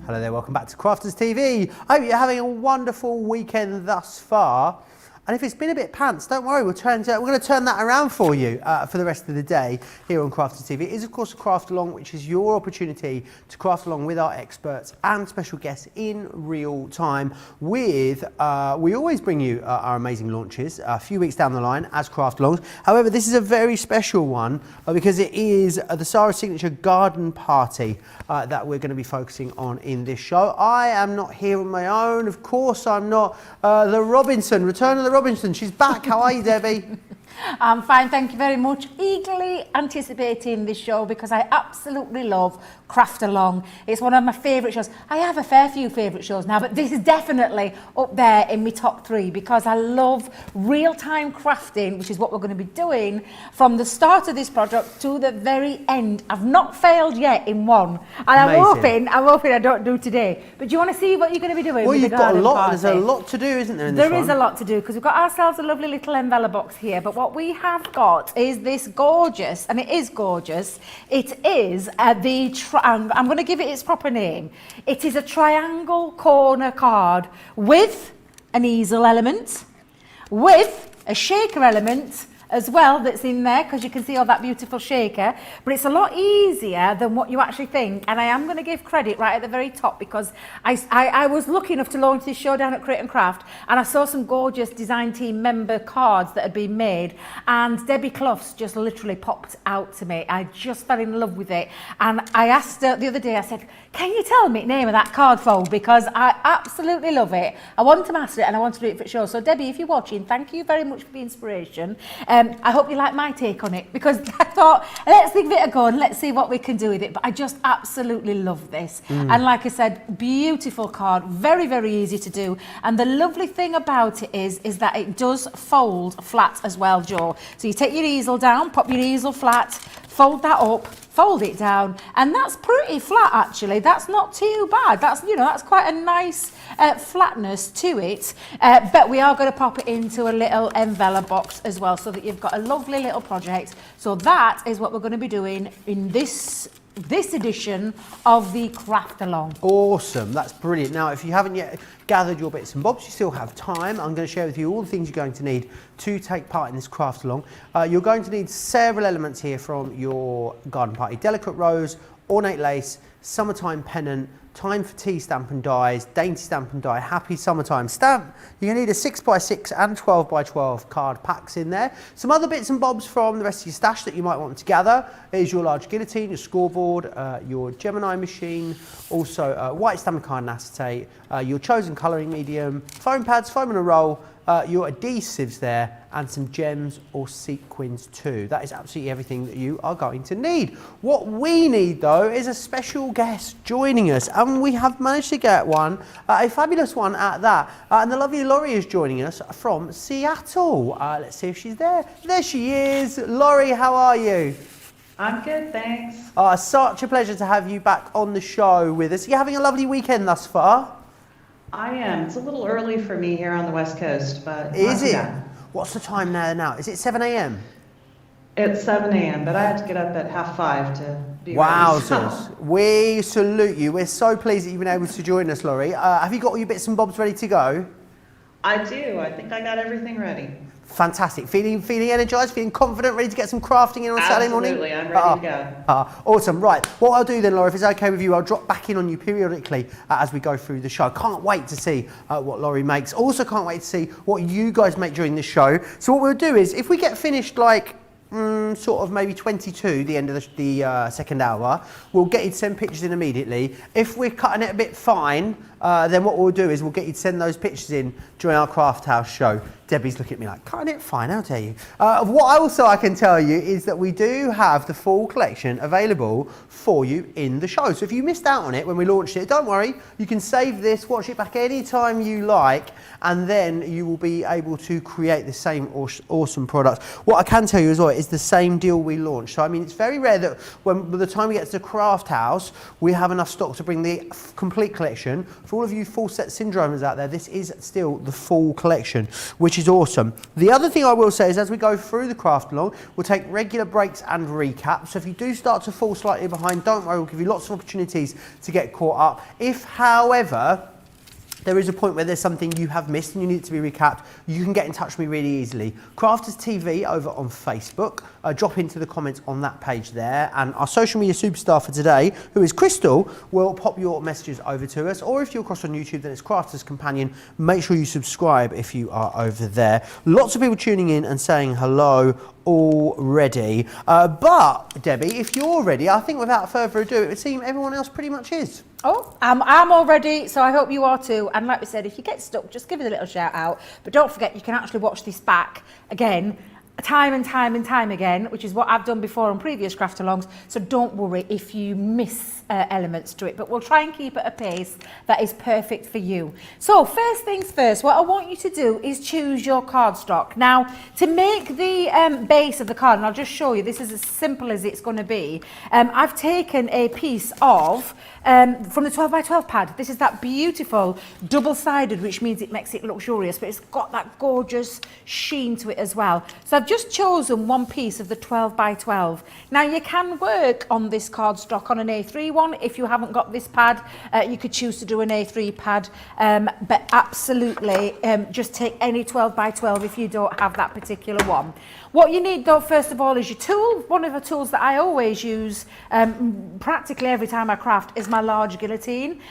Hello there, welcome back to Crafters TV. I hope you're having a wonderful weekend thus far. And if it's been a bit pants, don't worry, we're going to turn that around for you for the rest of the day here on Crafters TV. It is, of course, a craft along, which is your opportunity to craft along with our experts and special guests in real time. We always bring you our amazing launches a few weeks down the line as craft alongs. However, this is a very special one because it is the Sara signature garden party that we're going to be focusing on in this show. I am not here on my own. Of course, I'm not. Return of the Robinson. She's back. How are you, Debbie? I'm fine, thank you very much. Eagerly anticipating this show because I absolutely love Craft Along. It's one of my favourite shows. I have a fair few favourite shows now, but this is definitely up there in my top 3 because I love real-time crafting, which is what we're going to be doing from the start of this project to the very end. I've not failed yet in one, and I'm hoping I don't do today. But do you want to see what you're going to be doing? Well, with the garden party? There's a lot to do, isn't there? There is a lot to do because we've got ourselves a lovely little envelope box here, but what we have got is this gorgeous, and it is gorgeous, it is I'm going to give it its proper name. It is a triangle corner card with an easel element, with a shaker element as well that's in there, because you can see all that beautiful shaker, but it's a lot easier than what you actually think. And I am going to give credit right at the very top because I was lucky enough to launch this show down at Create and Craft, and I saw some gorgeous design team member cards that had been made, and Debbie Clough's just literally popped out to me. I just fell in love with it, and I asked her the other day, I said, can you tell me the name of that card fold, because I absolutely love it. I want to master it and I want to do it for the show. So Debbie, if you're watching, thank you very much for the inspiration. I hope you like my take on it because I thought, let's give it a go and let's see what we can do with it. But I just absolutely love this. And like I said, beautiful card, very, very easy to do. And the lovely thing about it is that it does fold flat as well, Joe. So you take your easel down, pop your easel flat, fold that up, fold it down, and that's pretty flat actually. That's not too bad. That's, you know, that's quite a nice flatness to it. But we are going to pop it into a little envelope box as well, so that you've got a lovely little project. So that is what we're going to be doing in this edition of the Craft Along. Awesome, that's brilliant. Now, if you haven't yet gathered your bits and bobs, you still have time. I'm going to share with you all the things you're going to need to take part in this Craft Along. You're going to need several elements here from your garden party. Delicate rose, ornate lace, summertime pennant, time for tea stamp and dies, dainty stamp and die, happy summertime stamp. You're going to need a 6x6 and 12x12 card packs in there. Some other bits and bobs from the rest of your stash that you might want to gather is your large guillotine, your scoreboard, your Gemini machine, also white stamp card and acetate, your chosen colouring medium, foam pads, foam in a roll, your adhesives there, and some gems or sequins too. That is absolutely everything that you are going to need. What we need though is a special guest joining us, and we have managed to get one, a fabulous one at that. And the lovely Laurie is joining us from Seattle. Let's see if she's there. There she is. Laurie, how are you? I'm good, thanks. Such a pleasure to have you back on the show with us. You're having a lovely weekend thus far? I am. It's a little early for me here on the West Coast, but is it? What's the time now? Is it 7 a.m.? It's 7 a.m., but I had to get up at 4:30 to be ready. Wowzers. We salute you. We're so pleased that you've been able to join us, Laurie. Have you got all your bits and bobs ready to go? I do. I think I got everything ready. Fantastic. Feeling energised, feeling confident, ready to get some crafting in on Saturday morning? Absolutely, I'm ready to go. Awesome. Right. What I'll do then, Laura, if it's okay with you, I'll drop back in on you periodically as we go through the show. Can't wait to see what Laurie makes. Also can't wait to see what you guys make during this show. So what we'll do is, if we get finished like sort of maybe 22, the end of the second hour, we'll get you to send pictures in immediately. If we're cutting it a bit fine, then what we'll do is we'll get you to send those pictures in during our Craft House show. Debbie's looking at me like, cutting it fine, how dare you. What also I can tell you is that we do have the full collection available for you in the show. So if you missed out on it when we launched it, don't worry, you can save this, watch it back anytime you like, and then you will be able to create the same awesome products. What I can tell you as well is the same deal we launched. So I mean, it's very rare that by the time we get to the Craft House, we have enough stock to bring the complete collection. For all of you full set syndromers out there, this is still the full collection, which which is awesome. The other thing I will say is as we go through the craft along, we'll take regular breaks and recaps. So if you do start to fall slightly behind, don't worry, we'll give you lots of opportunities to get caught up. If, however, there is a point where there's something you have missed and you need it to be recapped, you can get in touch with me really easily. Crafters TV over on Facebook. Drop into the comments on that page there. And our social media superstar for today, who is Crystal, will pop your messages over to us. Or if you're across on YouTube, then it's Crafters Companion. Make sure you subscribe if you are over there. Lots of people tuning in and saying hello already. But, Debbie, if you're ready, I think without further ado, it would seem everyone else pretty much is. Oh, I'm all ready, so I hope you are too. And like we said, if you get stuck, just give us a little shout out. But don't forget, you can actually watch this back again, time and time again, which is what I've done before on previous craft alongs. So don't worry if you miss elements to it, but we'll try and keep at a pace that is perfect for you. So first things first, what I want you to do is choose your cardstock. Now, to make the base of the card, and I'll just show you, this is as simple as it's going to be. I've taken a piece of from the 12 by 12 pad. This is that beautiful double-sided, which means it makes it luxurious, but it's got that gorgeous sheen to it as well. So I've just chosen one piece of the 12 by 12. Now you can work on this cardstock on an A3 one. If you haven't got this pad, you could choose to do an A3 pad, but absolutely just take any 12 by 12 if you don't have that particular one. What you need though, first of all, is your tool. One of the tools that I always use practically every time I craft is my large guillotine,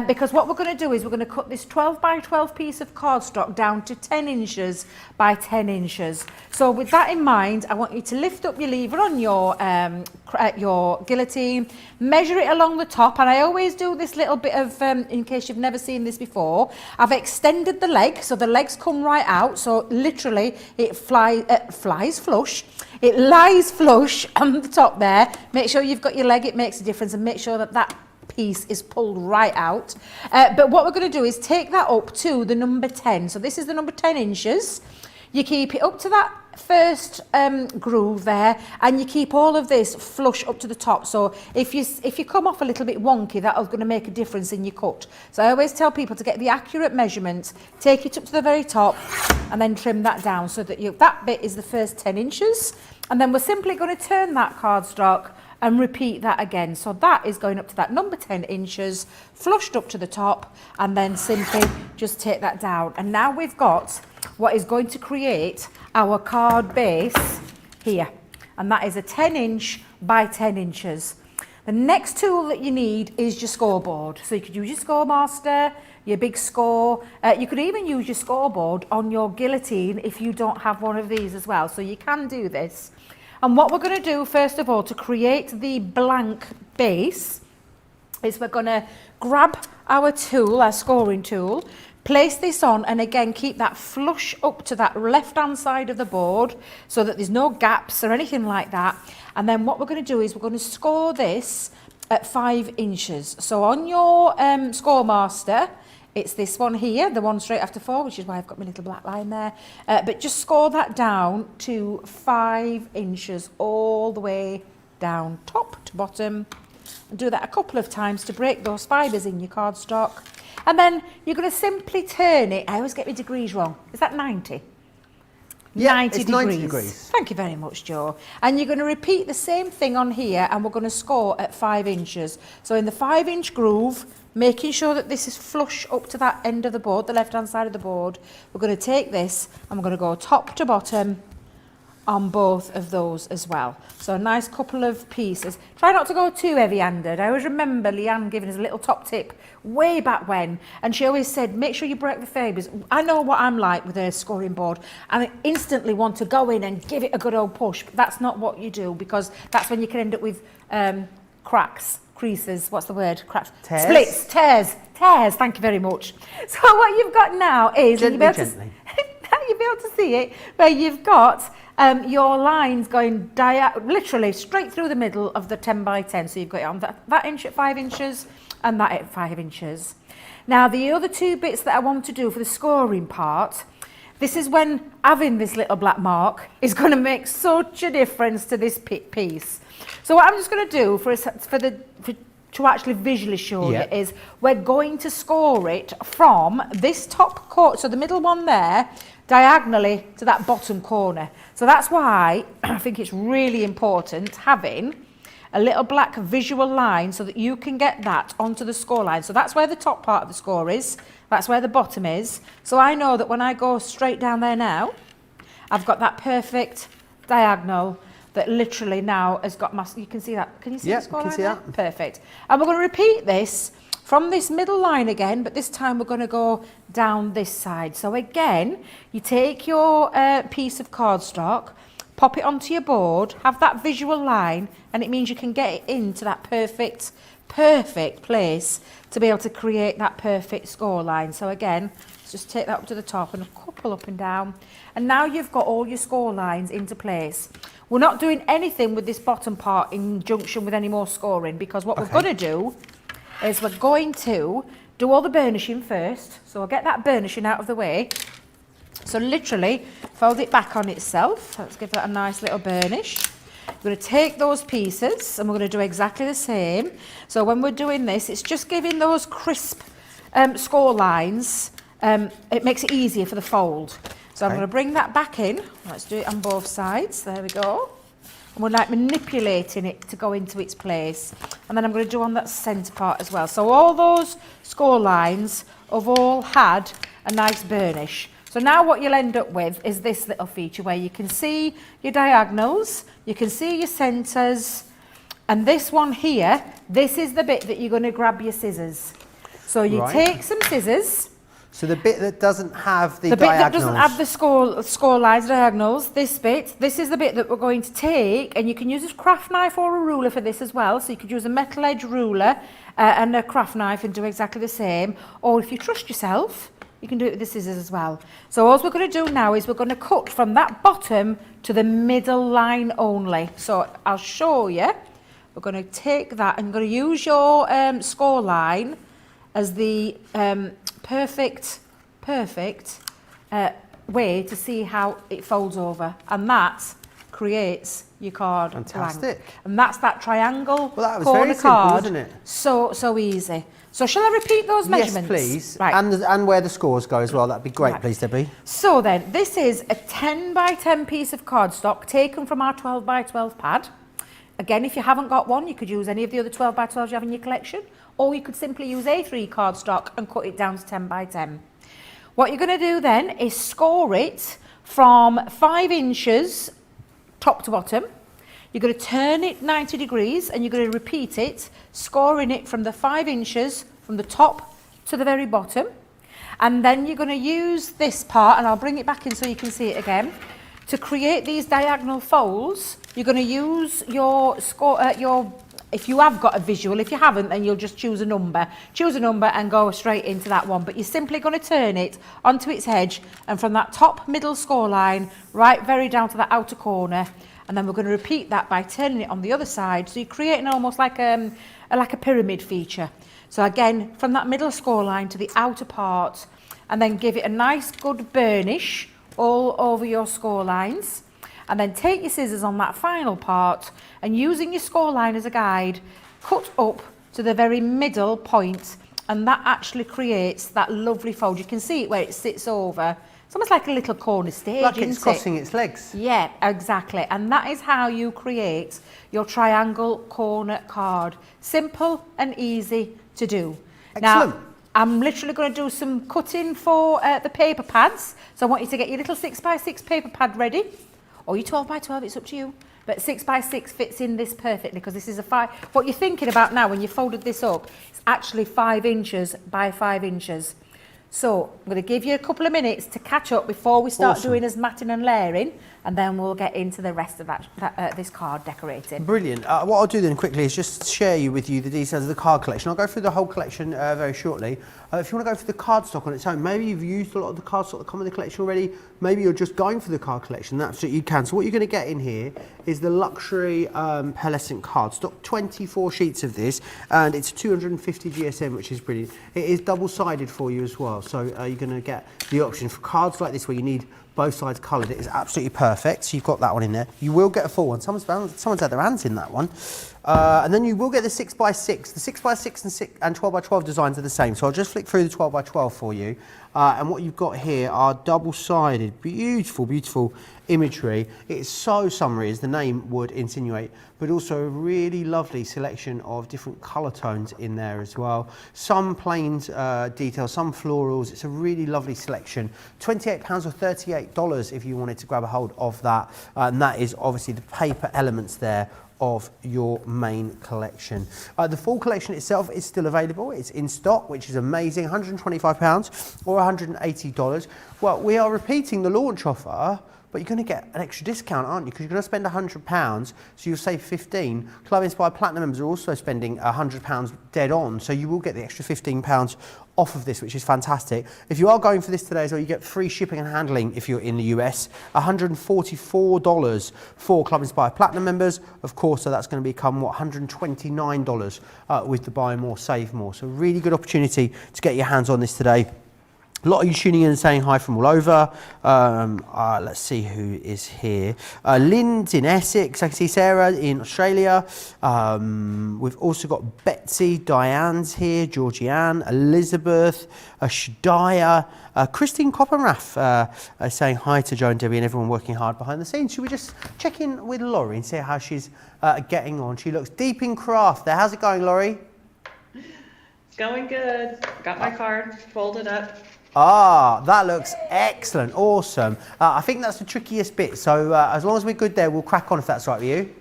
because what we're going to do is we're going to cut this 12 by 12 piece of cardstock down to 10 inches by 10 inches. So with that in mind, I want you to lift up your lever on your guillotine, measure it along the top, and I always do this little bit of, in case you've never seen this before, I've extended the leg, so the legs come right out, so literally it flies flush. It lies flush on the top there. Make sure you've got your leg, it makes a difference, and make sure that that piece is pulled right out. But what we're going to do is take that up to the number 10. So this is the number 10 inches. You keep it up to that first groove there, and you keep all of this flush up to the top. So if you come off a little bit wonky, that's going to make a difference in your cut. So I always tell people to get the accurate measurement, take it up to the very top, and then trim that down so that that bit is the first 10 inches. And then we're simply going to turn that cardstock and repeat that again. So that is going up to that number 10 inches, flushed up to the top, and then simply just take that down. And now we've got what is going to create our card base here. And that is a 10 inch by 10 inches. The next tool that you need is your scoreboard. So you could use your Scoremaster, your big score. You could even use your scoreboard on your guillotine if you don't have one of these as well. So you can do this. And what we're going to do, first of all, to create the blank base, is we're going to grab our tool, our scoring tool, place this on, and again, keep that flush up to that left-hand side of the board so that there's no gaps or anything like that. And then what we're going to do is we're going to score this at 5 inches. So on your Scoremaster, it's this one here, the one straight after 4, which is why I've got my little black line there. But just score that down to 5 inches all the way down, top to bottom. And do that a couple of times to break those fibres in your cardstock. And then you're going to simply turn it. I always get my degrees wrong. Is that 90? Yeah, 90 it's degrees. 90 degrees. Thank you very much, Joe. And you're going to repeat the same thing on here, and we're going to score at 5 inches. So in the 5 inch groove, making sure that this is flush up to that end of the board, the left hand side of the board, we're going to take this and we're going to go top to bottom on both of those as well. So a nice couple of pieces. Try not to go too heavy-handed. I always remember Leanne giving us a little top tip way back when, and she always said, make sure you break the fibres. I know what I'm like with a scoring board, and I instantly want to go in and give it a good old push, but that's not what you do, because that's when you can end up with cracks, creases, what's the word? Cracks. Tears. Splits, tears, thank you very much. So what you've got now is, Gently. you'll be able to see it, where you've got your lines going literally straight through the middle of the 10 by 10. So you've got it on that inch at 5 inches and that at 5 inches. Now the other two bits that I want to do for the scoring part, this is when having this little black mark is going to make such a difference to this piece. So what I'm just going to do to actually visually show you is we're going to score it from this top corner, so the middle one there, diagonally to that bottom corner. So that's why I think it's really important having a little black visual line so that you can get that onto the score line. So that's where the top part of the score is, that's where the bottom is. So I know that when I go straight down there now, I've got that perfect diagonal that literally now has got my, you can see that, can you see the score line? Yeah, I can see that. Perfect. And we're going to repeat this from this middle line again, but this time we're going to go down this side. So again, you take your piece of cardstock, pop it onto your board, have that visual line, and it means you can get it into that perfect place to be able to create that perfect score line. So again, let's just take that up to the top and a couple up and down. And now you've got all your score lines into place. We're not doing anything with this bottom part in conjunction with any more scoring, because what we're going to do is we're going to do all the burnishing first. So I'll get that burnishing out of the way. So literally fold it back on itself. Let's give that a nice little burnish. We're going to take those pieces and we're going to do exactly the same. So when we're doing this, it's just giving those crisp score lines. It makes it easier for the fold. So I'm going to bring that back in. Let's do it on both sides. There we go. And we're like manipulating it to go into its place. And then I'm going to do on that centre part as well. So all those score lines have all had a nice burnish. So now what you'll end up with is this little feature where you can see your diagonals, you can see your centres, and this one here, this is the bit that you're going to grab your scissors. So you take some scissors. So the bit that doesn't have the bit that diagonals. doesn't have the score lines, diagonals, this bit, this is the bit that we're going to take, and you can use a craft knife or a ruler for this as well. So you could use a metal edge ruler and a craft knife and do exactly the same. Or if you trust yourself, you can do it with the scissors as well. So all we're going to do now is we're going to cut from that bottom to the middle line only. So I'll show you. We're going to take that and going to use your score line as the perfect way to see how it folds over, and that creates your card. Fantastic. Blank. And that's that triangle well, that was corner very simple, card. wasn't it? So easy. So shall I repeat those measurements? Yes, please. Right. And where the scores go as well. That'd be great, please, Debbie. So then, this is a 10 by 10 piece of cardstock taken from our 12 by 12 pad. Again, if you haven't got one, you could use any of the other 12 by 12s you have in your collection, or you could simply use A3 cardstock and cut it down to 10 by 10. What you're going to do then is score it from 5 inches top to bottom. You're going to turn it 90 degrees and you're going to repeat it, scoring it from the 5 inches from the top to the very bottom. And then you're going to use this part, and I'll bring it back in so you can see it again. To create these diagonal folds, you're going to use your score, if you have got a visual. If you haven't, then you'll just choose a number. Choose a number and go straight into that one. But you're simply going to turn it onto its edge, and from that top middle score line, right very down to the outer corner. And then we're going to repeat that by turning it on the other side. So you're creating almost like a pyramid feature. So again, from that middle score line to the outer part, and then give it a nice good burnish all over your score lines. And then take your scissors on that final part, and using your score line as a guide, cut up to the very middle point, and that actually creates that lovely fold. You can see it where it sits over. It's almost like a little corner stage, like isn't it's crossing its legs. Yeah, exactly. And that is how you create your triangle corner card. Simple and easy to do. Excellent. Now, I'm literally going to do some cutting for the paper pads. So I want you to get your little 6 by 6 paper pad ready, or your 12 by 12, it's up to you. But 6 by 6 fits in this perfectly, because this is a 5. What you're thinking about now when you folded this up, it's actually 5 inches by 5 inches. So I'm going to give you a couple of minutes to catch up before we start doing as matting and layering, and then we'll get into the rest of this card decorating. Brilliant. What I'll do then quickly is just share with you the details of the card collection. I'll go through the whole collection very shortly. If you want to go for the cardstock on its own, maybe you've used a lot of the cardstock that come in the collection already, maybe you're just going for the card collection, that's what you can. So what you're going to get in here is the luxury pearlescent cardstock, 24 sheets of this, and it's 250 GSM, which is brilliant. It is double-sided for you as well, so you're going to get the option for cards like this where you need both sides coloured. It is absolutely perfect. So you've got that one in there. You will get a full one. Someone's had their hands in that one. And then you will get the 6x6. The 6x6 and 12x12 designs are the same. So I'll just flick through the 12x12 for you. And what you've got here are double-sided, beautiful, beautiful imagery. It's so summery, as the name would insinuate, but also a really lovely selection of different colour tones in there as well. Some plain details, some florals. It's a really lovely selection. £28 or $38 if you wanted to grab a hold of that. And that is obviously the paper elements there of your main collection. The full collection itself is still available. It's in stock, which is amazing, £125 or $180. Well, we are repeating the launch offer, but you're going to get an extra discount, aren't you? Because you're going to spend £100, so you'll save 15. Club Inspired Platinum members are also spending £100 dead on, so you will get the extra £15 off of this, which is fantastic. If you are going for this today as well, you get free shipping and handling if you're in the US. $144 for Club Inspired Platinum members, of course, so that's going to become, what, $129 with the buy more, save more. So really good opportunity to get your hands on this today. A lot of you tuning in and saying hi from all over. Let's see who is here. Lynn's in Essex. I can see Sarah in Australia. We've also got Betsy, Diane's here, Georgianne, Elizabeth, Shadaya, Christine Coppenrath saying hi to Joe and Debbie and everyone working hard behind the scenes. Should we just check in with Laurie and see how she's getting on? She looks deep in craft there. How's it going, Laurie? It's going good. Got my card folded up. Ah, that looks excellent, awesome. I think that's the trickiest bit, so as long as we're good there, we'll crack on if that's right with you.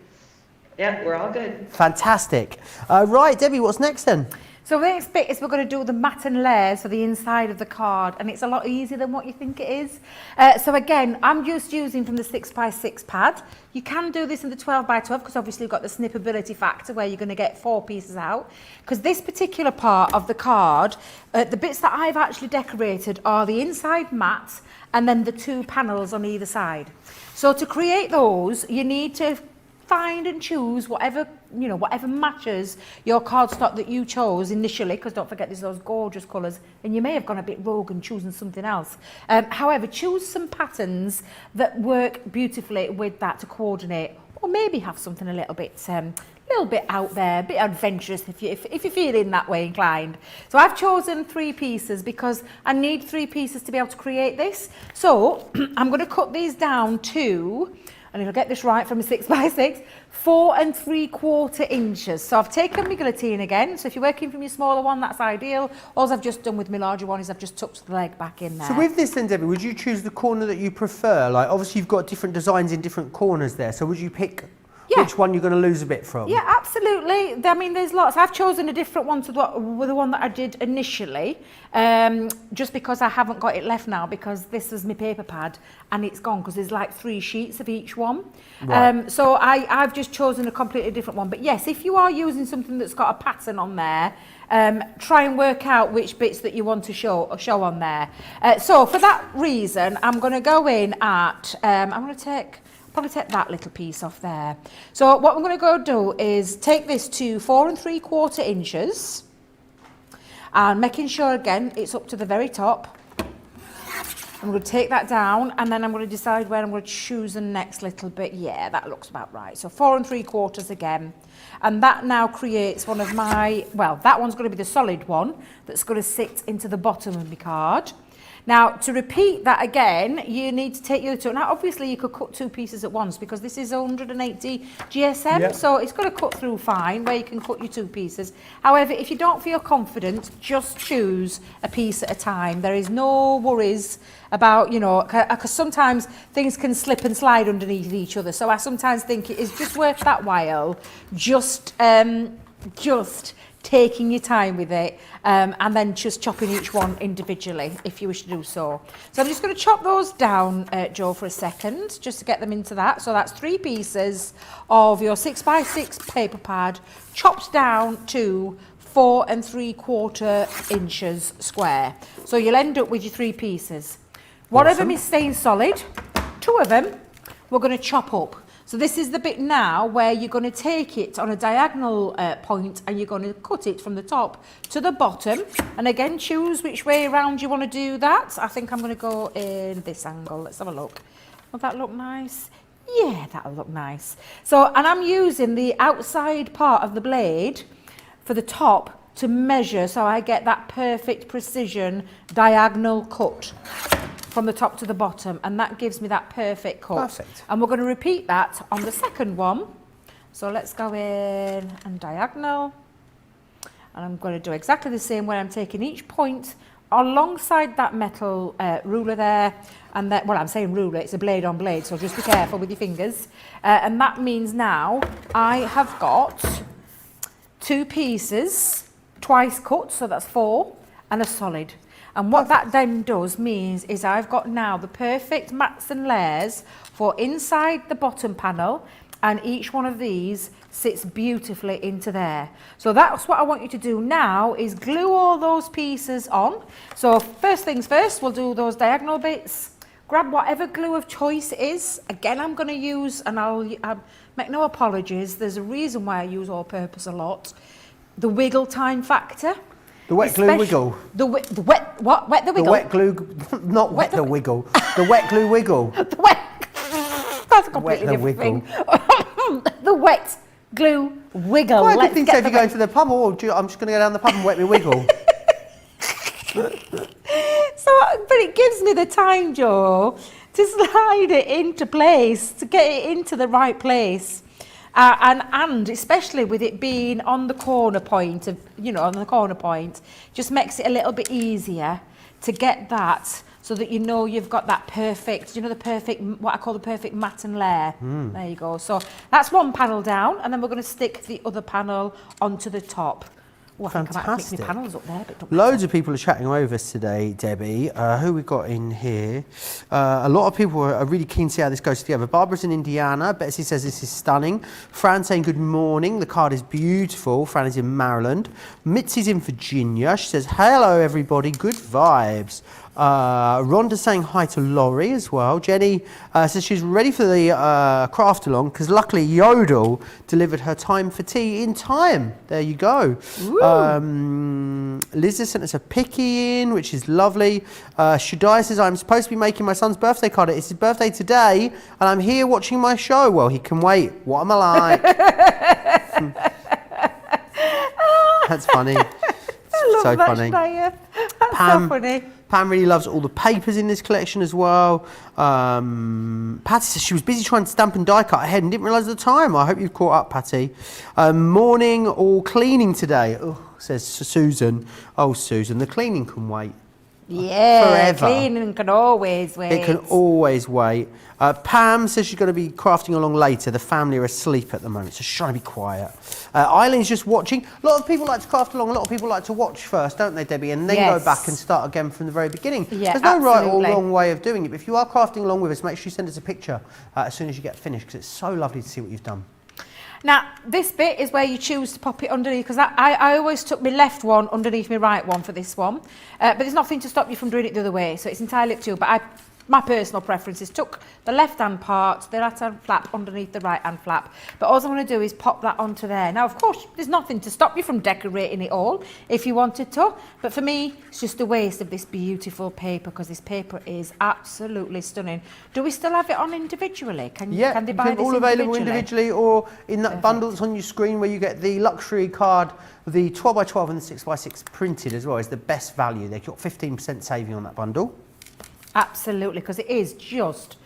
Yep, we're all good. Fantastic. Right, Debbie, what's next then? So the next bit is we're going to do the matte and layers for the inside of the card, and it's a lot easier than what you think it is. So again, I'm just using from the 6x6 pad. You can do this in the 12x12 because obviously you've got the snippability factor where you're going to get 4 pieces out. Because this particular part of the card, the bits that I've actually decorated are the inside matte and then the 2 panels on either side. So to create those, you need to find and choose whatever matches your cardstock that you chose initially, because don't forget there's those gorgeous colours, and you may have gone a bit rogue and chosen something else. However, choose some patterns that work beautifully with that to coordinate, or maybe have something a little bit out there, a bit adventurous if you're feeling that way inclined. So I've chosen 3 pieces because I need 3 pieces to be able to create this. So I'm going to cut these down to, and if I get this right from a 6x6, 4 3/4 inches. So I've taken my guillotine again. So if you're working from your smaller one, that's ideal. All I've just done with my larger one is I've just tucked the leg back in there. So with this then, Debbie, would you choose the corner that you prefer? Like, obviously you've got different designs in different corners there. So would you pick which one you're going to lose a bit from? Yeah, absolutely. I mean, there's lots. I've chosen a different one to the one that I did initially, just because I haven't got it left now, because this is my paper pad and it's gone because there's like 3 sheets of each one. Right. So I've just chosen a completely different one. But yes, if you are using something that's got a pattern on there, try and work out which bits that you want to show on there. So for that reason, I'm going to go in at, I'm going to probably take that little piece off there. So what I'm going to go do is take this to 4 3/4 inches and making sure again it's up to the very top. I'm going to take that down and then I'm going to decide where I'm going to choose the next little bit. Yeah, that looks about right. So 4 3/4 again. And that now creates one of my, well, that one's going to be the solid one that's going to sit into the bottom of my card. Now, to repeat that again, you need to take your 2. Now, obviously, you could cut 2 pieces at once because this is 180 GSM, so it's going to cut through fine where you can cut your 2 pieces. However, if you don't feel confident, just choose a piece at a time. There is no worries about, because sometimes things can slip and slide underneath each other. So I sometimes think it is just worth that while, just taking your time with it, and then just chopping each one individually if you wish to do so. So I'm just going to chop those down, Joe, for a second, just to get them into that. So that's 3 pieces of your 6x6 paper pad, chopped down to 4 3/4 inches square. So you'll end up with your 3 pieces. One of them is staying solid, 2 of them we're going to chop up. So this is the bit now where you're going to take it on a diagonal point and you're going to cut it from the top to the bottom. And again, choose which way around you want to do that. I think I'm going to go in this angle. Let's have a look. Will that look nice? Yeah, that'll look nice. So, and I'm using the outside part of the blade for the top to measure so I get that perfect precision diagonal cut from the top to the bottom, and that gives me that perfect cut. Perfect. And we're going to repeat that on the second one. So let's go in and diagonal, and I'm going to do exactly the same where I'm taking each point alongside that metal ruler there, and that, well, I'm saying ruler, it's a blade on blade, so just be careful with your fingers. And that means now I have got 2 pieces twice cut, so that's 4, and a solid. And what that then does means is I've got now the perfect mats and layers for inside the bottom panel, and each one of these sits beautifully into there. So that's what I want you to do now, is glue all those pieces on. So first things first, we'll do those diagonal bits. Grab whatever glue of choice it is. Again, I'm going to use, and I'll make no apologies, there's a reason why I use all purpose a lot. The wiggle time factor. The wet glue wiggle. The wet the wiggle? The wet glue, not wet the wiggle. The wet glue wiggle. The wet, that's a completely Wet the different thing. The wet glue wiggle. Well, I Let's did think get so if the you're going to the pub, or I'm just going to go down the pub and wet me wiggle. So, but it gives me the time, Joe, to slide it into place, to get it into the right place. And especially with it being on the corner point of, on the corner point, just makes it a little bit easier to get that, so that you've got that perfect, the perfect, what I call the perfect mat and layer. There you go. So that's one panel down, and then we're going to stick the other panel onto the top. Oh, I think I might mix my panels up there, but don't Loads of people are chatting away with us today, Debbie. Who we got in here? A lot of people are really keen to see how this goes together. Barbara's in Indiana. Betsy says this is stunning. Fran saying good morning. The card is beautiful. Fran is in Maryland. Mitzi's in Virginia. She says, hello, everybody. Good vibes. Rhonda saying hi to Laurie as well. Jenny says she's ready for the craft along, because luckily Yodel delivered her time for tea in time. There you go. Liz has sent us a picky in, which is lovely. Shadai says, I'm supposed to be making my son's birthday card. It's his birthday today, and I'm here watching my show. Well, he can wait. What am I like? That's funny. I love so that, funny. Shania. That's so funny. Pam really loves all the papers in this collection as well. Patty says she was busy trying to stamp and die cut ahead and didn't realise the time. I hope you've caught up, Patty. Morning or cleaning today? Oh, says Susan. Oh, Susan, the cleaning can wait. Yeah, forever. Cleaning can always wait. It can always wait. Pam says she's going to be crafting along later. The family are asleep at the moment, so she's trying to be quiet. Eileen's just watching. A lot of people like to craft along. A lot of people like to watch first, don't they, Debbie? And then go back and start again from the very beginning. Yeah, there's no right or wrong way of doing it. But if you are crafting along with us, make sure you send us a picture as soon as you get finished, because it's so lovely to see what you've done. Now, this bit is where you choose to pop it underneath, because I always took my left one underneath my right one for this one. But there's nothing to stop you from doing it the other way, so it's entirely up to you. But my personal preference is took the left-hand part, the right-hand flap underneath the right-hand flap. But all I want to do is pop that onto there. Now, of course, there's nothing to stop you from decorating it all if you wanted to. But for me, it's just a waste of this beautiful paper, because this paper is absolutely stunning. Do we still have it on individually? Can they buy this all available individually, or in that bundle that's on your screen where you get the luxury card, the 12x12 and the 6x6 printed as well, is the best value. They've got 15% saving on that bundle. Absolutely, because it is just,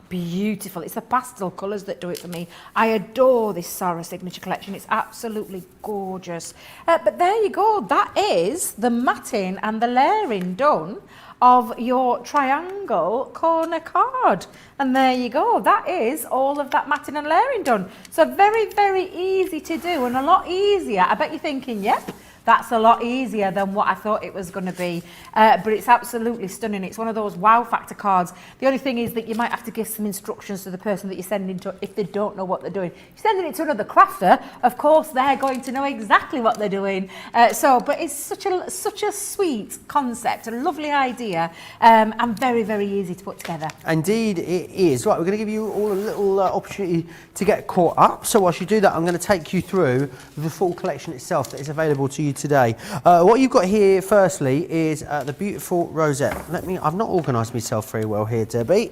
beautiful. It's the pastel colours that do it for me. I adore this Sara Signature collection. It's absolutely gorgeous. But there you go. That is the matting and the layering done of your triangle corner card. And there you go. That is all of that matting and layering done. So very, very easy to do, and a lot easier. I bet you're thinking, yep, that's a lot easier than what I thought it was going to be. But it's absolutely stunning. It's one of those wow factor cards. The only thing is that you might have to give some instructions to the person that you're sending to if they don't know what they're doing. If you're sending it to another crafter, of course, they're going to know exactly what they're doing. But it's such a sweet concept, a lovely idea, and very, very easy to put together. Indeed, it is. Right, we're going to give you all a little opportunity to get caught up. So whilst you do that, I'm going to take you through the full collection itself that is available to you today. What you've got here, firstly, is the beautiful rosette. I've not organised myself very well here, Debbie.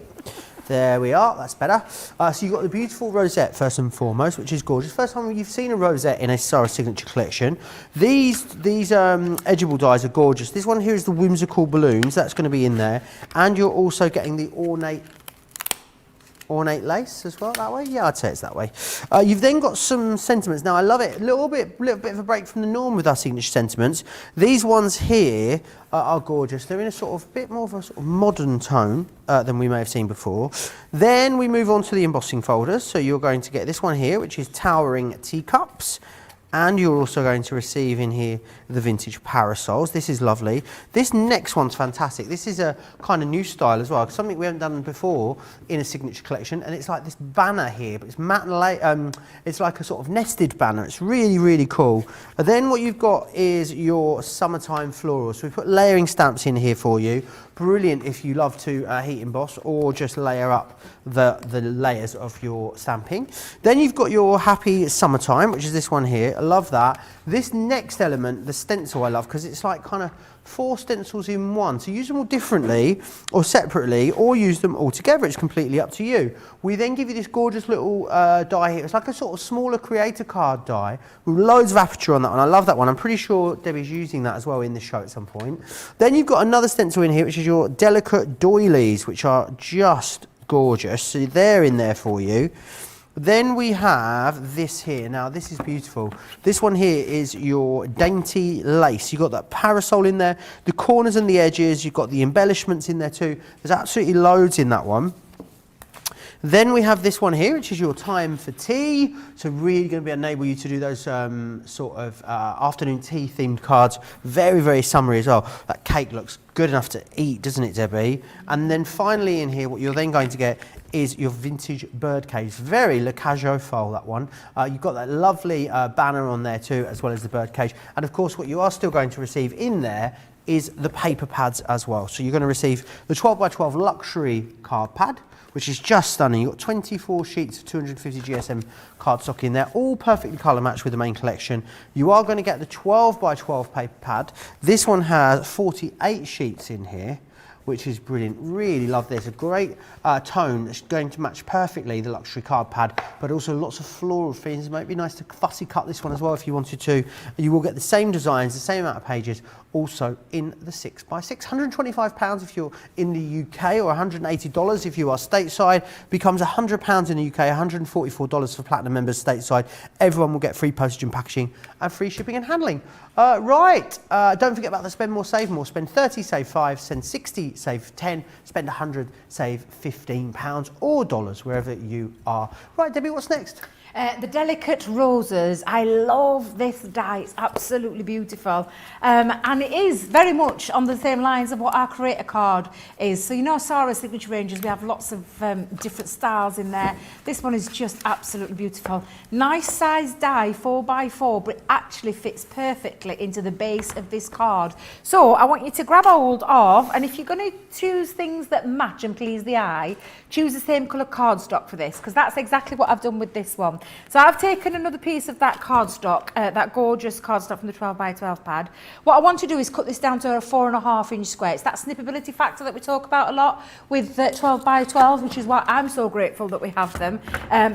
There we are, that's better. So you've got the beautiful rosette first and foremost, which is gorgeous. First time you've seen a rosette in a Sara signature collection. These edgeable dies are gorgeous. This one here is the whimsical balloons, that's going to be in there. And you're also getting the ornate lace as well that way. Yeah, I'd say it's that way. You've then got some sentiments. Now I love it, a little bit of a break from the norm with our signature sentiments. These ones here are gorgeous. They're in a sort of bit more of a sort of modern tone than we may have seen before. Then we move on to the embossing folders. So you're going to get this one here, which is towering teacups. And you're also going to receive in here the vintage parasols. This is lovely. This next one's fantastic. This is a kind of new style as well, something we haven't done before in a signature collection. And it's like this banner here, but it's matte and it's like a sort of nested banner. It's really, really cool. And then what you've got is your summertime florals. So we put layering stamps in here for you. Brilliant if you love to heat emboss or just layer up the layers of your stamping. Then you've got your happy summertime, which is this one here. I love that. This next element, the stencil, I love because it's like kind of 4 stencils in one. So use them all differently or separately or use them all together. It's completely up to you. We then give you this gorgeous little die here. It's like a sort of smaller creator card die with loads of aperture on that one. I love that one. I'm pretty sure Debbie's using that as well in this show at some point. Then you've got another stencil in here, which is your delicate doilies, which are just gorgeous. So they're in there for you. Then we have this here. Now this is beautiful. This one here is your dainty lace. You've got that parasol in there, the corners and the edges. You've got the embellishments in there too. There's absolutely loads in that one. Then we have this one here, which is your time for tea. So really going to enable you to do those sort of afternoon tea themed cards. Very, very summery as well. That cake looks good enough to eat, doesn't it, Debbie? And then finally in here, what you're then going to get is your vintage birdcage. Very Le Cageot file, that one. You've got that lovely banner on there too, as well as the birdcage. And of course, what you are still going to receive in there is the paper pads as well. So you're going to receive the 12 by 12 luxury card pad, which is just stunning. You've got 24 sheets of 250 GSM cardstock in there, all perfectly colour matched with the main collection. You are going to get the 12 by 12 paper pad. This one has 48 sheets in here, which is brilliant. Really love this. A great tone that's going to match perfectly the luxury card pad, but also lots of floral themes. It might be nice to fussy cut this one as well if you wanted to. You will get the same designs, the same amount of pages, also in the 6x6. £125 if you're in the UK, or $180 if you are stateside. Becomes £100 in the UK, $144 for platinum members stateside. Everyone will get free postage and packaging and free shipping and handling. Don't forget about the spend more, save more. Spend 30, save 5, spend 60, save 10, spend 100, save £15 or dollars, wherever you are. Right, Debbie, what's next? The delicate roses. I love this die. It's absolutely beautiful. And it is very much on the same lines of what our creator card is. So you know Sara's signature ranges, we have lots of different styles in there. This one is just absolutely beautiful. Nice size die, 4x4, but it actually fits perfectly into the base of this card. So I want you to grab hold of, and if you're going to choose things that match and please the eye, choose the same colour cardstock for this, because that's exactly what I've done with this one. So I've taken another piece of that cardstock, that gorgeous cardstock from the 12 by 12 pad. What I want to do is cut this down to a 4.5 inch square. It's that snippability factor that we talk about a lot with 12 by 12, which is why I'm so grateful that we have them,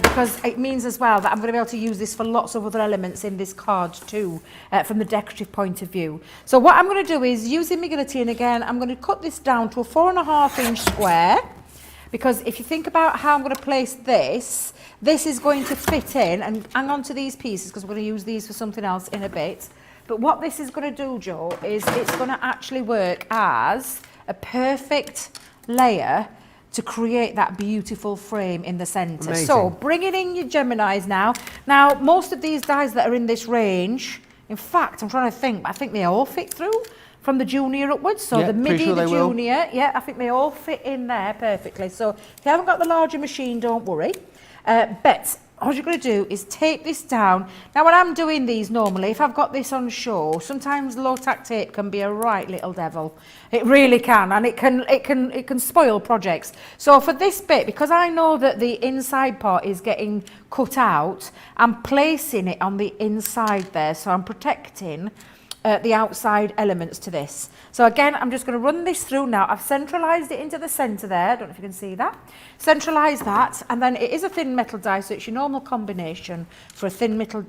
because it means as well that I'm going to be able to use this for lots of other elements in this card too, from the decorative point of view. So what I'm going to do is, using my guillotine again, I'm going to cut this down to a 4.5 inch square. Because if you think about how I'm going to place this, this is going to fit in, and hang on to these pieces because we're going to use these for something else in a bit. But what this is going to do, Joe, is it's going to actually work as a perfect layer to create that beautiful frame in the centre. Amazing. So bringing in your Geminis now. Now, most of these dies that are in this range, in fact, I'm trying to think, I think they all fit through. From the junior upwards, so yeah, the midi, sure the junior, yeah, I think they all fit in there perfectly. So if you haven't got the larger machine, don't worry. But all you're going to do is take this down. Now, when I'm doing these normally, if I've got this on show, sometimes low-tack tape can be a right little devil. It really can, and it can spoil projects. So for this bit, because I know that the inside part is getting cut out, I'm placing it on the inside there, so I'm protecting the outside elements to this. So again, I'm just going to run this through now. I've centralised it into the centre there. I don't know if you can see that. Centralise that, and then it is a thin metal die, so it's your normal combination for a thin metal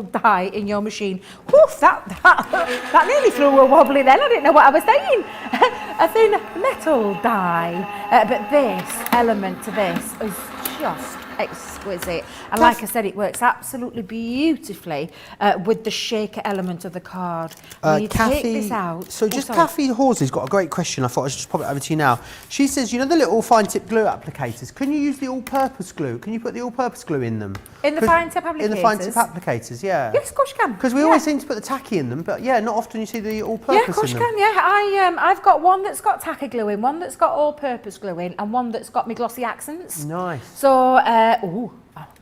die in your machine. Woof, that nearly threw a wobbly then. I didn't know what I was saying. A thin metal die. But this element to this is just exquisite, and like I said, it works absolutely beautifully with the shaker element of the card. When you take this out, so Kathy Horsley's got a great question. I thought I should just pop it over to you now. She says, you know the little fine tip glue applicators, can you use the all-purpose glue? Can you put the all-purpose glue in them? In the fine tip applicators? In the fine tip applicators, yeah. Yes, of course you can. Because we always seem to put the tacky in them, but yeah, not often you see the all-purpose in them. Yeah, of course you can, yeah. I've got one that's got tacky glue in, one that's got all-purpose glue in, and one that's got me glossy accents. Nice. So,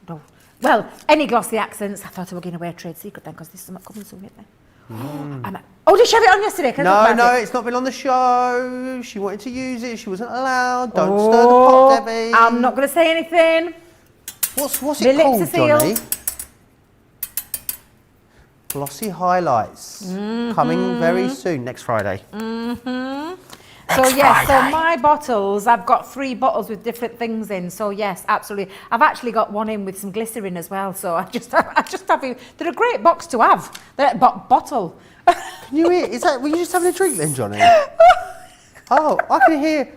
no. Well, any glossy accents. I thought I were giving away a trade secret then, because this is not coming soon, isn't it? Oh, did she have it on yesterday? No, it's not been on the show. She wanted to use it. She wasn't allowed. Don't stir the pot, Debbie. I'm not going to say anything. What's it called, Johnny? Glossy highlights. Coming very soon, next Friday. So yes, so my bottles, I've got 3 bottles with different things in. So yes, absolutely. I've actually got one in with some glycerin as well. So I just have you. They're a great box to have. They're bottle. Can you hear? Were you just having a drink then, Johnny? Oh, I can hear.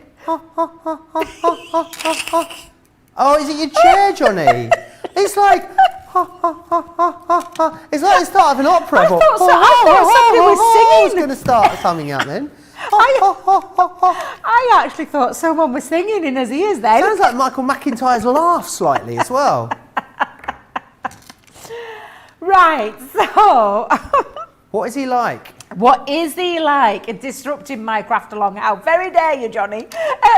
Oh, is it your chair, Johnny? It's like. It's like the start of an opera. I thought somebody was singing. I was going to start something out then. I actually thought someone was singing in his ears then. Sounds like Michael McIntyre's laugh slightly as well. Right, so... What is he like? What is he like? Disrupting my craft along. How very dare you, Johnny?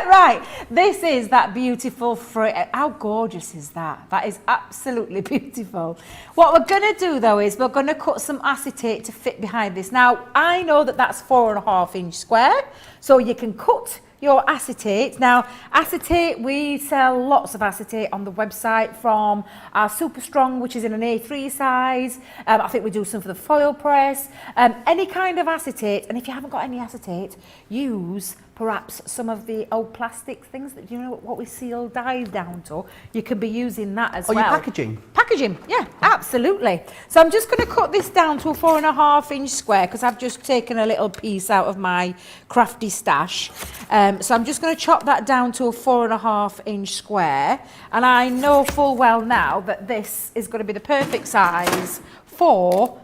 Right, this is that beautiful fruit. How gorgeous is that? That is absolutely beautiful. What we're going to do, though, is we're going to cut some acetate to fit behind this. Now, I know that that's 4.5 inch square, so you can cut your acetate. Now, acetate, we sell lots of acetate on the website, from our Super Strong, which is in an A3 size. I think we do some for the foil press. Any kind of acetate, and if you haven't got any acetate, use perhaps some of the old plastic things that, you know, what we seal dyes down to. You can be using that as well. Oh, your packaging? Packaging, yeah, absolutely. So I'm just going to cut this down to a 4.5 inch square, because I've just taken a little piece out of my crafty stash. So I'm just going to chop that down to a 4.5 inch square. And I know full well now that this is going to be the perfect size for,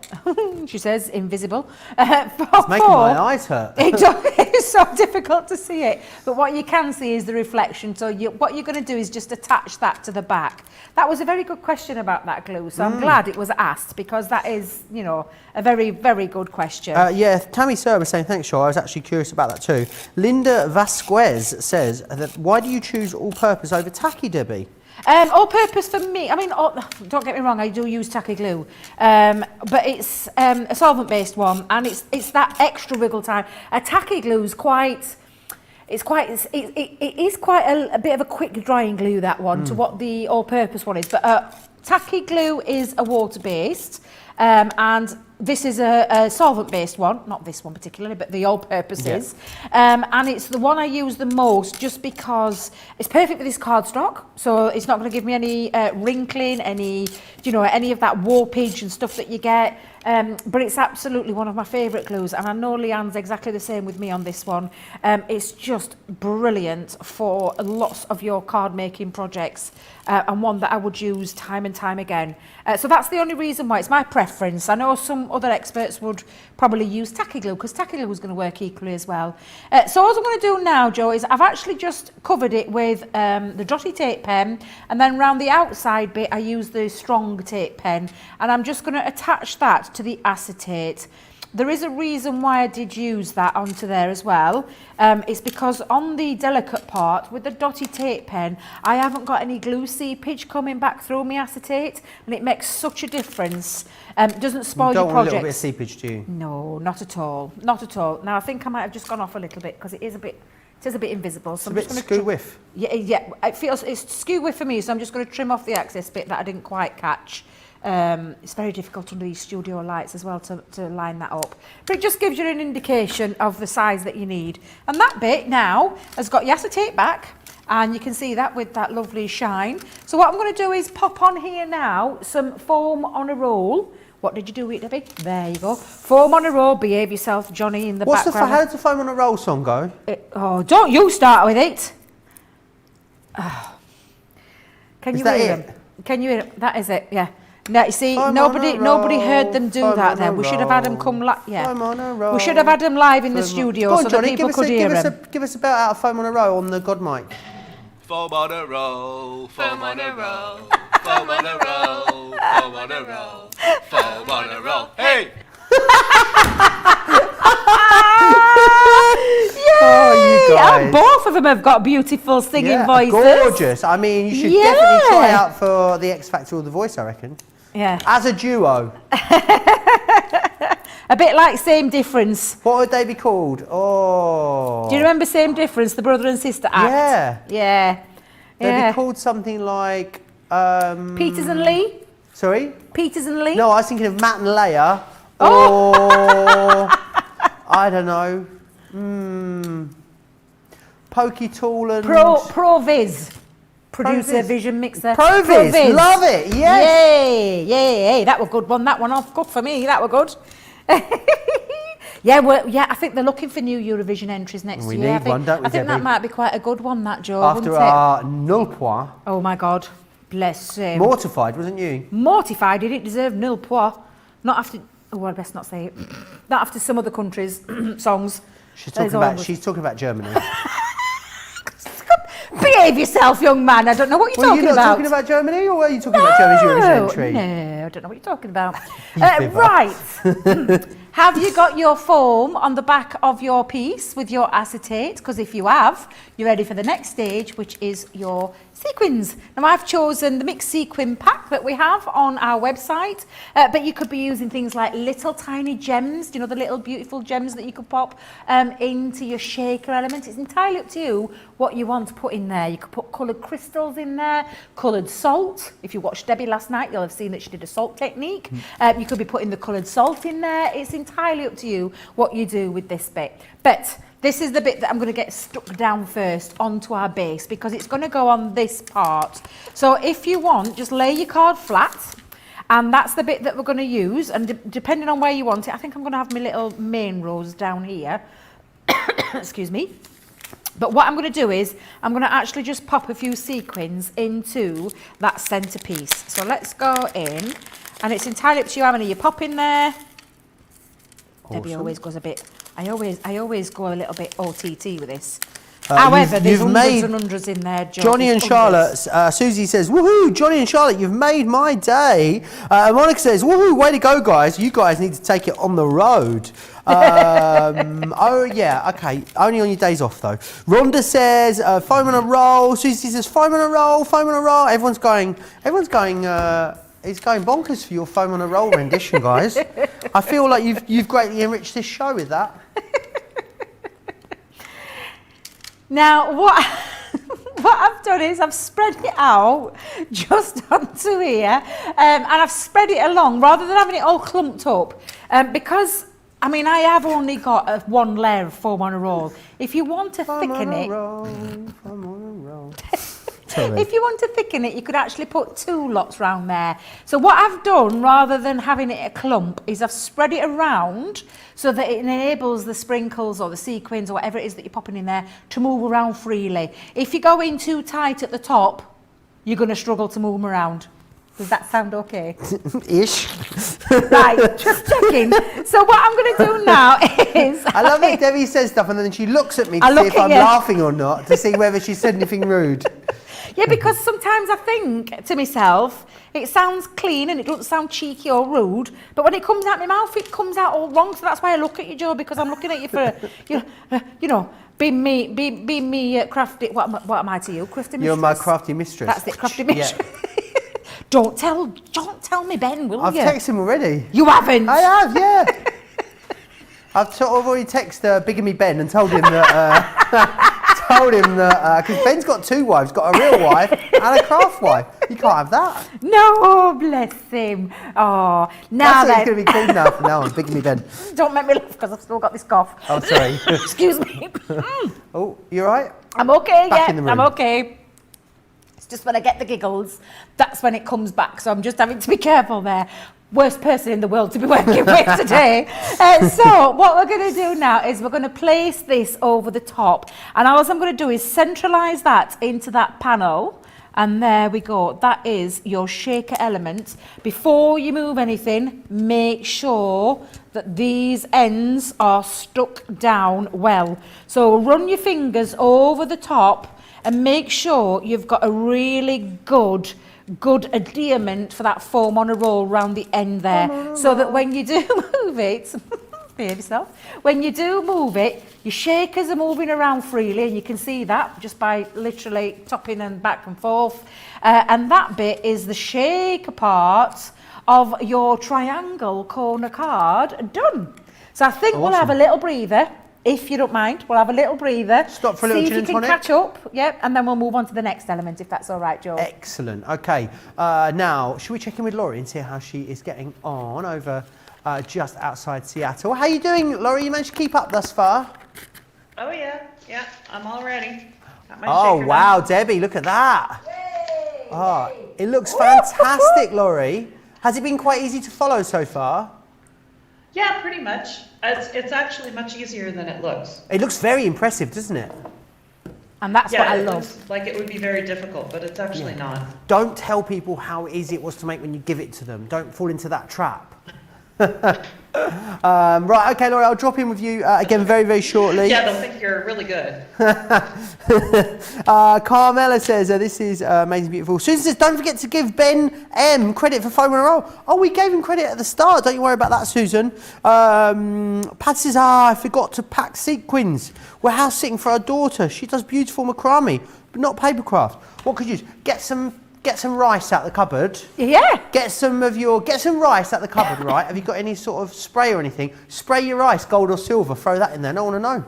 she says, invisible. It's making my eyes hurt. It's so difficult to see it. But what you can see is the reflection. So what you're going to do is just attach that to the back. That was a very good question about that glue. So I'm glad it was asked, because that is, you know, a very, very good question. Yeah, Tammy Sara was saying, thanks, Shaw. I was actually curious about that too. Linda Vasquez says, why do you choose all-purpose over tacky, Debbie? All-purpose for me, I mean, don't get me wrong, I do use tacky glue, but it's a solvent-based one, and it's that extra wiggle time. A tacky glue is it is quite a bit of a quick drying glue, that one, to what the all-purpose one is. But tacky glue is a water-based, and this is a solvent-based one, not this one particularly, but the all-purpose is. And it's the one I use the most, just because it's perfect for this cardstock, so it's not going to give me any wrinkling, any of that warpage and stuff that you get. But it's absolutely one of my favourite glues, and I know Leanne's exactly the same with me on this one. It's just brilliant for lots of your card making projects, and one that I would use time and time again. So that's the only reason why. It's my preference. I know some other experts would probably use tacky glue, because tacky glue is going to work equally as well. So what I'm going to do now, Joe, is I've actually just covered it with the Dotty tape pen, and then around the outside bit I use the Strong tape pen, and I'm just going to attach that to the acetate. There is a reason why I did use that onto there as well. It's because on the delicate part with the Dotty tape pen, I haven't got any glue seepage coming back through my acetate, and it makes such a difference. Doesn't spoil your project. You don't want a little bit of seepage, do you? No, not at all, not at all. Now I think I might have just gone off a little bit, because it is a bit invisible. So it's a bit skew whiff. Yeah, it's skew whiff for me, so I'm just going to trim off the excess bit that I didn't quite catch. It's very difficult under these studio lights as well to line that up. But it just gives you an indication of the size that you need. And that bit now has got your acetate back, and you can see that with that lovely shine. So what I'm going to do is pop on here now some foam on a roll. What did you do with it, Debbie? There you go. Foam on a roll, behave yourself, Johnny, in the background. How does the foam on a roll song go? Oh, don't you start with it. Oh. Can you hear them? Can you hear them? That is it, yeah. Now, you see, nobody heard them do that then. We should have had them come live. Yeah. We should have had them live in the studio Go on, so Johnny, that people could hear them. Give us a belt out of foam on a roll on the God mic. Foam on a roll, foam on a roll, foam on a roll, foam on a roll, foam on a roll. Hey! Oh, you guys. And both of them have got beautiful singing voices. Gorgeous. I mean, you should definitely try out for the X Factor or The Voice, I reckon. Yeah. As a duo. A bit like Same Difference. What would they be called? Oh. Do you remember Same Difference, the brother and sister act? Yeah. Yeah. They'd be called something like... Peters and Lee? Sorry? Peters and Lee? No, I was thinking of Matt and Leia. Oh. Or... I don't know. Pokey Tool and... Proviz. Producer, Proviz. Vision Mixer. Proviz. Love it. Yes. Yay. That was good one. That one off. Good for me. That was good. I think they're looking for new Eurovision entries next year. We need one, don't we, I think that Debbie? might be quite a good one, that, Joe, After wouldn't our nul point. Oh, my God. Bless him. Mortified, wasn't you? Mortified. He didn't deserve nil point. Not after... Oh, I best not say it. Not after some other countries' songs. She's talking about Germany. Behave yourself, young man. I don't know what you're talking Were you not about. talking about Germany, or were you talking about Germany's Eurovision entry? No, I don't know what you're talking about. Right. Have you got your foam on the back of your piece with your acetate? Because if you have, you're ready for the next stage, which is your sequins. Now, I've chosen the mixed sequin pack that we have on our website, but you could be using things like little tiny gems, you know, the little beautiful gems that you could pop into your shaker element. It's entirely up to you what you want to put in there. You could put coloured crystals in there, coloured salt. If you watched Debbie last night, you'll have seen that she did a salt technique. You could be putting the coloured salt in there. It's entirely up to you what you do with this bit. But this is the bit that I'm going to get stuck down first onto our base because it's going to go on this part. So if you want, just lay your card flat, and that's the bit that we're going to use. And depending on where you want it, I think I'm going to have my little main rows down here. Excuse me. But what I'm going to do is I'm going to actually just pop a few sequins into that centerpiece. So let's go in, and it's entirely up to you how many you pop in there. Awesome. Debbie always goes a bit. I always go a little bit OTT with this. However, there's hundreds and hundreds in there. Johnny and Charlotte, Susie says, woohoo, Johnny and Charlotte, you've made my day. Monica says, woohoo, way to go, guys. You guys need to take it on the road. Oh, yeah, okay. Only on your days off, though. Rhonda says, foam on a roll. Susie says, foam on a roll, foam on a roll. Everyone's going, it's going bonkers for your foam on a roll rendition, guys. I feel like you've greatly enriched this show with that. Now, what I've done is I've spread it out just onto here, and I've spread it along rather than having it all clumped up, because, I mean, I have only got one layer of foam on a roll. If you want to thicken it... Foam on a roll. If you want to thicken it, you could actually put 2 lots round there. So what I've done, rather than having it a clump, is I've spread it around so that it enables the sprinkles or the sequins or whatever it is that you're popping in there to move around freely. If you go in too tight at the top, you're going to struggle to move them around. Does that sound okay? Ish. Right, just checking. So what I'm going to do now is... I love that Debbie says stuff and then she looks at me to see if I'm laughing or not, to see whether she said anything rude. Yeah, because sometimes I think to myself, it sounds clean and it doesn't sound cheeky or rude, but when it comes out my mouth, it comes out all wrong. So that's why I look at you, Joe, because I'm looking at you for, you know, being me, crafty. What am I to you, crafty mistress? You're my crafty mistress. That's it, crafty mistress. Yeah. Don't tell me, Ben, will you? I've texted him already. You haven't? I have, yeah. I've already texted Bigamy Ben and told him that told him that, because Ben's got two wives, got a real wife and a craft wife. You can't have that. No, bless him. Oh, now That's what it's going to be called now from now on, Bigamy Ben. Don't make me laugh because I've still got this cough. Oh, sorry. Excuse me. Oh, you all right? I'm okay, Back in the room. I'm okay. It's just when I get the giggles, that's when it comes back. So I'm just having to be careful there. Worst person in the world to be working with today. So what we're going to do now is we're going to place this over the top. And all I'm going to do is centralise that into that panel. And there we go. That is your shaker element. Before you move anything, make sure that these ends are stuck down well. So run your fingers over the top and make sure you've got a really good adherent for that foam on a roll around the end there, so that when you do move it, behave yourself, when you do move it, your shakers are moving around freely, and you can see that just by literally topping and back and forth. And that bit is the shaker part of your triangle corner card done. So I think we'll have a little breather. If you don't mind, we'll have a little breather. Stop for a little see gin if and you can tonic. catch up, yep, and then we'll move on to the next element, if that's all right, Joe. Excellent. Okay. Now, should we check in with Laurie and see how she is getting on over just outside Seattle? How are you doing, Laurie? You managed to keep up thus far? Oh, yeah. Yeah, I'm all ready. Got my Oh, shaker wow, done. Debbie, look at that. Oh, it looks fantastic, Laurie. Has it been quite easy to follow so far? Yeah, pretty much. It's actually much easier than it looks. It looks very impressive, doesn't it? And that's what I it love. looks like it would be very difficult, but it's actually not. Don't tell people how easy it was to make when you give it to them. Don't fall into that trap. Right, okay, Laurie, I'll drop in with you again very, very shortly. Yeah, they'll think you're really good. Carmela says, this is amazing, beautiful. Susan says, don't forget to give Ben M credit for foam on a roll. Oh, we gave him credit at the start. Don't you worry about that, Susan. Pat says, I forgot to pack sequins. We're house sitting for our daughter. She does beautiful macrame, but not papercraft. What could you do? Get some rice out the cupboard. Yeah. Get some rice out the cupboard, right? Have you got any sort of spray or anything? Spray your rice, gold or silver. Throw that in there. No one will know.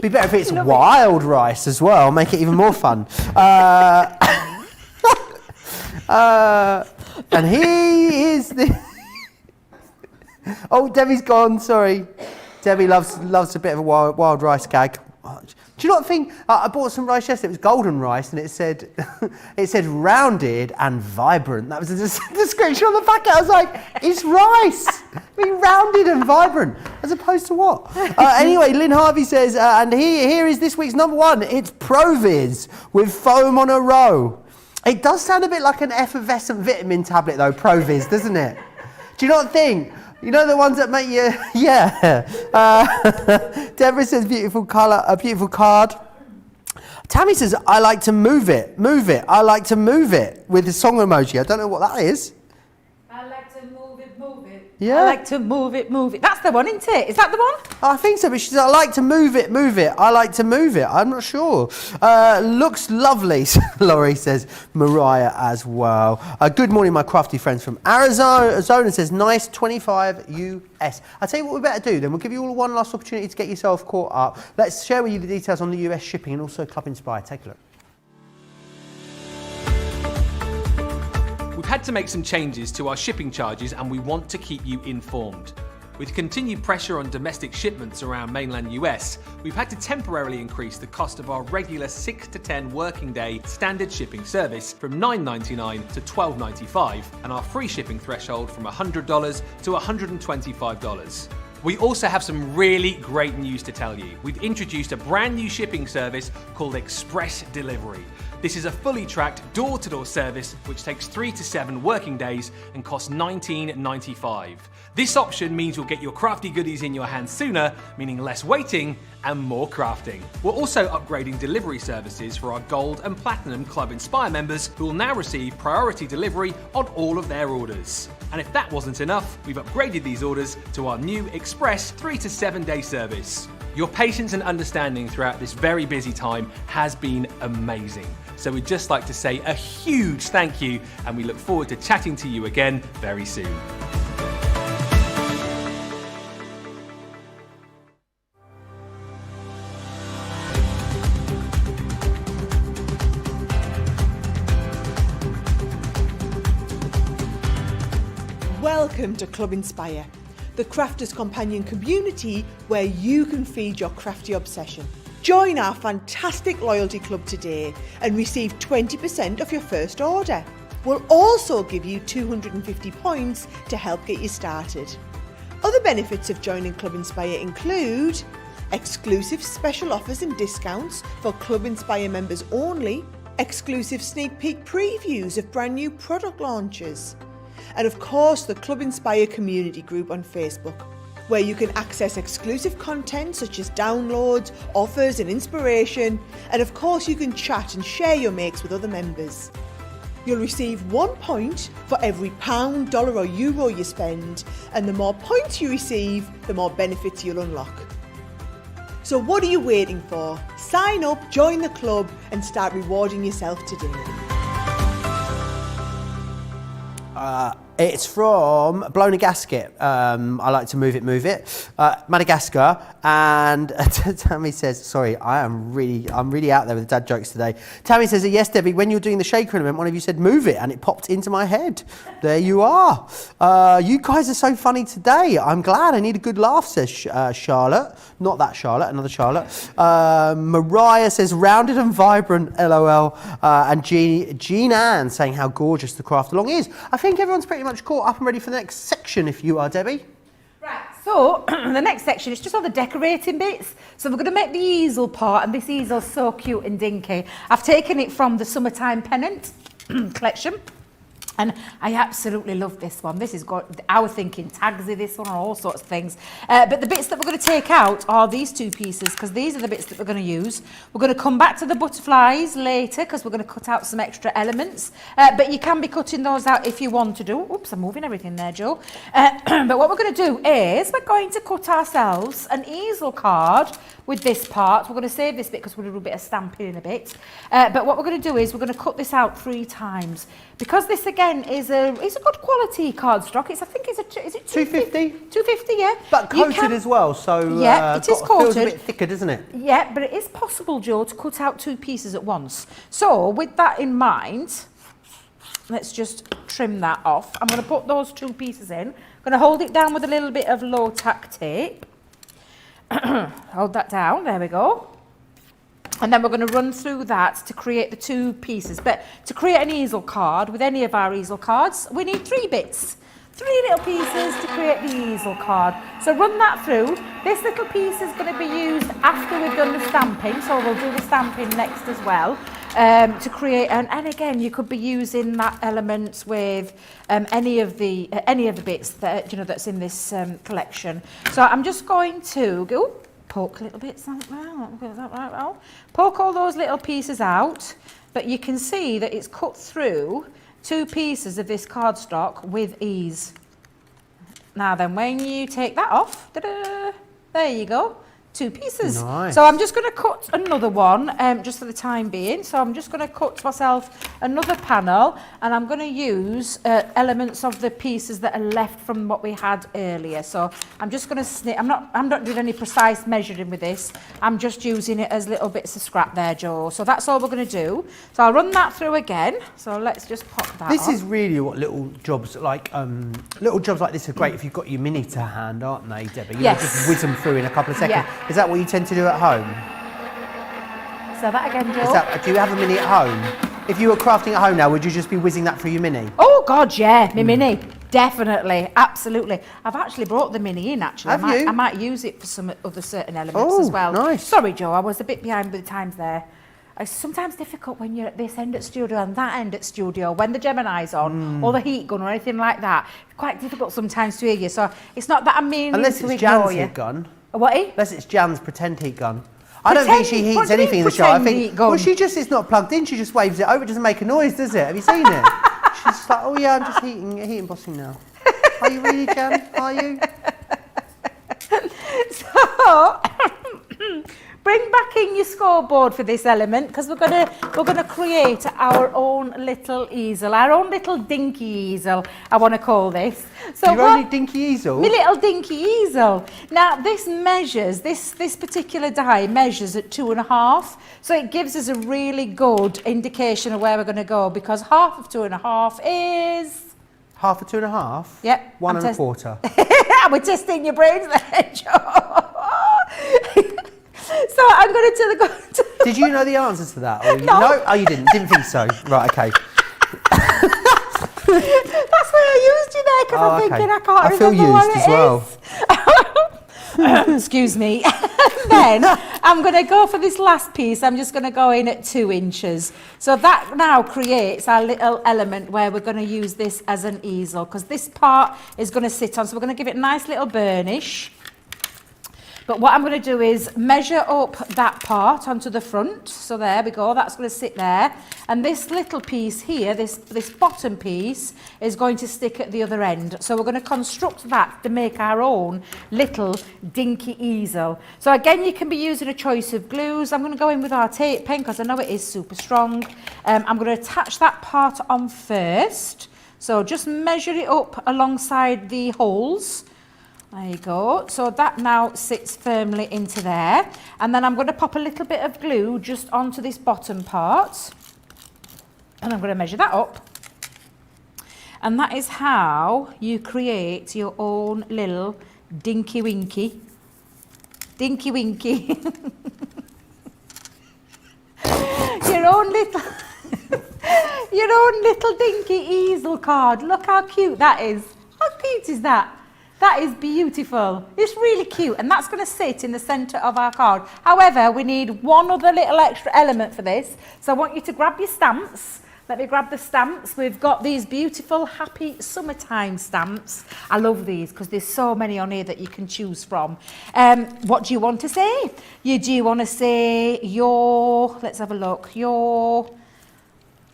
Be better if it's wild rice as well. Make it even more fun. And he is the. Oh, Debbie's gone. Sorry. Debbie loves a bit of a wild rice gag. Do you not think I bought some rice yesterday? It was golden rice, and it said rounded and vibrant. That was the description on the packet. I was like, it's rice. I mean, rounded and vibrant, as opposed to what? Anyway, Lynn Harvey says, and here is this week's number one. It's Proviz with foam on a row. It does sound a bit like an effervescent vitamin tablet, though. Proviz, doesn't it? Do you not think? You know the ones that make you, yeah. Deborah says, beautiful colour, a beautiful card. Tammy says, I like to move it. I like to move it with the song emoji. I don't know what that is. I like to move it. Yeah. I like to move it. That's the one, isn't it? Is that the one? I think so, but she says, I like to move it. I like to move it. I'm not sure. Looks lovely, Laurie says. Mariah as well. Good morning, my crafty friends from Arizona. Zona says, nice 25 US. I'll tell you what we better do then. We'll give you all one last opportunity to get yourself caught up. Let's share with you the details on the US shipping and also Club Inspire. Take a look. We've had to make some changes to our shipping charges and we want to keep you informed. With continued pressure on domestic shipments around mainland US, we've had to temporarily increase the cost of our regular 6 to 10 working day standard shipping service from $9.99 to $12.95 and our free shipping threshold from $100 to $125. We also have some really great news to tell you. We've introduced a brand new shipping service called Express Delivery. This is a fully tracked door-to-door service which takes 3 to 7 working days and costs $19.95. This option means you'll get your crafty goodies in your hands sooner, meaning less waiting and more crafting. We're also upgrading delivery services for our Gold and Platinum Club Inspire members who will now receive priority delivery on all of their orders. And if that wasn't enough, we've upgraded these orders to our new Express 3 to 7 day service. Your patience and understanding throughout this very busy time has been amazing. So we'd just like to say a huge thank you, and we look forward to chatting to you again very soon. Welcome to Club Inspire, the crafters' companion community where you can feed your crafty obsession. Join our fantastic loyalty club today and receive 20% off your first order. We'll also give you 250 points to help get you started. Other benefits of joining Club Inspire include exclusive special offers and discounts for Club Inspire members only, exclusive sneak peek previews of brand new product launches, and of course the Club Inspire community group on Facebook, where you can access exclusive content such as downloads, offers and inspiration, and of course you can chat and share your makes with other members. You'll receive 1 point for every £1, dollar or euro you spend, and the more points you receive, the more benefits you'll unlock. So what are you waiting for? Sign up, join the club and start rewarding yourself today. It's from Blown a Gasket. I like to move it. Madagascar. And Tammy says, sorry, I'm really out there with dad jokes today. Tammy says, yes, Debbie, when you were doing the shaker element, one of you said, move it, and it popped into my head. There you are. You guys are so funny today. I'm glad. I need a good laugh, says Charlotte. Not that Charlotte, another Charlotte. Mariah says, rounded and vibrant, LOL. And Jean Ann saying how gorgeous the craft along is. I think everyone's pretty much caught up and ready for the next section if you are, Debbie. Right, so the next section is just all the decorating bits. So we're going to make the easel part, and this easel's so cute and dinky. I've taken it from the Summertime Pennant collection. And I absolutely love this one. This has got our thinking tags in this one and all sorts of things. But the bits that we're going to take out are these two pieces, because these are the bits that we're going to use. We're going to come back to the butterflies later because we're going to cut out some extra elements. But you can be cutting those out if you want to do. Oops, I'm moving everything there, Joe. But what we're going to do is we're going to cut ourselves an easel card with this part. We're going to save this bit because we're going to do a bit of stamping in a bit. But what we're going to do is we're going to cut this out 3 times. Because this again is a good quality cardstock. I think it's is it 250? 250, yeah. But coated as well, so yeah, it is coated. Feels a bit thicker, doesn't it? Yeah, but it is possible, Joe, to cut out 2 pieces at once. So with that in mind, let's just trim that off. I'm going to put those 2 pieces in. I'm going to hold it down with a little bit of low tack tape. Hold that down, there we go. And then we're going to run through that to create the 2 pieces. But to create an easel card with any of our easel cards, we need 3 bits. 3 little pieces to create the easel card. So run that through. This little piece is going to be used after we've done the stamping. So we'll do the stamping next as well. To create, and again, you could be using that element with any of the bits that that's in this collection. So I'm just going to go poke little bits out there. Poke all those little pieces out, but you can see that it's cut through 2 pieces of this cardstock with ease. Now then, when you take that off, there you go. 2 pieces. Nice. So I'm just going to cut another one just for the time being. So I'm just going to cut myself another panel, and I'm going to use elements of the pieces that are left from what we had earlier. So I'm just going to snip. I'm not doing any precise measuring with this. I'm just using it as little bits of scrap there, Joe. So that's all we're going to do. So I'll run that through again. So let's just pop that This on. is really what little jobs like this are great if you've got your mini to hand, aren't they, Debbie? Yes. Just whiz them through in a couple of seconds. Yeah. Is that what you tend to do at home? So that again, Joe. Do you have a mini at home? If you were crafting at home now, would you just be whizzing that through your mini? Oh God, yeah, my mini, definitely, absolutely. I've actually brought the mini in. Actually, Have you? I might use it for some other certain elements as well. Nice. Sorry, Joe, I was a bit behind with the times there. It's sometimes difficult when you're at this end at studio and that end at studio, when the Gemini's on, or the heat gun or anything like that. It's quite difficult sometimes to hear you. So it's not that I'm meaning Unless to it's ignore Jan's you. heat gun. What? Unless it's Jan's pretend heat gun. I don't think she heats What do you anything in mean the shower. I pretend think, heat gun? well, it's not plugged in. She just waves it over. It doesn't make a noise, does it? Have you seen it? She's just like, oh yeah, I'm just heating bossing now. Are you really, Jan? Are you? So, bring back in your scoreboard for this element, because we're gonna create our own little easel, our own little dinky easel, I want to call this. So Your only dinky easel? My little dinky easel. Now this measures, this particular die measures at 2.5, so it gives us a really good indication of where we're going to go, because half of 2.5 is Half a 2.5? Yep. 1 1/4. We're testing your brains there, Joe. So I'm going to go to... Did you know the answer to that? Or No. Oh, you didn't? Didn't think so. Right, okay. That's why I used you there, because I'm thinking I can't I feel remember what used it as well. is. Excuse me. Then I'm going to go for this last piece. I'm just going to go in at 2 inches. So that now creates our little element where we're going to use this as an easel, because this part is going to sit on. So we're going to give it a nice little burnish. But what I'm going to do is measure up that part onto the front. So there we go, that's going to sit there. And this little piece here, this bottom piece, is going to stick at the other end. So we're going to construct that to make our own little dinky easel. So again, you can be using a choice of glues. I'm going to go in with our tape pen because I know it is super strong. I'm going to attach that part on first. So just measure it up alongside the holes. There you go. So that now sits firmly into there. And then I'm going to pop a little bit of glue just onto this bottom part. And I'm going to measure that up. And that is how you create your own little dinky winky. Dinky winky. Your own little dinky easel card. Look how cute that is. How cute is that? That is beautiful. It's really cute, and that's going to sit in the centre of our card. However, we need one other little extra element for this. So I want you to grab your stamps. Let me grab the stamps. We've got these beautiful happy summertime stamps. I love these because there's so many on here that you can choose from. What do you want to say? Do you want to say your, let's have a look, your,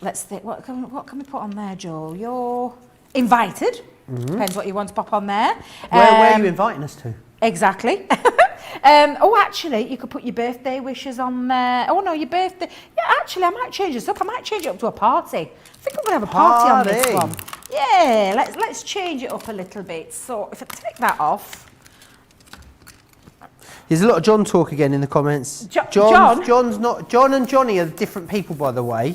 let's think, what can we put on there, Joe? Your invited. Depends what you want to pop on there. Where are you inviting us to? Exactly. Oh, actually, you could put your birthday wishes on there. Oh, no, your birthday. Yeah, actually, I might change this up. I might change it up to a party. I think I'm going to have a party on this one. Yeah, let's change it up a little bit. So if I take that off. There's a lot of John talk again in the comments. John's not. John and Johnny are different people, by the way.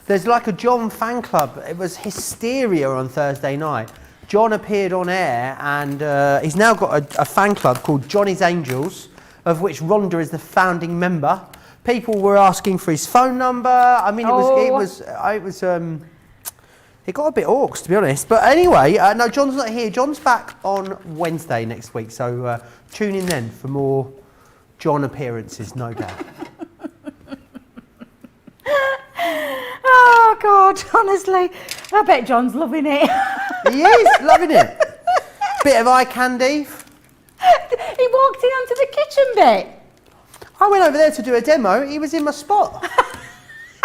There's like a John fan club. It was hysteria on Thursday night. John appeared on air and he's now got a fan club called Johnny's Angels, of which Rhonda is the founding member. People were asking for his phone number. I mean, it got a bit orcs, to be honest. But anyway, no, John's not here. John's back on Wednesday next week, so tune in then for more John appearances, no doubt. Oh, God, honestly, I bet John's loving it. He is, loving it. Bit of eye candy. He walked in onto the kitchen bit. I went over there to do a demo. He was in my spot.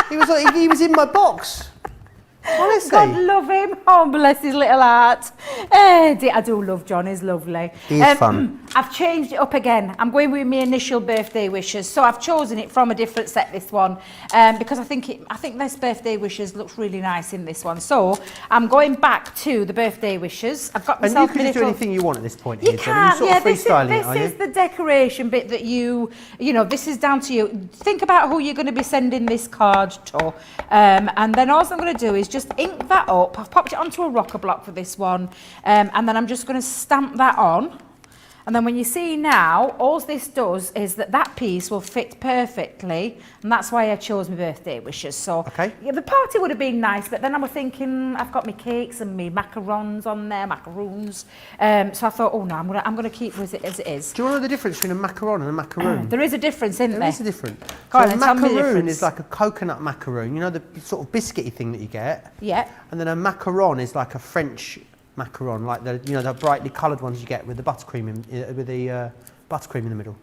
He was in my box. Honestly. God love him. Oh, bless his little heart. I do love John. He's lovely. He's fun. I've changed it up again. I'm going with my initial birthday wishes. So I've chosen it from a different set, this one, because I think this birthday wishes looks really nice in this one. So I'm going back to the birthday wishes. I've got myself. And you can just do anything you want at this point. You can. Yeah, this is the decoration bit that you know. This is down to you. Think about who you're going to be sending this card to, and then all I'm going to do is just ink that up. I've popped it onto a rocker block for this one, and then I'm just going to stamp that on. And then when you see now, all this does is that piece will fit perfectly, and that's why I chose my birthday wishes. So yeah, the party would have been nice, but then I was thinking I've got my cakes and my macarons on there, macaroons. So I thought, oh no, I'm gonna keep as it is. Do you know the difference between a macaron and a macaroon? There is a difference, isn't there? There is a difference. So a macaroon is like a coconut macaroon, you know, the sort of biscuity thing that you get. Yeah. And then a macaron is like a French macaron, like the brightly coloured ones you get with the buttercream in the middle.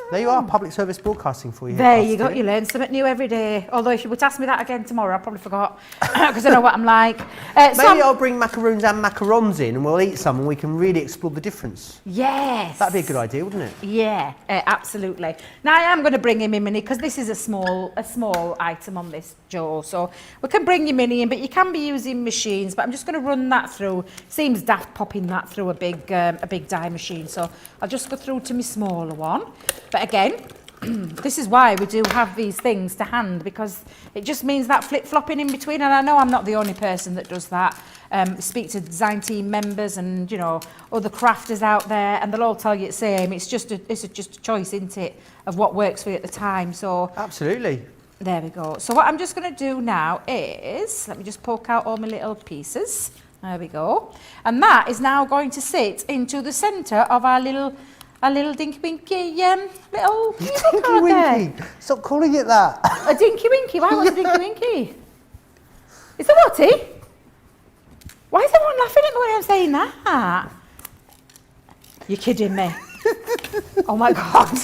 There you are, public service broadcasting for you. There you go, you learn something new every day. Although if you would ask me that again tomorrow, I probably forgot, because I know what I'm like. Maybe I'll bring macaroons and macarons in and we'll eat some and we can really explore the difference. Yes. That'd be a good idea, wouldn't it? Yeah, absolutely. Now I am going to bring him in mini because this is a small item on this, Joe. So we can bring your mini in, but you can be using machines. But I'm just going to run that through. Seems daft popping that through a big die machine. So I'll just go through to my smaller one. But again, this is why we do have these things to hand, because it just means that flip-flopping in between, and I know I'm not the only person that does that. speak to design team members and, you know, other crafters out there, and they'll all tell you the same. It's just a choice, isn't it, of what works for you at the time. So Absolutely. there we go. So what I'm just going to do now is, let me just poke out all my little pieces. There we go. And that is now going to sit into the centre of our little dinky winky little Dinky card there. winky. Stop calling it that. A dinky winky. Why was a dinky winky? Is that what, eh? Why is everyone laughing at me when I'm saying that? You're kidding me. Oh my God.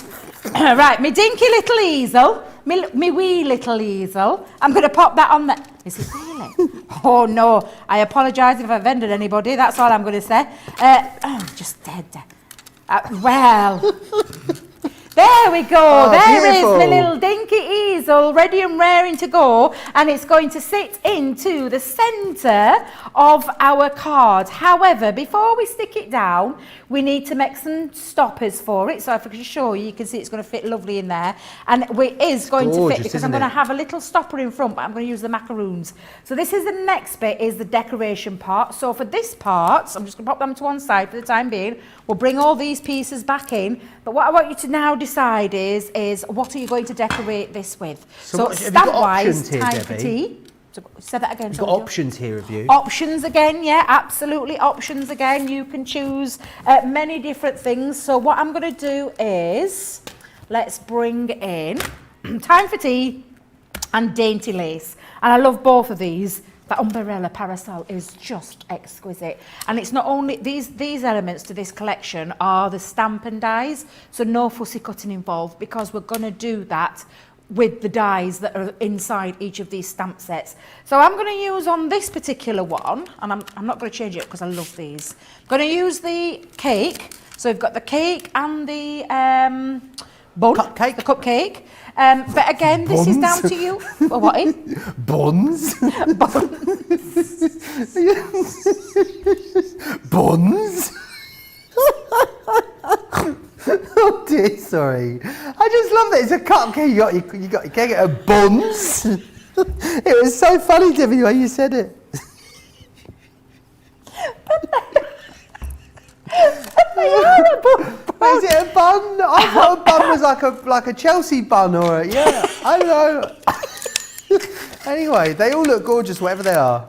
Right, my dinky little easel, me wee little easel. I'm going to pop that on there. Is it really? Oh no, I apologise if I've offended anybody. That's all I'm going to say. Just dead. Well, there we go. Oh, there beautiful. is my little dinky easel, ready and raring to go, and it's going to sit into the centre of our card. However, before we stick it down, we need to make some stoppers for it. So if I can show you, you can see it's going to fit lovely in there, and it is going to gorgeous, fit because isn't I'm going to it? have a little stopper in front, but I'm going to use the macaroons. So this is the next bit, is the decoration part. So for this part, I'm just going to pop them to one side for the time being. We'll bring all these pieces back in, but what I want you to now decide is what are you going to decorate this with? So what- have you got options stamp-wise, here, time for Debbie? tea. So, say that again. You've got sorry, Jo. options here, have you? Options again, yeah, absolutely. Options again. You can choose many different things. So what I'm going to do is, let's bring in Time for Tea and Dainty Lace. And I love both of these. That umbrella parasol is just exquisite. And it's not only, these elements to this collection are the stamp and dies. So no fussy cutting involved, because we're going to do that with the dies that are inside each of these stamp sets. So I'm going to use on this particular one, and I'm not going to change it because I love these. I'm going to use the cake. So we've got the cake and the bun, Cupcake. the cupcake. But again, this is down to you. Well, what is? Buns. Buns. Oh dear, sorry. I just love that it's a cupcake. You got your cake at buns. It was so funny, Debbie, the way you said it. Is it a bun? I thought a bun was like a Chelsea bun or a, yeah. I don't know. Anyway, they all look gorgeous, whatever they are.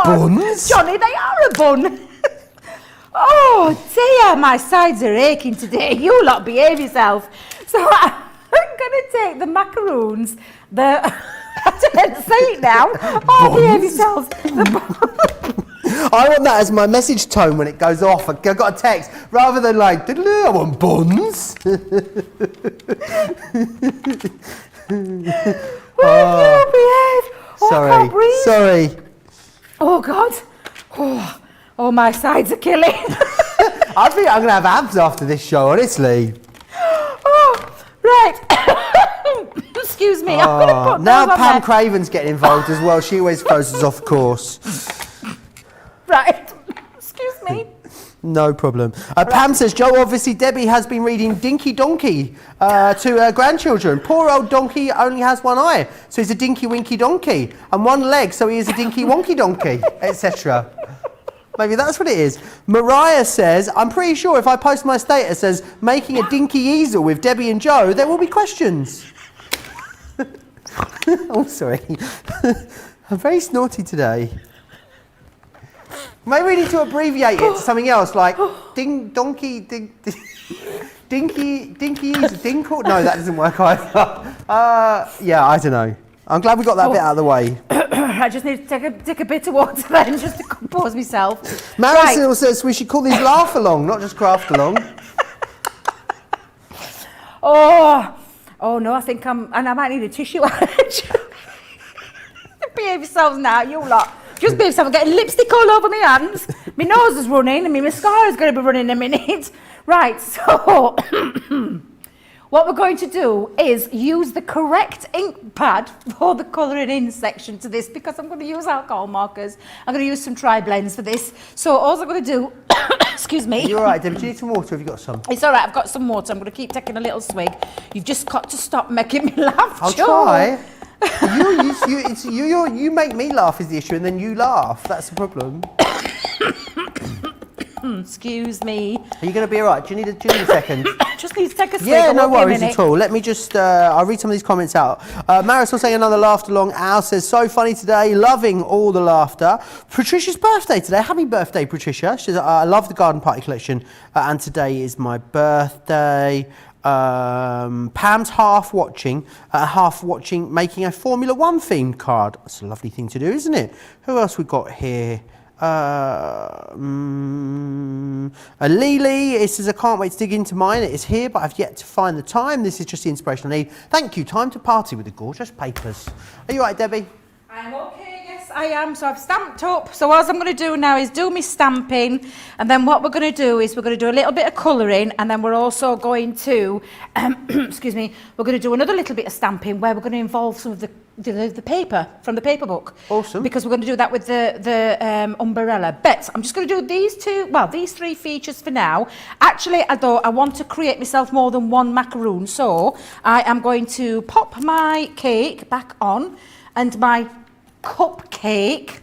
Buns? Johnny, they are a bun. Oh dear, my sides are aching today. You lot behave yourself. So I'm going to take the macaroons, I didn't say it now. Oh, behave yourselves. I want that as my message tone when it goes off. I've got a text rather than like, "Diddle-oo, I want buns." Will you behave? Oh, I Sorry, can't breathe. sorry. Oh God. Oh, my sides are killing. I think I'm going to have abs after this show, honestly. Oh, right. Excuse me. I'm going to put Now those on Pam there. Craven's getting involved as well. She always throws us off course. Right. Excuse me. No problem. Pam says, Joe, obviously Debbie has been reading Dinky Donkey to her grandchildren. Poor old donkey only has one eye, so he's a dinky winky donkey, and one leg, so he is a dinky wonky donkey, etc. Maybe that's what it is. Mariah says, I'm pretty sure if I post my status as making a dinky easel with Debbie and Joe, there will be questions. Oh, sorry. I'm very snorty today. Maybe we need to abbreviate it to something else, like dinky easel, dinkle. No, that doesn't work either. Yeah, I don't know. I'm glad we got that bit out of the way. I just need to take a bit of water then, just to compose myself. Marisol says we should call these laugh along, not just craft along. Oh no, I think and I might need a tissue. Behave yourselves now, you lot. Just behave yourself. I'm getting lipstick all over my hands. My nose is running and my mascara's going to be running in a minute. Right, so what we're going to do is use the correct ink pad for the colouring in section to this, because I'm going to use alcohol markers. I'm going to use some tri-blends for this. So all I'm going to do, excuse me. You're all right, Debbie. Do you need some water? Have you got some? It's all right, I've got some water. I'm going to keep taking a little swig. You've just got to stop making me laugh, I'll Joe. try. You make me laugh is the issue, and then you laugh. That's the problem. Excuse me. Are you going to be all right? Do you need a second? Just need to take a swig. Yeah, no Won't be a worries minute. at all. Let me just, I'll read some of these comments out. Marisol saying another laughter along. Al says, so funny today, loving all the laughter. Patricia's birthday today. Happy birthday, Patricia. She says, I love the garden party collection, and today is my birthday. Pam's half watching, making a Formula One themed card. That's a lovely thing to do, isn't it? Who else we got here? Lily, it says, I can't wait to dig into mine. It is here, but I've yet to find the time. This is just the inspiration I need. Thank you. Time to party with the gorgeous papers. Are you right, Debbie? I'm okay, yes I am. So I've stamped up. So what I'm going to do now is do my stamping, and then what we're going to do is we're going to do a little bit of colouring, and then we're also going to, excuse me, we're going to do another little bit of stamping where we're going to involve some of the paper from the paper book. Awesome. Because we're going to do that with the umbrella. But I'm just going to do these three features for now. Actually, although I want to create myself more than one macaroon, so I am going to pop my cake back on and my cupcake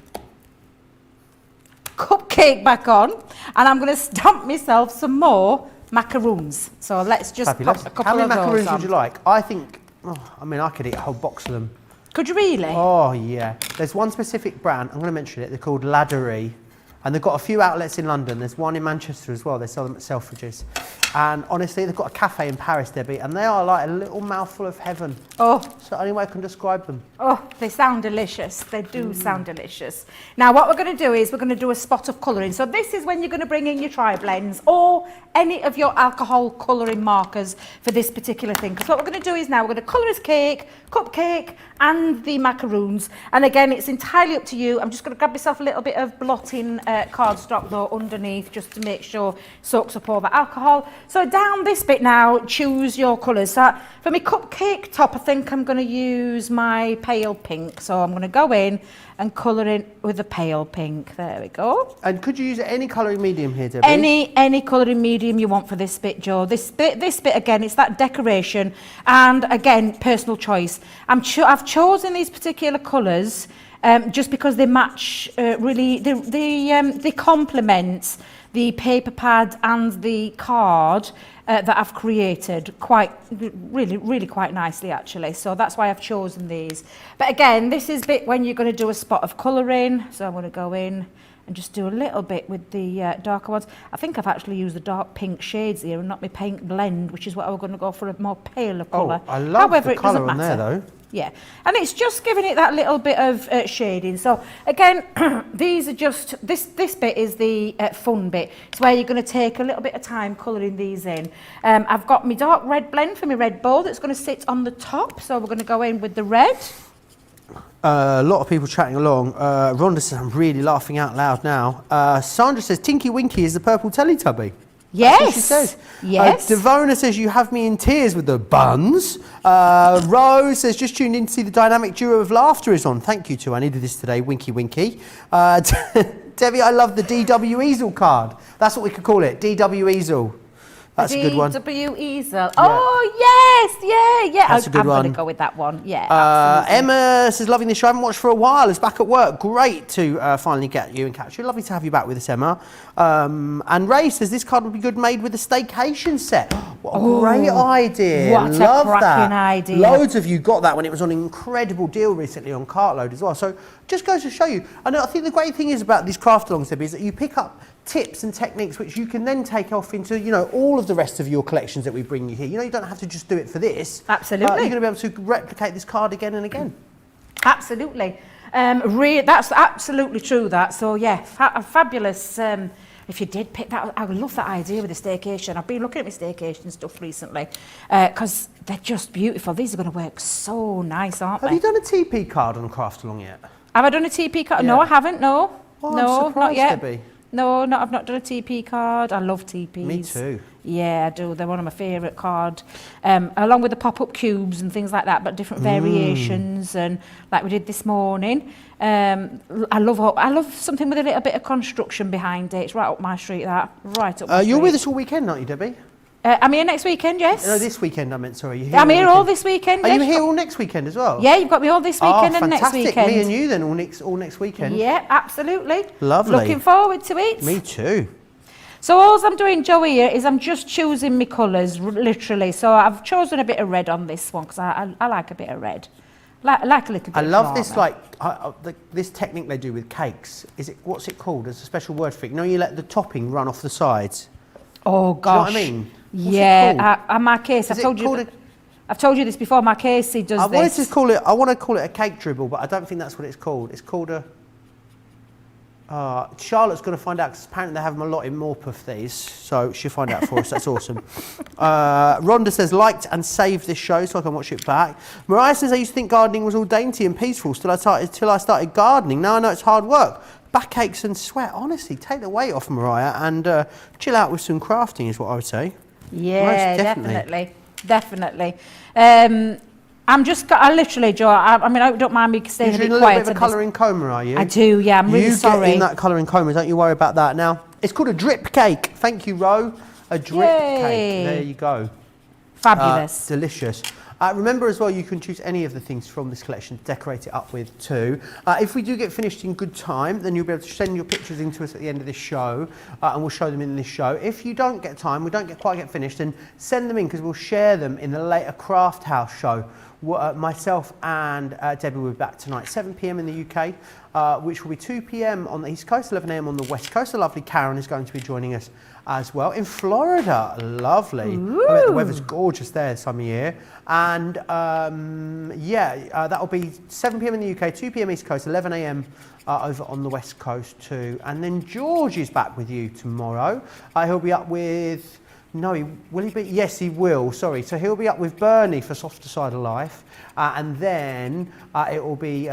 back on, and I'm going to stamp myself some more macaroons. So let's just Fabulous. pop a couple How many of those macaroons on. would you like? I think, I could eat a whole box of them. Could you really? Oh, yeah. There's one specific brand, I'm going to mention it, they're called Laddery. And they've got a few outlets in London. There's one in Manchester as well. They sell them at Selfridges. And honestly, they've got a cafe in Paris, Debbie, and they are like a little mouthful of heaven. Oh. It's the only way I can describe them. Oh, they sound delicious. They do sound delicious. Now, what we're going to do is we're going to do a spot of colouring. So this is when you're going to bring in your tri-blends or any of your alcohol colouring markers for this particular thing. Because what we're going to do is now we're going to colour his cake, cupcake, and the macaroons. And again, it's entirely up to you. I'm just going to grab myself a little bit of blotting cardstock though underneath just to make sure it soaks up all the alcohol. So down this bit now, choose your colours. So for my cupcake top, I think I'm going to use my pale pink. So I'm going to go in and colour in with a pale pink. There we go. And could you use any colouring medium here, Debbie? Any colouring medium you want for this bit, Joe. This bit again, it's that decoration, and again, personal choice. I've chosen these particular colours just because they match really. They complement the paper pad and the card that I've created really quite nicely actually. So that's why I've chosen these. But again, this is bit when you're going to do a spot of colouring. So I'm going to go in and just do a little bit with the darker ones. I think I've actually used the dark pink shades here and not my pink blend, which is what I was going to go for, a more paler colour. Oh, I love However, the it doesn't colour on matter. there though. Yeah, and it's just giving it that little bit of shading. So again, these are just, this bit is the fun bit. It's where you're going to take a little bit of time colouring these in. I've got my dark red blend for my red bowl that's going to sit on the top. So we're going to go in with the red. A lot of people chatting along. Rhonda says, I'm really laughing out loud now. Sandra says, Tinky Winky is the purple Teletubby. Yes. That's what she says. Yes. Devona says, you have me in tears with the buns. Rose says, just tuned in to see the dynamic duo of laughter is on. Thank you too. I needed this today. Winky Winky. Debbie, I love the DW easel card. That's what we could call it. DW easel. That's a good one. DW easel. Oh, yes. Yeah. That's a good I'm one. going to go with that one. Yeah, absolutely. Emma says, loving this show. I haven't watched for a while. It's back at work. Great to finally get you and catch you. Lovely to have you back with us, Emma. And Ray says, this card would be good made with a staycation set. What a great idea. What Love a cracking that. idea. Loads of you got that when it was on an incredible deal recently on Cartload as well. So just goes to show you. And I think the great thing is about these craft alongs, Debbie, is that you pick up tips and techniques which you can then take off into, you know, all of the rest of your collections that we bring you here. You know, you don't have to just do it for this. Absolutely. You're going to be able to replicate this card again and again. Absolutely. That's absolutely true, that. So, yeah, fabulous. If you did pick that, I love that idea with the staycation. I've been looking at my staycation stuff recently because they're just beautiful. These are going to work so nice, aren't Have they? you done a TP card on Craft Along yet? Have I done a TP card? Yeah. No, I haven't, no. Oh, no, I'm not surprised, yet. Debbie. No, I've not done a TP card. I love TPs. Me too. Yeah, I do. They're one of my favourite cards. Along with the pop-up cubes and things like that, but different variations, and like we did this morning. I love something with a little bit of construction behind it. It's right up my street, that. Right up my street. You're with us all weekend, aren't you, Debbie? I'm here next weekend, yes. No, this weekend I meant, sorry. I'm here all this weekend. Are yes. you here all next weekend as well? Yeah, you've got me all this weekend and next fantastic. weekend. Me and you then all next weekend. Yeah, absolutely. Lovely. Looking forward to it. Me too. So all I'm doing, Joe, here is I'm just choosing my colours, literally. So I've chosen a bit of red on this one because I like a bit of red. Like a little bit I of love this, drama. this technique they do with cakes. What's it called? There's a special word for it. You know, you let the topping run off the sides. Oh, gosh. Do you know what I mean? What's it Yeah, called? my case, I've told you this before, my Casey does I this. want to call it a cake dribble, but I don't think that's what it's called. It's called a... Charlotte's going to find out because apparently they have them a lot in Morpeth, these, so she'll find out for us. That's awesome. Rhonda says, liked and saved this show so I can watch it back. Mariah says, I used to think gardening was all dainty and peaceful till I started gardening. Now I know it's hard work. Backaches and sweat. Honestly, take the weight off, Mariah, and chill out with some crafting is what I would say. Yeah, Most definitely. I literally, Joe, I mean, I don't mind me staying a bit You're in a quiet. little bit of a colouring coma, are you? I do, yeah, I'm really sorry. You get in that colouring coma, don't you worry about that. Now, it's called a drip cake. Thank you, Ro. A drip cake. There you go. Fabulous. Delicious. Remember as well, you can choose any of the things from this collection to decorate it up with too. If we do get finished in good time, then you'll be able to send your pictures in to us at the end of this show, and we'll show them in this show. If you don't get time, we don't quite get finished, then send them in because we'll share them in the later Craft House show. Myself and Debbie will be back tonight, 7 p.m. in the UK, which will be 2 p.m. on the East Coast, 11 a.m. on the West Coast. The lovely Karen is going to be joining us as well in Florida. Lovely. I bet the weather's gorgeous there this time of year. And that'll be 7 p.m. in the UK, 2 p.m. East Coast, 11 a.m. Over on the West Coast too. And then George is back with you tomorrow. He'll be up with... No, will he be? Yes, he will. Sorry. So he'll be up with Bernie for Softer Side of Life. And then it will be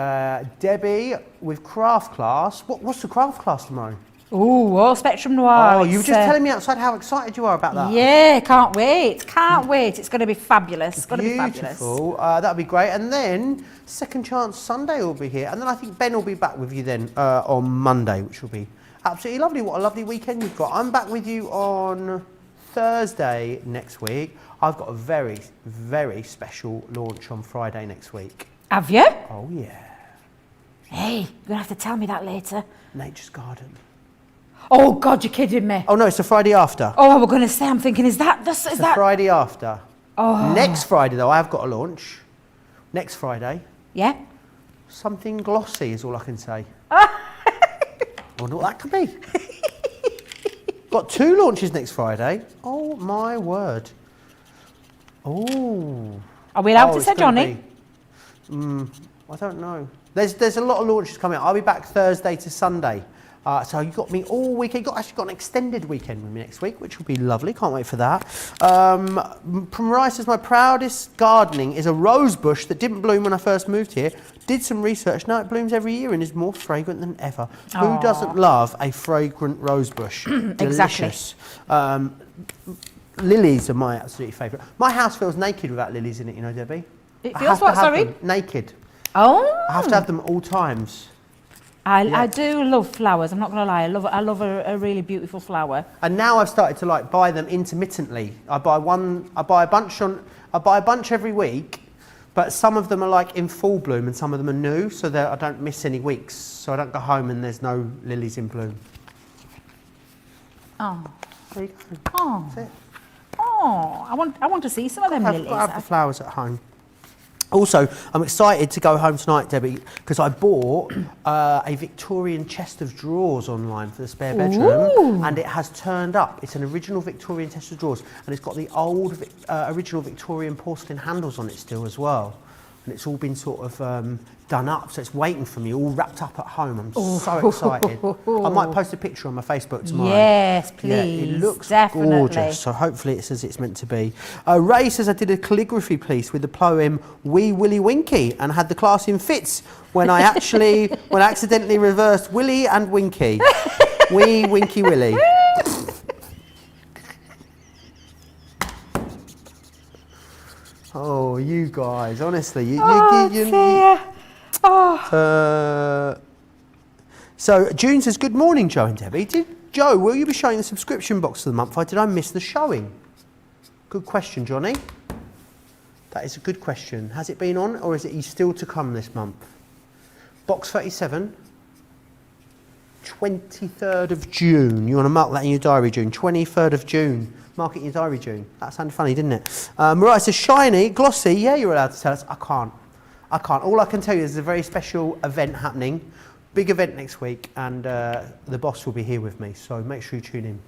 Debbie with Craft Class. What's the Craft Class tomorrow? Ooh, all Spectrum Noir. Oh, you were just telling me outside how excited you are about that. Yeah, can't wait. Can't wait. It's going to be fabulous. It's going to be fabulous. Beautiful. That'll be great. And then Second Chance Sunday will be here. And then I think Ben will be back with you then on Monday, which will be absolutely lovely. What a lovely weekend you've got. I'm back with you on Thursday next week. I've got a very, very special launch on Friday next week. Have you? Oh, yeah. Hey, you're going to have to tell me that later. Nature's Garden. Oh, God, you're kidding me. Oh, no, it's the Friday after. Oh, I was going to say, I'm thinking, is that... It's the Friday after. Oh. Next Friday, though, I have got a launch. Next Friday. Yeah? Something glossy is all I can say. I wonder what that could be. Got 2 launches next Friday. Oh, my word. Oh. Are we allowed to say Johnny? I don't know. There's a lot of launches coming out. I'll be back Thursday to Sunday. So you got me all weekend. Actually got an extended weekend with me next week, which will be lovely. Can't wait for that. Mariah says, my proudest gardening is a rose bush that didn't bloom when I first moved here. Did some research. Now it blooms every year and is more fragrant than ever. Who doesn't love a fragrant rose bush? Delicious. Lilies are my absolute favourite. My house feels naked without lilies in it, you know, Debbie. It feels what, sorry? Naked. Oh. I have to have them at all times. I do love flowers. I'm not going to lie. I love a really beautiful flower. And now I've started to buy them intermittently. I buy a bunch every week, but some of them are in full bloom and some of them are new, so that I don't miss any weeks. So I don't go home and there's no lilies in bloom. Oh. There you go. Oh. That's it. Oh. I want to see some of them lilies. I've got to have the flowers at home. Also, I'm excited to go home tonight, Debbie, because I bought a Victorian chest of drawers online for the spare bedroom. And it has turned up. It's an original Victorian chest of drawers, and it's got the old original Victorian porcelain handles on it still as well. And it's all been sort of done up, so it's waiting for me, all wrapped up at home. I'm so excited. I might post a picture on my Facebook tomorrow. Yes, please. Yeah, it looks definitely gorgeous, so hopefully it's as it's meant to be. Ray says, I did a calligraphy piece with the poem Wee Willie Winky and had the class in fits when I accidentally reversed Willie and Winky. Wee Winky Willie. Oh, you guys, honestly. So June says, good morning, Joe and Debbie. Joe, will you be showing the subscription box of the month, or did I miss the showing? Good question, Johnny. That is a good question. Has it been on, or is it still to come this month? Box 37, 23rd of June. You want to mark that in your diary, June. 23rd of June. Mark it in your diary, June. That sounded funny, didn't it? Right, so shiny, glossy. Yeah, you're allowed to tell us. I can't. All I can tell you is there's a very special event happening. Big event next week, and the boss will be here with me, so make sure you tune in.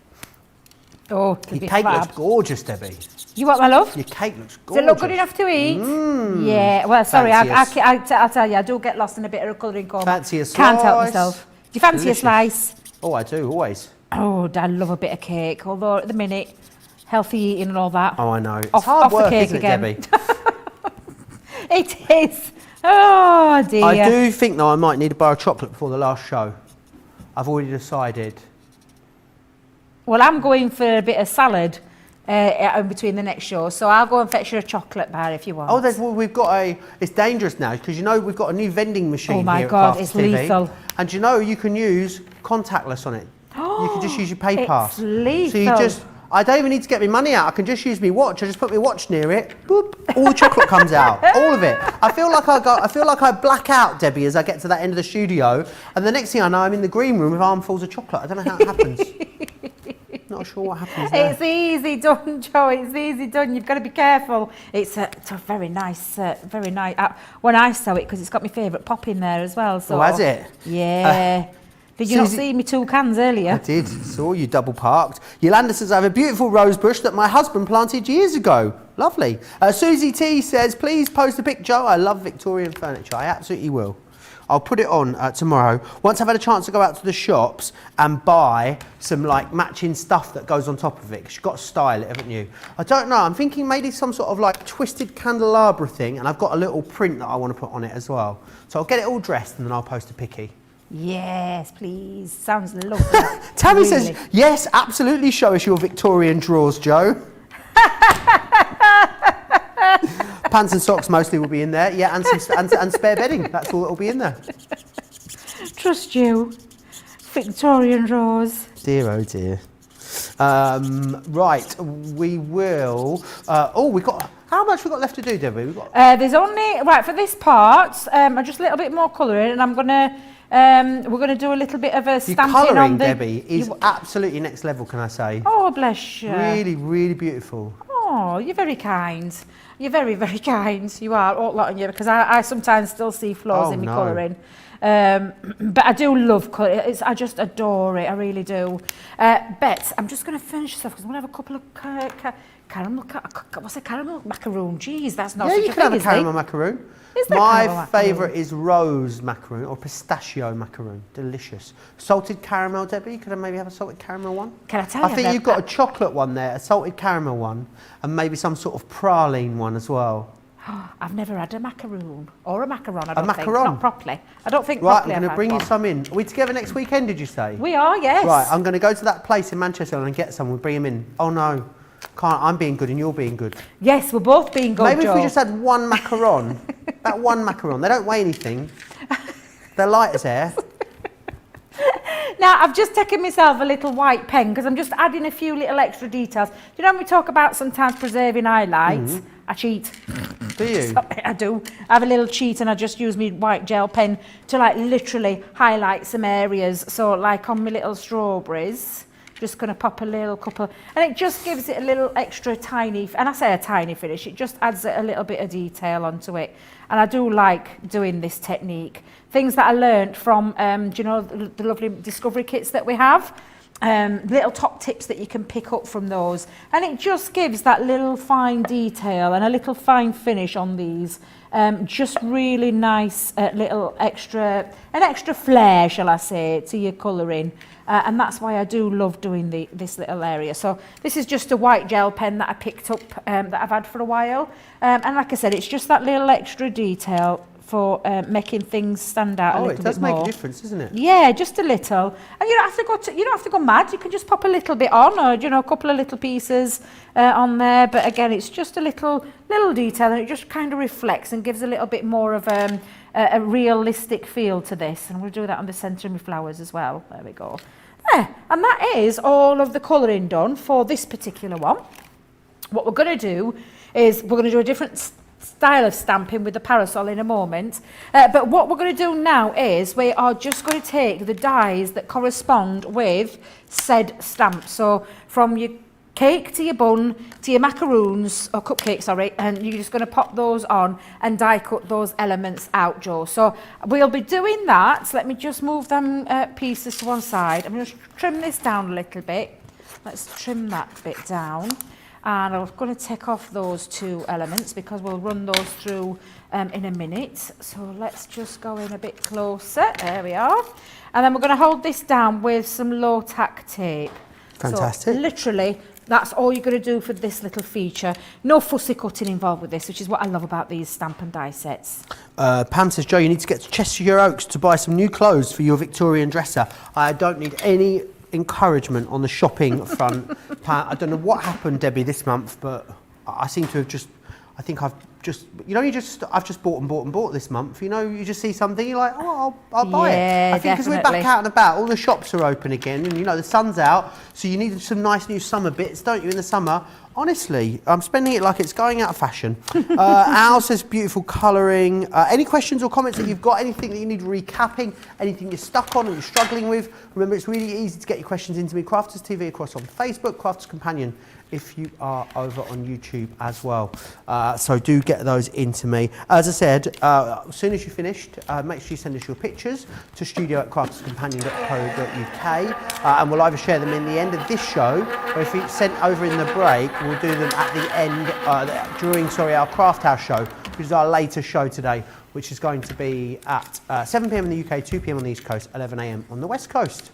Oh, it'll Your be cake fab. looks gorgeous, Debbie. You what, my love? Your cake looks Does gorgeous. it look good enough to eat? Yeah, well, sorry, Fancy I'll tell you, I do get lost in a bit of colouring coma. Fancy a slice. Can't help myself. Do you fancy Delicious. a slice? Oh, I do, always. Oh, I love a bit of cake, although at the minute, healthy eating and all that. Oh, I know. It's Off hard the work, cake isn't it, again. Debbie? It is. Oh, dear. I do think, though, I might need a bar of chocolate before the last show. I've already decided. Well, I'm going for a bit of salad in between the next show, so I'll go and fetch you a chocolate bar if you want. Oh, well, we've got it's dangerous now, because you know we've got a new vending machine Oh my here God, at it's Crafty TV. lethal. And you know you can use contactless on it. You can just use your PayPass. It's lethal. So you just, I don't even need to get my money out. I can just use my watch. I just put my watch near it. Boop, all the chocolate comes out, all of it. I feel like I black out, Debbie, as I get to that end of the studio, and the next thing I know, I'm in the green room with armfuls of chocolate. I don't know how it happens. Not sure what happens there. It's easy done, Joe. It's easy done. You've got to be careful. It's a very nice, very nice. When I sew it, because it's got my favourite pop in there as well. So, Oh, has it? Yeah. Did you not Susie- see me two cans earlier? I did. Saw you double parked. Yolanda says, I have a beautiful rose bush that my husband planted years ago. Lovely. Susie T says, please post a picture. I love Victorian furniture. I absolutely will. I'll put it on tomorrow. Once I've had a chance to go out to the shops and buy some like matching stuff that goes on top of it, because you've got to style it, haven't you? I don't know. I'm thinking maybe some sort of like twisted candelabra thing, and I've got a little print that I want to put on it as well. So I'll get it all dressed and then I'll post a picky. Yes, please. Sounds lovely. Tammy Really. says, yes, absolutely show us your Victorian drawers, Joe. Pants and socks mostly will be in there, yeah, and spare bedding. That's all that will be in there. Trust you. Victorian rose. Dear, oh dear. Right, we will. We got. How much we got left to do, Debbie? We got. There's only right for this part. Just a little bit more colouring, and I'm gonna. We're gonna do a little bit of a Your stamping colouring, on the. Debbie, is absolutely next level. Can I say? Oh, bless you. Really, really beautiful. Oh, you're very kind. You're very, very kind. You are, all lot on you, because I sometimes still see flaws Oh, in my no. colouring. But I do love colour. I just adore it. I really do. Bet, I'm just going to finish this off because I'm going to have a couple of caramel macaroon. Jeez, that's not Yeah, such you a can have thing, a caramel macaroon. Is there My caramel macaroon? favourite is rose macaroon or pistachio macaroon. Delicious. Salted caramel, Debbie. Could I maybe have a salted caramel one? Can I tell you? I think you've got a chocolate one there, a salted caramel one, and maybe some sort of praline one as well. I've never had a macaroon or a macaron. I don't think. macaron? Not properly. I don't think Right, properly. I'm going I've to bring had you some in. Are we together next weekend, did you say? one. We are, yes. Right, I'm going to go to that place in Manchester and get some. We'll bring them in. Oh no, can't. I'm being good and you're being good. Yes, we're both being good. Maybe Joe. if we just had one macaron. That one macaron. They don't weigh anything. They're light as air. Now, I've just taken myself a little white pen because I'm just adding a few little extra details. You know when we talk about sometimes preserving highlights? I cheat. Do you? Sorry, I do. I have a little cheat and I just use my white gel pen to like literally highlight some areas. So like on my little strawberries, just going to pop a little couple, and it just gives it a little extra tiny, and I say a tiny finish, it just adds a little bit of detail onto it. And I do like doing this technique. Things that I learned from, do you know, the lovely discovery kits that we have? Little top tips that you can pick up from those. And it just gives that little fine detail and a little fine finish on these. Just really nice little extra flair, shall I say, to your colouring. And that's why I do love doing this little area. So this is just a white gel pen that I picked up that I've had for a while. And like I said, it's just that little extra detail for making things stand out a little bit more. Oh, it does make a difference, doesn't it? Yeah, just a little. And you don't have to go mad. You can just pop a little bit on, or a couple of little pieces on there. But again, it's just a little detail, and it just kind of reflects and gives a little bit more of a realistic feel to this. And we'll do that on the centre of my flowers as well. There we go. There, and that is all of the colouring done for this particular one. What we're going to do is we're going to do a different style of stamping with the parasol in a moment. But what we're going to do now is we are just going to take the dies that correspond with said stamp. So from your cake to your bun to your macaroons, or cupcakes, sorry, and you're just going to pop those on and die cut those elements out, Joe. So we'll be doing that. So let me just move them pieces to one side. I'm going to trim this down a little bit. Let's trim that bit down. And I'm going to take off those 2 elements because we'll run those through in a minute. So let's just go in a bit closer. There we are. And then we're going to hold this down with some low tack tape. Fantastic. So literally, that's all you're going to do for this little feature. No fussy cutting involved with this, which is what I love about these stamp and die sets. Pam says, Joe, you need to get to Cheshire Oaks to buy some new clothes for your Victorian dresser. I don't need any encouragement on the shopping front. I don't know what happened, Debbie, this month, but I seem to have just, I think I've just, you know, I've just bought and bought and bought this month. You know, you just see something, you're like, oh, I'll buy it. I think because we're back out and about, all the shops are open again, and you know, the sun's out, so you need some nice new summer bits, don't you, in the summer? Honestly, I'm spending it like it's going out of fashion. Al says beautiful colouring. Any questions or comments that you've got, anything that you need recapping, anything you're stuck on or you're struggling with, remember it's really easy to get your questions into me. Crafters TV across on Facebook, Crafters Companion if you are over on YouTube as well. So do get those into me. As I said, as soon as you're finished, make sure you send us your pictures to studio@crafterscompanion.co.uk, and we'll either share them in the end of this show, or if it's sent over in the break, we'll do them at the end, during our Craft House show, which is our later show today, which is going to be at 7 p.m. in the UK, 2 p.m. on the East Coast, 11 a.m. on the West Coast.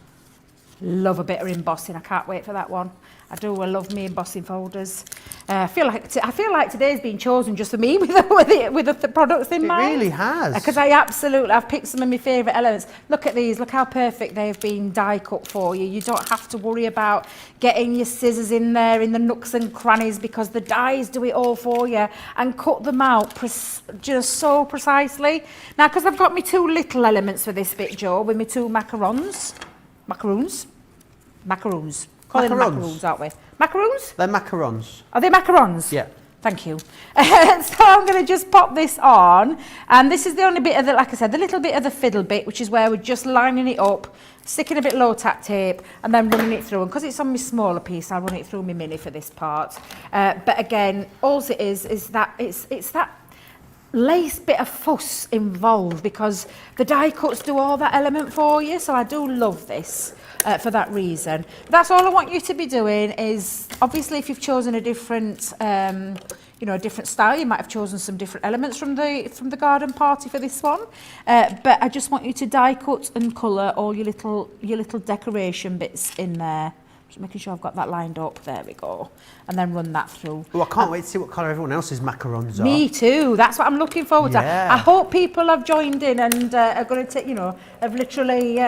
Love a bit of embossing. I can't wait for that one. I do. I love me embossing folders. I feel like today's been chosen just for me with the products in mind. It really has. Because I've picked some of my favourite elements. Look at these. Look how perfect they've been die cut for you. You don't have to worry about getting your scissors in there in the nooks and crannies because the dies do it all for you and cut them out just so precisely. Now, because I've got my 2 little elements for this bit, Joe, with my 2 macaroons. Calling them macaroons, aren't we? Macaroons? They're macarons. Are they macarons? Yeah. Thank you. So I'm going to just pop this on, and this is the only bit of the, like I said, the little bit of the fiddle bit, which is where we're just lining it up, sticking a bit low tack tape, and then running it through. And because it's on my smaller piece, I'll run it through my mini for this part. But again, all it is that it's that lace bit of fuss involved because the die cuts do all that element for you. So I do love this. For that reason. That's all I want you to be doing is, obviously if you've chosen a different, a different style, you might have chosen some different elements from the garden party for this one. But I just want you to die cut and colour all your little decoration bits in there. Just making sure I've got that lined up. There we go. And then run that through. Well, I can't wait to see what colour everyone else's macarons are. Me too. That's what I'm looking forward to. I hope people have joined in and are going to take, have literally...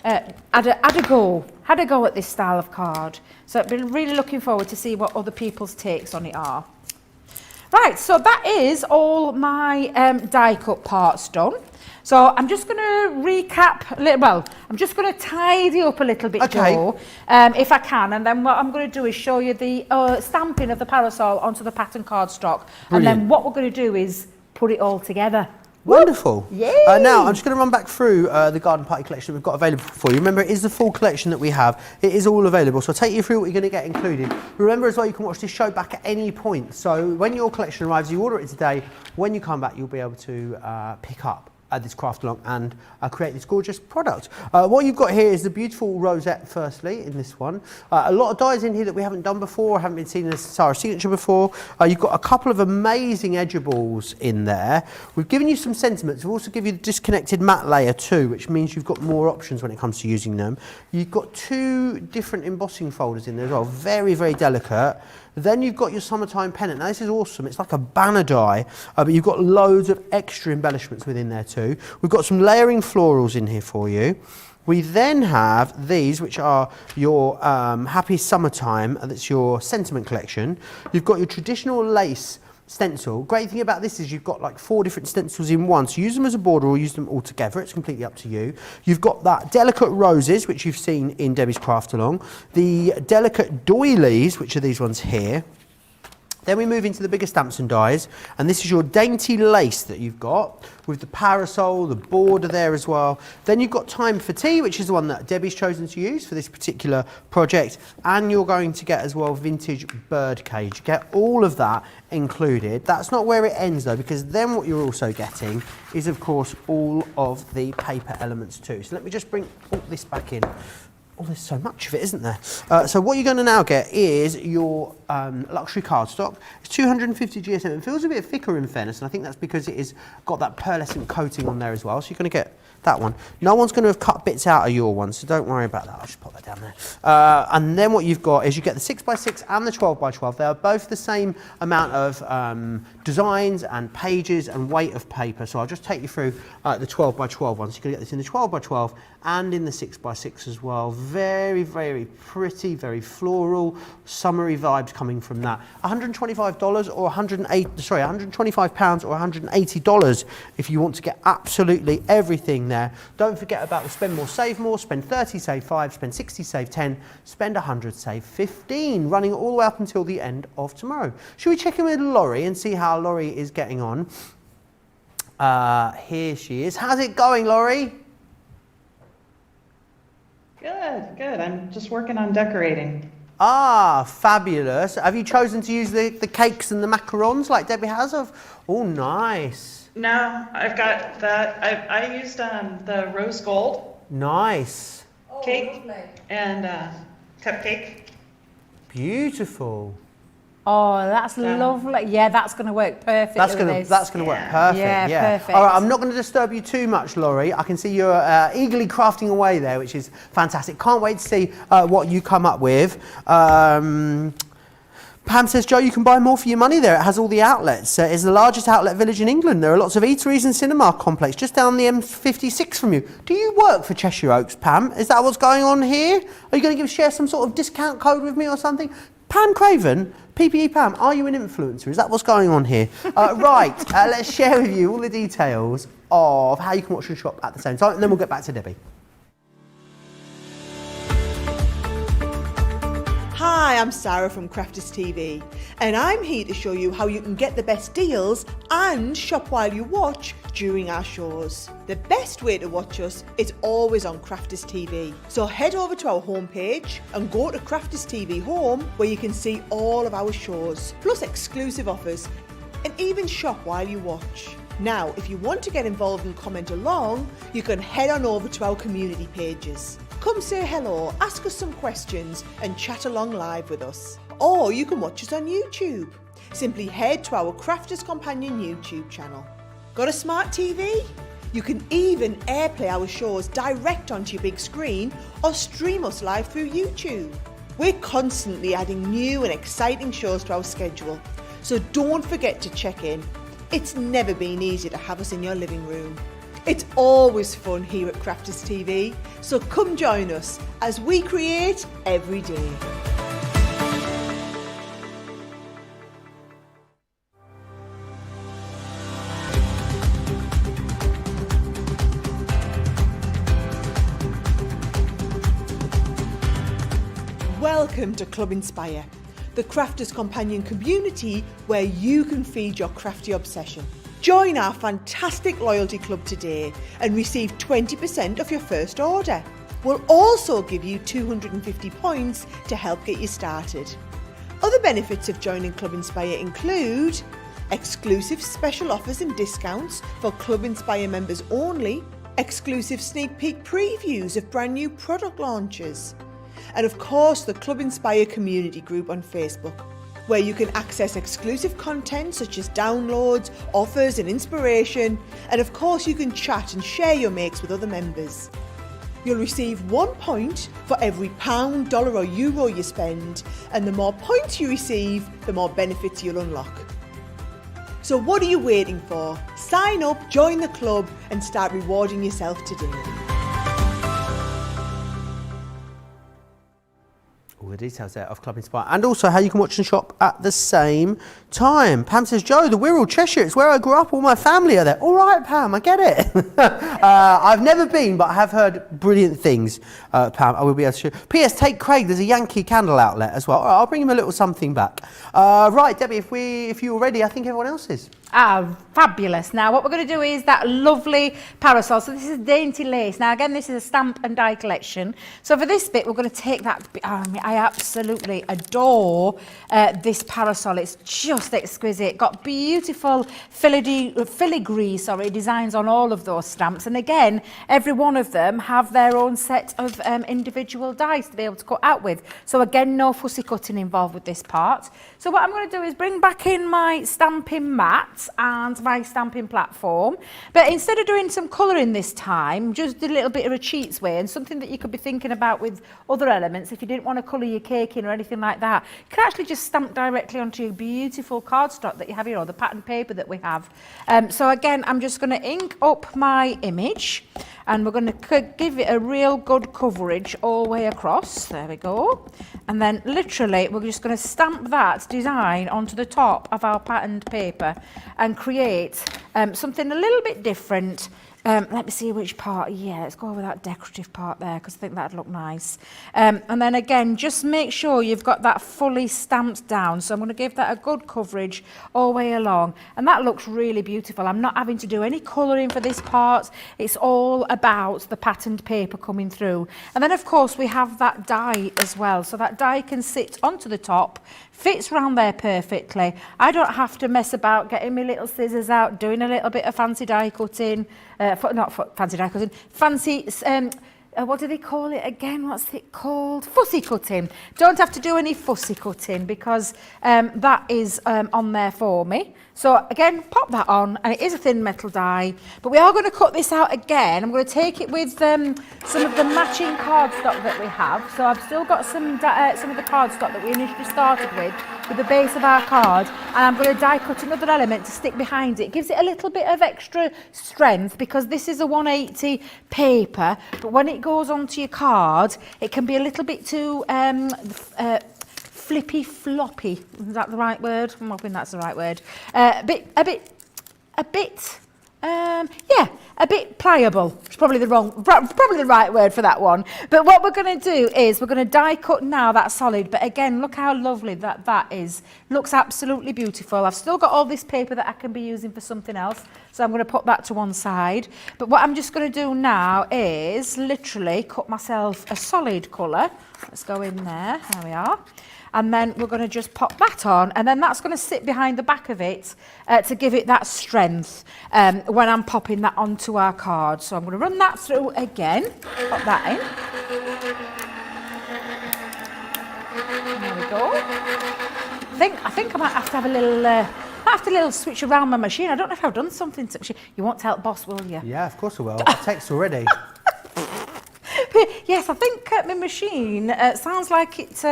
had a go at this style of card. So I've been really looking forward to see what other people's takes on it are. Right, so that is all my die cut parts done. So I'm just going to recap, I'm just going to tidy up a little bit, Joe, if I can. And then what I'm going to do is show you the stamping of the parasol onto the pattern cardstock. And then what we're going to do is put it all together. Wonderful. Yay! Now, I'm just going to run back through the garden party collection we've got available for you. Remember, it is the full collection that we have. It is all available. So I'll take you through what you're going to get included. Remember as well, you can watch this show back at any point. So when your collection arrives, you order it today. When you come back, you'll be able to pick up this craft along and create this gorgeous product. What you've got here is the beautiful rosette, firstly, in this one. A lot of dies in here that we haven't done before, haven't been seen as Sara signature before. You've got a couple of amazing edgeables in there. We've given you some sentiments. We've also given you the disconnected matte layer too, which means you've got more options when it comes to using them. You've got 2 different embossing folders in there as well, very, very delicate. Then you've got your summertime pennant. Now this is awesome, it's like a banner die, but you've got loads of extra embellishments within there too. We've got some layering florals in here for you. We then have these, which are your Happy Summertime, that's your sentiment collection. You've got your traditional lace stencil. Great thing about this is you've got like 4 different stencils in one, so use them as a border or use them all together, it's completely up to you. You've got that delicate roses, which you've seen in Debbie's craft along, the delicate doilies, which are these ones here, Then we move into the bigger stamps and dies, and this is your dainty lace that you've got with the parasol, the border there as well. Then you've got Time for Tea, which is the one that Debbie's chosen to use for this particular project, and you're going to get as well vintage bird cage. Get all of that included. That's not where it ends though, because then what you're also getting is of course all of the paper elements too. So let me just bring all this back in. Oh, there's so much of it, isn't there? So what you're going to now get is your luxury cardstock. It's 250 GSM. It feels a bit thicker in fairness, and I think that's because it has got that pearlescent coating on there as well. So you're going to get that one. No one's going to have cut bits out of your one, so don't worry about that. I'll just pop that down there. And then what you've got is you get the 6x6 and the 12x12. They are both the same amount of designs and pages and weight of paper. So I'll just take you through the 12x12 ones. So you're going to get this in the 12x12 and in the 6x6 as well. Very, very pretty, very floral, summery vibes coming from that. $125 or £125 or $180 if you want to get absolutely everything there. Don't forget about the spend more, save more. Spend 30, save 5, spend 60, save 10, spend 100, save 15, running all the way up until the end of tomorrow. Should we check in with Laurie and see how Laurie is getting on? Here she is. How's it going, Laurie? Good, good. I'm just working on decorating. Ah, fabulous. Have you chosen to use the cakes and the macarons like Debbie has? Oh, nice. No, I've got that. I used the rose gold Nice. cake and cupcake. Beautiful. Oh, that's lovely. Yeah, that's going to work perfectly That's with gonna this. work perfect. Yeah, perfect. All right, I'm not going to disturb you too much, Laurie. I can see you're eagerly crafting away there, which is fantastic. Can't wait to see what you come up with. Pam says, Joe, you can buy more for your money there. It has all the outlets. It's the largest outlet village in England. There are lots of eateries and cinema complex just down the M56 from you. Do you work for Cheshire Oaks, Pam? Is that what's going on here? Are you going to share some sort of discount code with me or something? Pam Craven, PPE Pam, are you an influencer? Is that what's going on here? Right, let's share with you all the details of how you can watch and shop at the same time, and then we'll get back to Debbie. Hi, I'm Sara from Crafters TV, and I'm here to show you how you can get the best deals and shop while you watch during our shows. The best way to watch us is always on Crafters TV. So head over to our homepage and go to Crafters TV Home, where you can see all of our shows, plus exclusive offers, and even shop while you watch. Now, if you want to get involved and comment along, you can head on over to our community pages. Come say hello, ask us some questions and chat along live with us. Or you can watch us on YouTube. Simply head to our Crafters Companion YouTube channel. Got a smart TV? You can even airplay our shows direct onto your big screen or stream us live through YouTube. We're constantly adding new and exciting shows to our schedule, so don't forget to check in. It's never been easy to have us in your living room. It's always fun here at Crafters TV, so come join us as we create every day. Welcome to Club Inspire, the Crafters Companion community where you can feed your crafty obsession. Join our fantastic loyalty club today and receive 20% of your first order. We'll also give you 250 points to help get you started. Other benefits of joining Club Inspire include exclusive special offers and discounts for Club Inspire members only, exclusive sneak peek previews of brand new product launches, and of course the Club Inspire community group on Facebook, where you can access exclusive content such as downloads, offers and inspiration, and of course you can chat and share your makes with other members. You'll receive 1 point for every £1, dollar or euro you spend, and the more points you receive, the more benefits you'll unlock. So what are you waiting for? Sign up, join the club and start rewarding yourself today. All the details there of Club Inspire, and also how you can watch and shop at the same time. Pam says, Joe, the Wirral, Cheshire, it's where I grew up, all my family are there. All right, Pam, I get it. I've never been, but I have heard brilliant things, Pam. I will be able to show. P.S. Take Craig, there's a Yankee candle outlet as well. All right, I'll bring him a little something back. Right, Debbie, if you're ready, I think everyone else is. Ah, fabulous. Now what we're going to do is that lovely parasol. So this is dainty lace. Now again, this is a stamp and die collection. So for this bit, we're going to take that. I absolutely adore this parasol. It's just exquisite. Got beautiful filigree, designs on all of those stamps. And again, every one of them have their own set of individual dies to be able to cut out with. So again, no fussy cutting involved with this part. So what I'm going to do is bring back in my stamping mat and my stamping platform, but instead of doing some colouring this time, just did a little bit of a cheats way, and something that you could be thinking about with other elements if you didn't want to colour your cake in or anything like that. You can actually just stamp directly onto your beautiful cardstock that you have here, or the pattern paper that we have. So again, I'm just going to ink up my image, and we're going to give it a real good coverage all the way across. There we go. And then literally we're just going to stamp that design onto the top of our patterned paper and create something a little bit different. Let me see which part. Yeah, let's go over that decorative part there because I think that'd look nice. And then again, just make sure you've got that fully stamped down. So I'm going to give that a good coverage all the way along. And that looks really beautiful. I'm not having to do any colouring for this part. It's all about the patterned paper coming through. And then of course we have that die as well. So that die can sit onto the top, fits round there perfectly. I don't have to mess about getting my little scissors out, doing a little bit of fancy die cutting. Fancy die cutting, fancy, what do they call it again? What's it called? Fussy cutting. Don't have to do any fussy cutting because that is on there for me. So again, pop that on, and it is a thin metal die, but we are going to cut this out again. I'm going to take it with some of the matching cardstock that we have. So I've still got some of the cardstock that we initially started with the base of our card, and I'm going to die cut another element to stick behind it. It gives it a little bit of extra strength because this is a 180 paper, but when it goes onto your card, it can be a little bit too flippy floppy. Is that the right word? I'm hoping that's the right word. A bit pliable. It's probably the right word for that one. But what we're going to do is we're going to die cut now that solid. But again, look how lovely that is. Looks absolutely beautiful. I've still got all this paper that I can be using for something else. So I'm going to put that to one side. But what I'm just going to do now is literally cut myself a solid colour. Let's go in there. There we are. And then we're going to just pop that on, and then that's going to sit behind the back of it to give it that strength when I'm popping that onto our card. So I'm going to run that through again, pop that in. There we go. I think I might have to have a little switch around my machine. I don't know if I've done something to the machine. You won't tell boss, will you? Yeah, of course I will. I text already. Yes, I think my machine sounds like it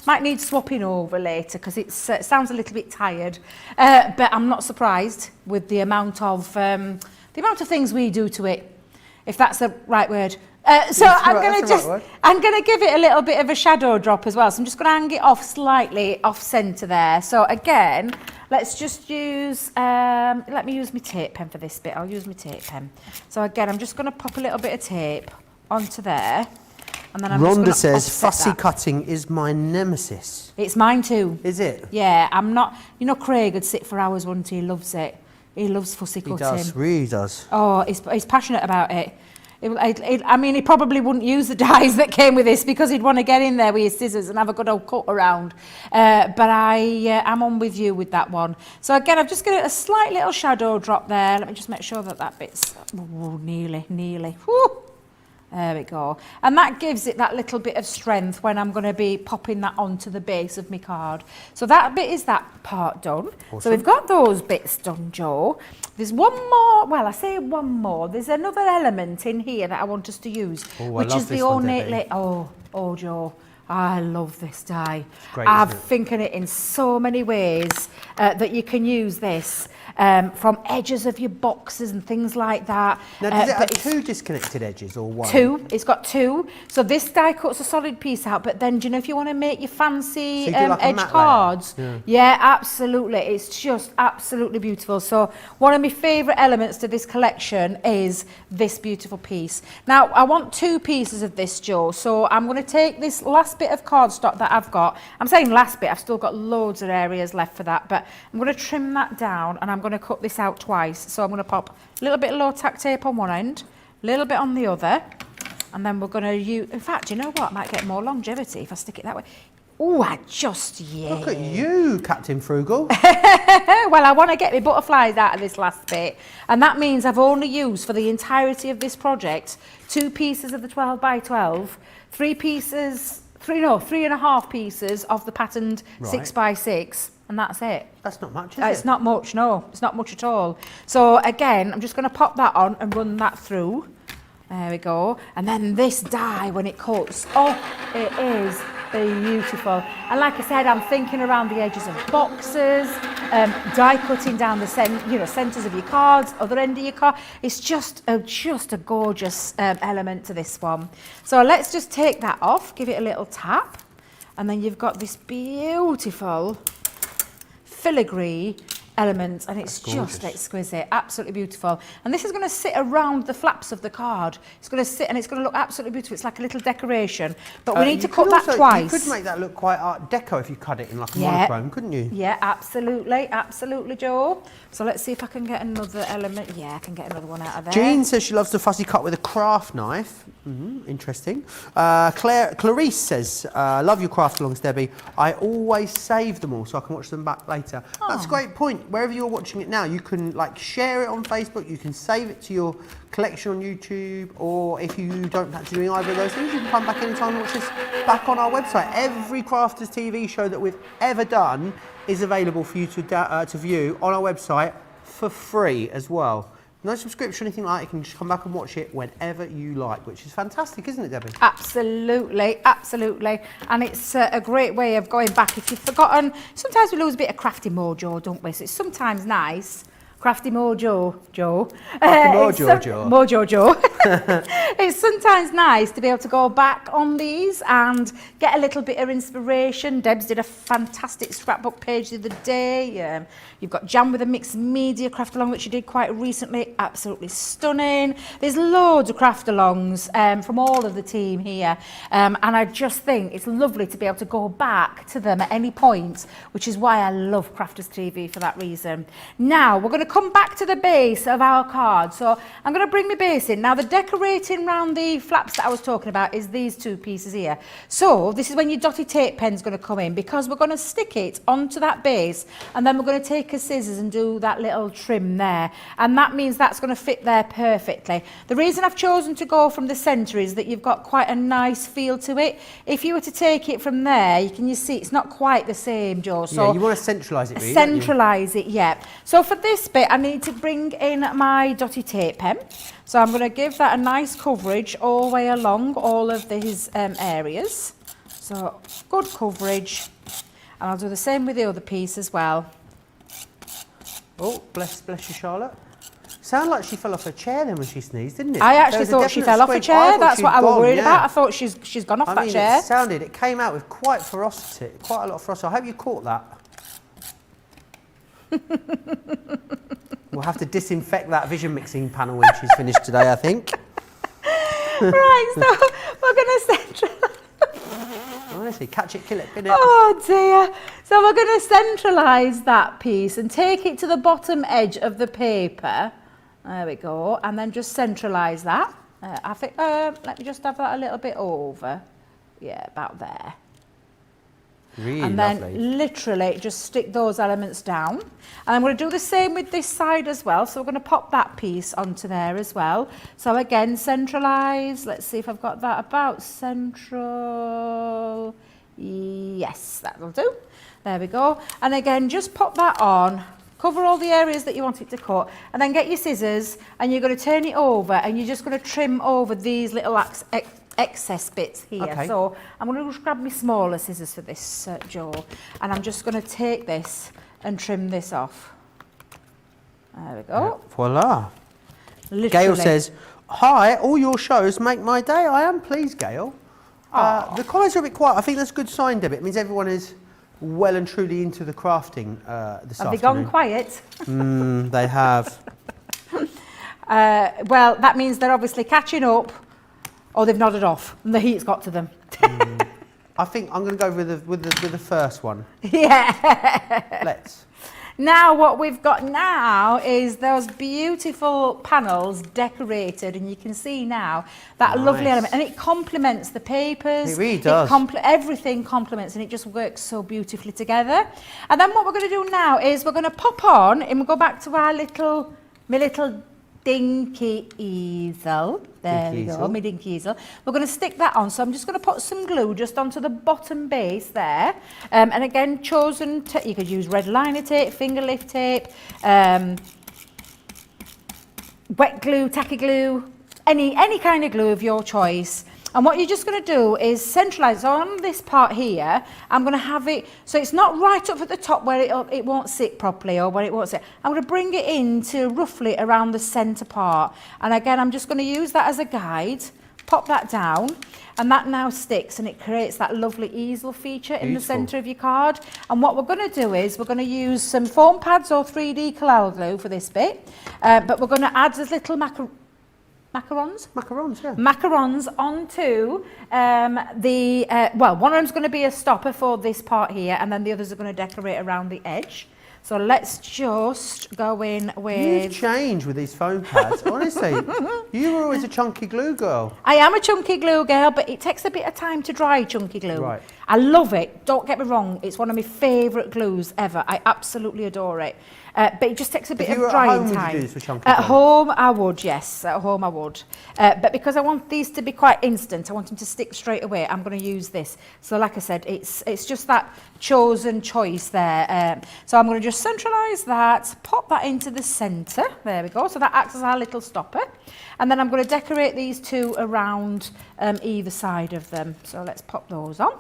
might need swapping over later because it sounds a little bit tired. But I'm not surprised with the amount of things we do to it, if that's the right word. So I'm going to give it a little bit of a shadow drop as well. So I'm just going to hang it off slightly off centre there. So again, let's just use, let me use my tape pen for this bit. I'll use my tape pen. So again, I'm just going to pop a little bit of tape onto there, and then Rhonda says fussy cutting is my nemesis. It's mine too. Is it? Yeah, I'm not. You know, Craig would sit for hours, wouldn't he? He loves it. He loves fussy cutting. He does, really does. Oh, he's passionate about it. I mean, he probably wouldn't use the dies that came with this because he'd want to get in there with his scissors and have a good old cut around. But I'm on with you with that one. So again, I've just got a slight little shadow drop there. Let me just make sure that bit's nearly. Whew. There we go. And that gives it that little bit of strength when I'm going to be popping that onto the base of my card. So that bit is that part done. Awesome. So we've got those bits done, Joe. There's one more, well, I say one more. There's another element in here that I want us to use, which is the ornate. Oh, Joe. I love this die. Great, I've thinking it in so many ways that you can use this. from edges of your boxes and things like that. Now, does it but have two disconnected edges or one? Two. It's got two. So this die cuts a solid piece out, but then do you know if you want to make your fancy So you do like a edge matte cards? layer? Yeah, absolutely. It's just absolutely beautiful. So one of my favourite elements to this collection is this beautiful piece. Now, I want two pieces of this, Joe. So I'm going to take this last bit of cardstock that I've got. I'm saying last bit, I've still got loads of areas left for that, but I'm going to trim that down and I'm going to cut this out twice. So I'm going to pop a little bit of low tack tape on one end, a little bit on the other, and then we're going to use, in fact, you know what, I might get more longevity if I stick it that way. Oh, Look at you, Captain Frugal. Well, I want to get my butterflies out of this last bit, and that means I've only used for the entirety of this project 2 pieces of the 12 by 12, 3 and a half pieces of the patterned 6 by 6, and that's it. That's not much, is it? It's not much, no, it's not much at all. So again, I'm just going to pop that on and run that through. There we go. And then this die, when it cuts, oh, it is beautiful. And like I said, I'm thinking around the edges of boxes, die cutting down the centres of your cards, other end of your card. It's just a gorgeous element to this one. So let's just take that off, give it a little tap, and then you've got this beautiful filigree element, and it's just exquisite, absolutely beautiful. And this is going to sit around the flaps of the card. It's going to sit and it's going to look absolutely beautiful. It's like a little decoration, but we need to cut that twice. You could make that look quite Art Deco if you cut it in like a monochrome, couldn't you? Yeah, absolutely, Joe. So let's see if I can get another element. Yeah, I can get another one out of there. Jean says she loves to fussy cut with a craft knife. Interesting. Clarice says, love your craft alongs, Debbie. I always save them all so I can watch them back later. That's a great point. Wherever you're watching it now, you can like share it on Facebook, you can save it to your collection on YouTube, or if you don't fancy doing either of those things, you can come back anytime and watch this back on our website. Every Crafters TV show that we've ever done is available for you to view on our website for free as well. No subscription or anything like that. You can just come back and watch it whenever you like, which is fantastic, isn't it, Debbie? Absolutely. And it's a great way of going back. If you've forgotten, sometimes we lose a bit of crafty mojo, don't we? So it's sometimes nice. Crafty mojo, Joe. Mojo, Joe. It's sometimes nice to be able to go back on these and get a little bit of inspiration. Debs did a fantastic scrapbook page the other day. You've got Jam with a Mixed Media craft along, which you did quite recently. Absolutely stunning. There's loads of craft alongs from all of the team here. And I just think it's lovely to be able to go back to them at any point, which is why I love Crafters TV for that reason. Now, we're going to come back to the base of our card. So I'm going to bring my base in. Now, the decorating around the flaps that I was talking about is these 2 pieces here. So this is when your dotty tape pen's going to come in, because we're going to stick it onto that base, and then we're going to take a scissors and do that little trim there. And that means that's going to fit there perfectly. The reason I've chosen to go from the centre is that you've got quite a nice feel to it. If you were to take it from there, you see it's not quite the same, Joe. So yeah, you want to centralise it, really, centralise it, yeah. So for this bit, I need to bring in my dotty tape pen. So I'm going to give that a nice coverage all the way along all of these areas. So good coverage. And I'll do the same with the other piece as well. Oh, bless you, Charlotte. Sounded like she fell off her chair then when she sneezed, didn't it? I actually thought she fell off a chair. That's what I was worried about. I thought she's gone off that chair. It came out with quite ferocity, quite a lot of ferocity. I hope you caught that. We'll have to disinfect that vision mixing panel when she's finished today, I think. Right, so we're going to centralise. Honestly, catch it, kill it, bin it. Oh dear. So we're going to centralise that piece and take it to the bottom edge of the paper. There we go. And then just centralise that. I think, let me just have that a little bit over. Yeah, about there. Really and then lovely. Literally just stick those elements down. And I'm going to do the same with this side as well. So we're going to pop that piece onto there as well. So again, centralise. Let's see if I've got that about central. Yes, that'll do. There we go. And again, just pop that on. Cover all the areas that you want it to cut, and then get your scissors and you're going to turn it over and you're just going to trim over these little excess bits here. Okay. So I'm going to just grab my smaller scissors for this, Joe, and I'm just going to take this and trim this off. There we go. Voila. Literally. Gail says, hi, all your shows make my day. I am pleased, Gail. The comments are a bit quiet. I think that's a good sign, Debbie. It means everyone is well and truly into the crafting this afternoon. Have they gone quiet? They have. Well, that means they're obviously catching up, or they've nodded off, and the heat's got to them. I think I'm going to go with the first one. Yeah. Let's. Now what we've got now is those beautiful panels decorated, and you can see now that lovely element, and it complements the papers. It really does. Everything complements, and it just works so beautifully together. And then what we're going to do now is we're going to pop on, and we'll go back to our my little dinky easel. There we go, my dinky easel. We're going to stick that on, so I'm just going to put some glue just onto the bottom base there. And again, you could use red liner tape, finger lift tape, wet glue, tacky glue, any kind of glue of your choice. And what you're just going to do is centralise. So on this part here, I'm going to have it, so it's not right up at the top where it won't sit properly or where it won't sit. I'm going to bring it into roughly around the centre part. And again, I'm just going to use that as a guide, pop that down, and that now sticks, and it creates that lovely easel feature in the centre of your card. And what we're going to do is we're going to use some foam pads or 3D Collal glue for this bit, but we're going to add this little macarons? Macarons, yeah. Macarons onto well, one of them's going to be a stopper for this part here, and then the others are going to decorate around the edge. So let's just go in with... You've changed with these foam pads. Honestly, you were always a chunky glue girl. I am a chunky glue girl, but it takes a bit of time to dry chunky glue. Right. I love it. Don't get me wrong. It's one of my favourite glues ever. I absolutely adore it. But it just takes a bit of drying time. Would you do this for chunky At glue? home, I would, yes. At home, I would. But because I want these to be quite instant, I want them to stick straight away, I'm going to use this. So like I said, it's just that chosen choice there. So I'm going to just centralise that, pop that into the centre. There we go. So that acts as our little stopper. And then I'm going to decorate these two around either side of them. So let's pop those on.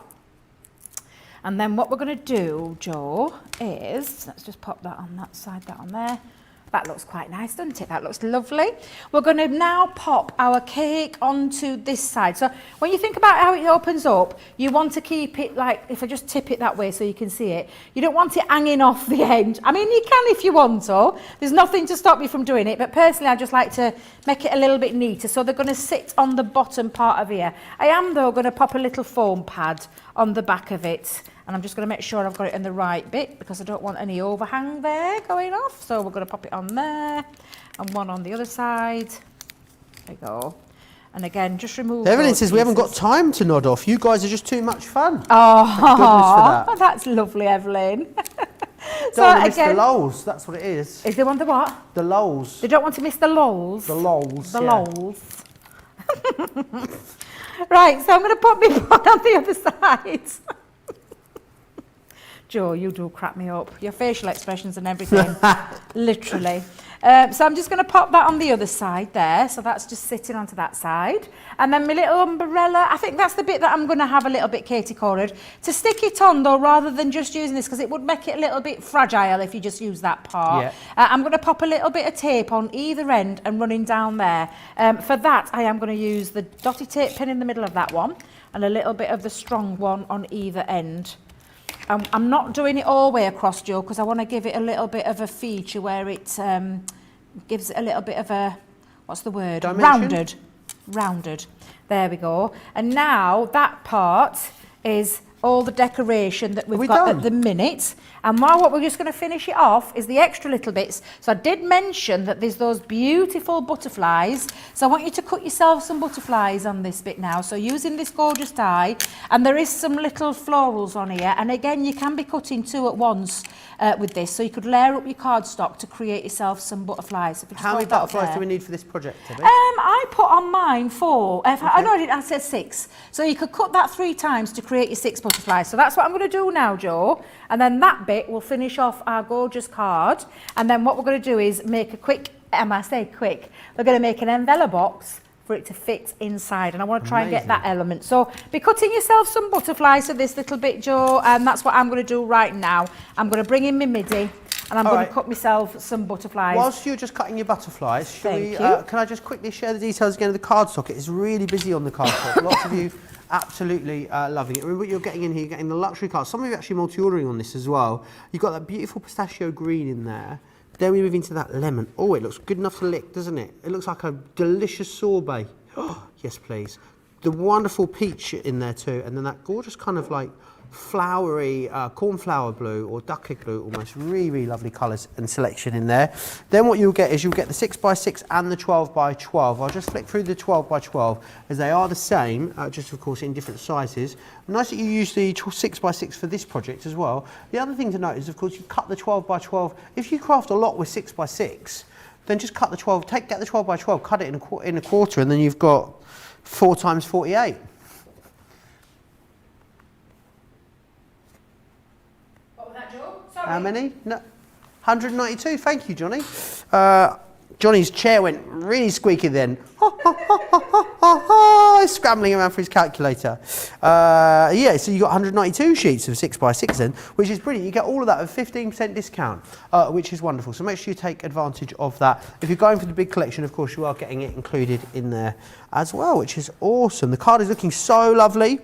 And then what we're going to do, Joe, is, let's just pop that on that side, that on there. That looks quite nice, doesn't it? That looks lovely. We're going to now pop our cake onto this side. So when you think about how it opens up, you want to keep it like, if I just tip it that way so you can see it, you don't want it hanging off the end. I mean, you can if you want to. There's nothing to stop you from doing it, but personally, I just like to make it a little bit neater. So they're going to sit on the bottom part of here. I am, though, going to pop a little foam pad on the back of it. And I'm just going to make sure I've got it in the right bit because I don't want any overhang there going off. So we're going to pop it on there and one on the other side. There we go. And again, just remove Evelyn says we haven't got time to nod off. You guys are just too much fun. Oh, thank goodness for that. That's lovely, Evelyn. Don't want to miss the lulls. That's what it is. Is they want the what? The lulls. They don't want to miss the lulls. The lulls. The lulls. Right, so I'm going to put my pot on the other side. Joe, you do crack me up. Your facial expressions and everything, literally. So I'm just going to pop that on the other side there. So that's just sitting onto that side. And then my little umbrella, I think that's the bit that I'm going to have a little bit Katie-cornered. To stick it on, though, rather than just using this, because it would make it a little bit fragile if you just use that part. Yeah. I'm going to pop a little bit of tape on either end and running down there. For that, I am going to use the dotty tape pin in the middle of that one and a little bit of the strong one on either end. I'm not doing it all the way across, Joe, because I want to give it a little bit of a feature where it gives it a little bit of a, what's the word? Dimension? Rounded. There we go. And now that part is all the decoration that we've got at the minute. And now what we're just going to finish it off is the extra little bits. So I did mention that there's those beautiful butterflies. So I want you to cut yourself some butterflies on this bit now. So using this gorgeous die, and there is some little florals on here. And again, you can be cutting two at once with this. So you could layer up your cardstock to create yourself some butterflies. So how many butterflies do we need for this project, Debbie? I put on mine 4. I said 6. So you could cut that 3 times to create your 6 butterflies. So that's what I'm going to do now, Joe. And then that bit will finish off our gorgeous card. And then what we're going to do is make a quick, we're going to make an envelope box for it to fit inside. And I want to try and get that element. So be cutting yourself some butterflies for this little bit, Joe. And that's what I'm going to do right now. I'm going to bring in my MIDI. and I'm All going right. to cut myself some butterflies. Whilst you're just cutting your butterflies, Thank you. can I just quickly share the details again of the cardstock? It's really busy on the cardstock. Lots of you absolutely loving it. Remember what you're getting in here, you're getting the luxury card. Some of you are actually multi-ordering on this as well. You've got that beautiful pistachio green in there. Then we move into that lemon. Oh, it looks good enough to lick, doesn't it? It looks like a delicious sorbet. Oh, yes, please. The wonderful peach in there too, and then that gorgeous kind of like flowery cornflower blue or duck egg blue, almost really, really lovely colours and selection in there. Then what you'll get is you'll get the 6x6 and the 12x12. I'll just flick through the 12x12 as they are the same, just of course in different sizes. Nice that you use the 6x6 for this project as well. The other thing to note is of course you cut the 12x12. If you craft a lot with 6x6, then just cut the 12, get the 12x12, cut it in a quarter, and then you've got 4 times 48. How many? No, 192. Thank you, Johnny. Johnny's chair went really squeaky then. Scrambling around for his calculator. Yeah, so you got 192 sheets of 6x6 then, which is brilliant. You get all of that at 15% discount, which is wonderful. So make sure you take advantage of that. If you're going for the big collection, of course, you are getting it included in there as well, which is awesome. The card is looking so lovely.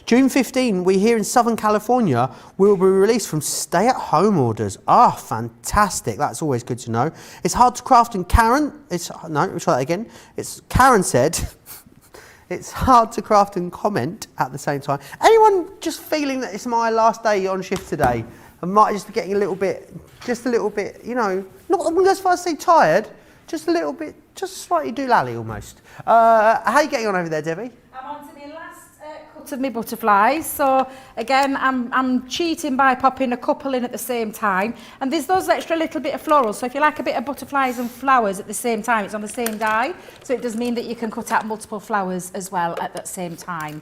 June 15, we here in Southern California will be released from stay-at-home orders. Ah, fantastic. That's always good to know. It's hard to craft and Karen, let me try that again. Karen said, it's hard to craft and comment at the same time. Anyone just feeling that it's my last day on shift today? I might just be getting a little bit, you know, not I'm going to go as far as say tired, just a little bit, just slightly doolally almost. How are you getting on over there, Debbie? I'm on to my last cut of my butterflies. So again, I'm cheating by popping a couple in at the same time. And there's those extra little bit of florals. So if you like a bit of butterflies and flowers at the same time, it's on the same die. So it does mean that you can cut out multiple flowers as well at that same time.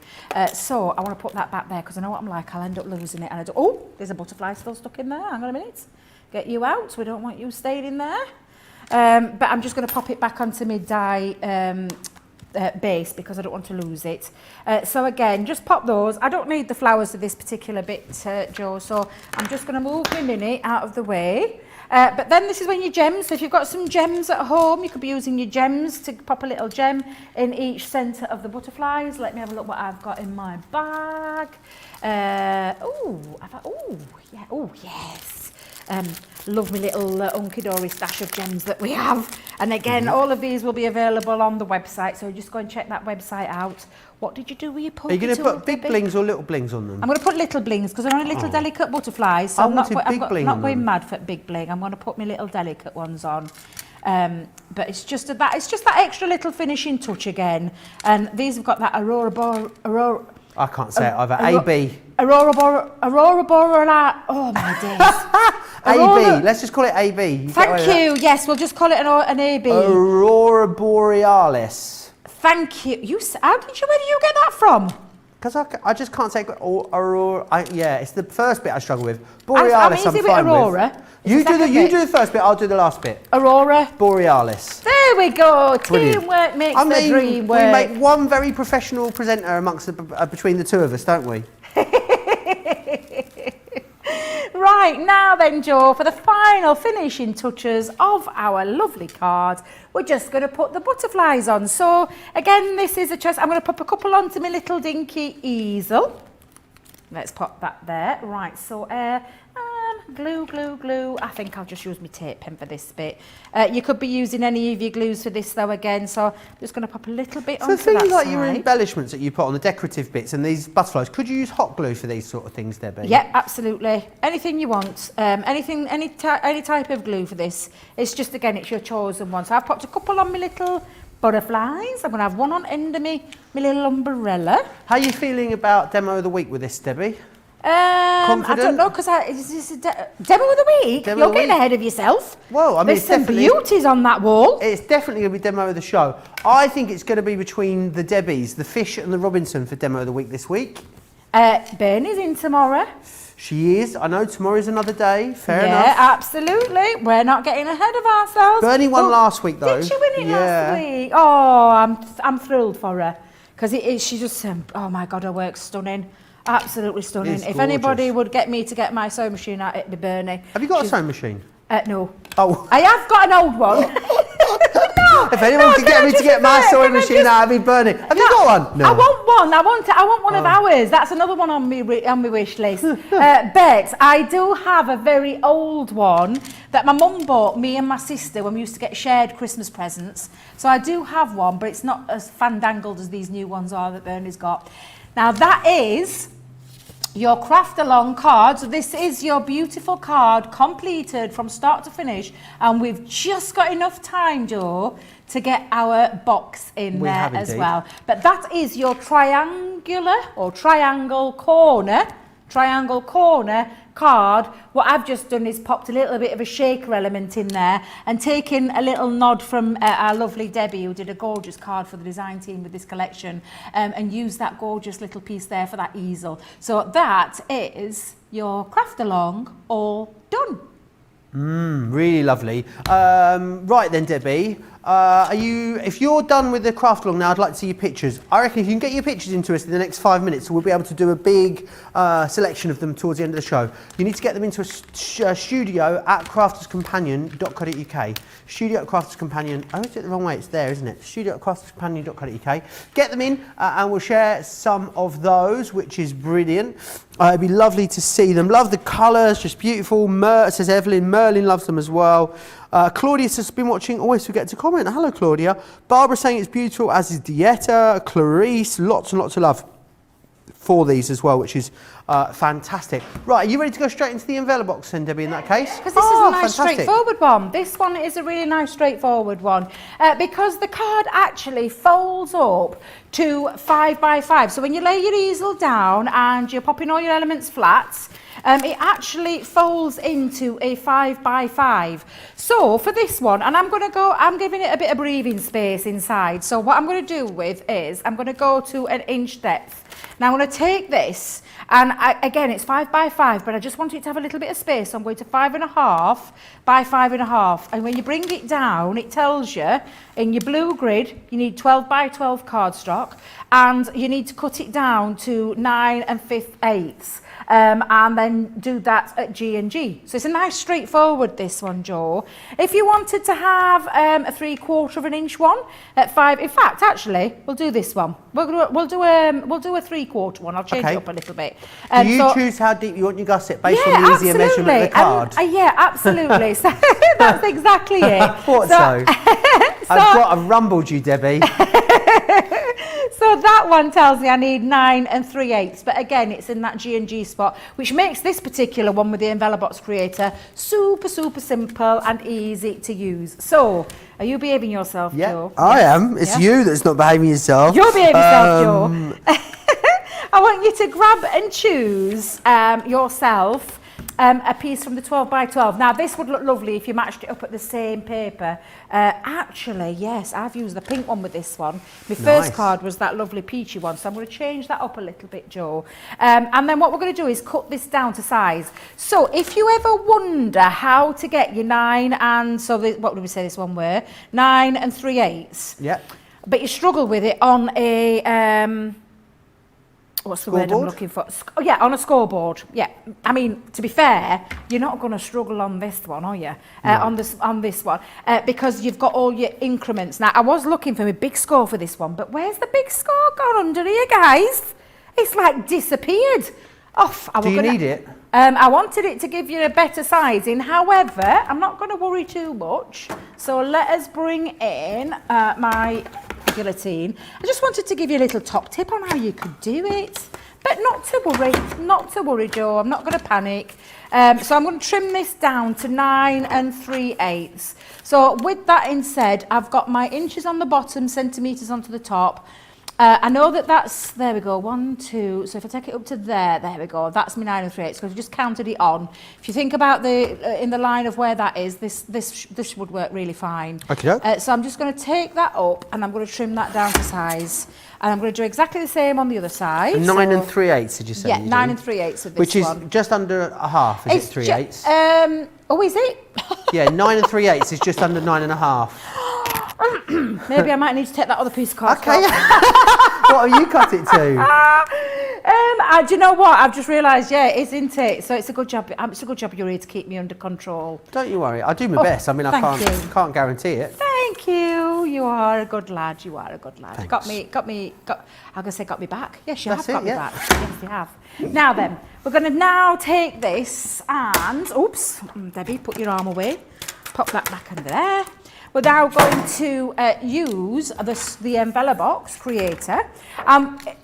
So I want to put that back there because I know what I'm like. I'll end up losing it. And oh, there's a butterfly still stuck in there. Hang on a minute. Get you out. We don't want you staying in there. But I'm just going to pop it back onto my die base because I don't want to lose it. So again, just pop those. I don't need the flowers for this particular bit, Joe, so I'm just going to move my mini out of the way. But then this is when your gems, so if you've got some gems at home, you could be using your gems to pop a little gem in each centre of the butterflies. Let me have a look what I've got in my bag. Oh, yes. Love my little hunky-dory stash of gems that we have. And again, all of these will be available on the website, so just go and check that website out. What did you do with your poker? Are you going to put big blings or little blings on them? I'm going to put little blings because they're only little delicate butterflies. So I I'm not wanted going mad for big bling. I'm going to put my little delicate ones on. But it's just that extra little finishing touch again. And these have got that I can't say it either. AB. Aurora Borealis. Oh my days. AB. Let's just call it AB. Thank you. Yes, we'll just call it an AB. Aurora Borealis. Thank you. Where did you get that from? Because I just can't say Aurora. Yeah, it's the first bit I struggle with. I'm Borealis, easy I'm with fine Aurora. with. You do the first bit, I'll do the last bit. Aurora. Borealis. There we go. Brilliant. Teamwork makes the dream work. We make one very professional presenter between the two of us, don't we? Right, now then, Joe, for the final finishing touches of our lovely card, we're just going to put the butterflies on. So, again, this is a choice. I'm going to pop a couple onto my little dinky easel. Let's pop that there. Right, so glue. I think I'll just use my tape pen for this bit. You could be using any of your glues for this though again, so I'm just going to pop a little bit onto that side. So things like your embellishments that you put on the decorative bits and these butterflies, could you use hot glue for these sort of things, Debbie? Yeah, absolutely. Anything you want. Any type of glue for this. It's just, again, it's your chosen one. So I've popped a couple on my little butterflies. I'm going to have one on end of my little umbrella. How are you feeling about demo of the week with this, Debbie? I don't know, because is this a demo of the week? You're getting ahead of yourself. Well, I mean, there's some beauties on that wall. It's definitely going to be demo of the show. I think it's going to be between the Debbies, the Fish and the Robinson for demo of the week this week. Bernie's in tomorrow. She is. I know tomorrow's another day. Fair enough. Yeah, absolutely. We're not getting ahead of ourselves. Bernie won last week, though. Did she win it last week? Oh, I'm thrilled for her. Because she just, oh my God, her work's stunning. Absolutely stunning. It's If anybody gorgeous. would get me to get my sewing machine out, it'd be Bernie. Have you got a sewing machine? No. Oh. I have got an old one. If anyone can get me to get my sewing machine out, I'd be burning. Have you got one? No. I want one. I want one of ours. That's another one on my wish list. But I do have a very old one that my mum bought me and my sister when we used to get shared Christmas presents. So I do have one, but it's not as fandangled as these new ones are that Bernie's got. Now that is your craft along card. So this is your beautiful card completed from start to finish, and we've just got enough time, Joe, to get our box in We there have as indeed. well. But that is your triangular or triangle corner card. What I've just done is popped a little bit of a shaker element in there and taken a little nod from our lovely Debbie, who did a gorgeous card for the design team with this collection, and used that gorgeous little piece there for that easel. So that is your craft along all done. Really lovely. Right then, Debbie, if you're done with the craft along now, I'd like to see your pictures. I reckon if you can get your pictures into us in the next 5 minutes, we'll be able to do a big selection of them towards the end of the show. You need to get them into a studio at crafterscompanion.co.uk. Studio at crafterscompanion. Oh, is it the wrong way? It's there, isn't it? Studio at crafterscompanion.co.uk. Get them in, and we'll share some of those, which is brilliant. It'd be lovely to see them. Love the colours, just beautiful. Says Evelyn. Merlin loves them as well. Claudia's just been watching. Always forget to comment. Hello, Claudia. Barbara saying it's beautiful, as is Dieta. Clarice, lots and lots of love for these as well, which is fantastic. Right, are you ready to go straight into the envelope box then, Debbie, in that case? Because this is a nice fantastic. straightforward one. This one is a really nice straightforward one because the card actually folds up to 5 by 5. So when you lay your easel down and you're popping all your elements flat, it actually folds into a 5 by 5. So for this one, and I'm giving it a bit of breathing space inside. So what I'm going to do is I'm going to go to an inch depth. Now I'm going to take this, and again it's 5 by 5, but I just want it to have a little bit of space. So I'm going to 5.5 by 5.5. And when you bring it down, it tells you in your blue grid, you need 12 by 12 cardstock, and you need to cut it down to 9 5/8. And then do that at G&G. So it's a nice straightforward, this one, Joe. If you wanted to have a 3/4 of an inch one at 5, in fact, actually, we'll do this one. We'll do a 3/4 one. I'll change it up a little bit. Do you choose how deep you want your gusset based on the easier measurement of the card? Yeah, absolutely. So that's exactly it. I thought so. I've rumbled you, Debbie. So that one tells me I need 9 3/8, but again, it's in that G&G spot, which makes this particular one with the envelope box creator super, super simple and easy to use. So, are you behaving yourself, Yeah, Joe? I am. It's you that's not behaving yourself. You're behaving yourself, Joe. I want you to grab and choose yourself a piece from the 12 by 12. Now, this would look lovely if you matched it up at the same paper. Actually, yes, I've used the pink one with this one. My first card was that lovely peachy one, so I'm going to change that up a little bit, Joe. And then what we're going to do is cut this down to size. So if you ever wonder how to get your 9 and, what did we say this one were? 9 3/8. Yeah. But you struggle with it on a... what's the word I'm looking for? Yeah, on a scoreboard. Yeah, I mean, to be fair, you're not going to struggle on this one, are you? On this one, because you've got all your increments. Now, I was looking for my big score for this one, but where's the big score gone under here, guys? It's like disappeared. Off. Do you need it? I wanted it to give you a better sizing. However, I'm not going to worry too much. So let us bring in my guillotine. I just wanted to give you a little top tip on how you could do it. But not to worry, Joe. I'm not going to panic. So I'm going to trim this down to 9 3/8. So with that in said, I've got my inches on the bottom, centimetres onto the top. I know that's, there we go, 1, 2, so if I take it up to there we go, that's my 9 3/8, so I've just counted it on. If you think about in the line of where that is, this would work really fine. Okay. So I'm just going to take that up and I'm going to trim that down to size. And I'm going to do exactly the same on the other side. 9 3/8, did you say? Yeah, 9 3/8 of this Which is one. just under a half, is it 3/8? Oh, is it? Yeah, 9 3/8 is just under 9.5. Maybe I might need to take that other piece of cardstock. Okay. What have you cut it to? Do you know what? I've just realised, yeah, it is, isn't it? So it's a good job. It's a good job you're here to keep me under control. Don't you worry. I do my best. I mean, I thank you. can't guarantee it. Thank you. You are a good lad. You are a good lad. Thanks. Got me. I'm gonna say got me back. Yes, you That's have got it, me yeah. back. Yes, you have. Now then, we're gonna now take this and oops, Debbie, put your arm away. Pop that back under there. We're now going to use the Embellishing Creator.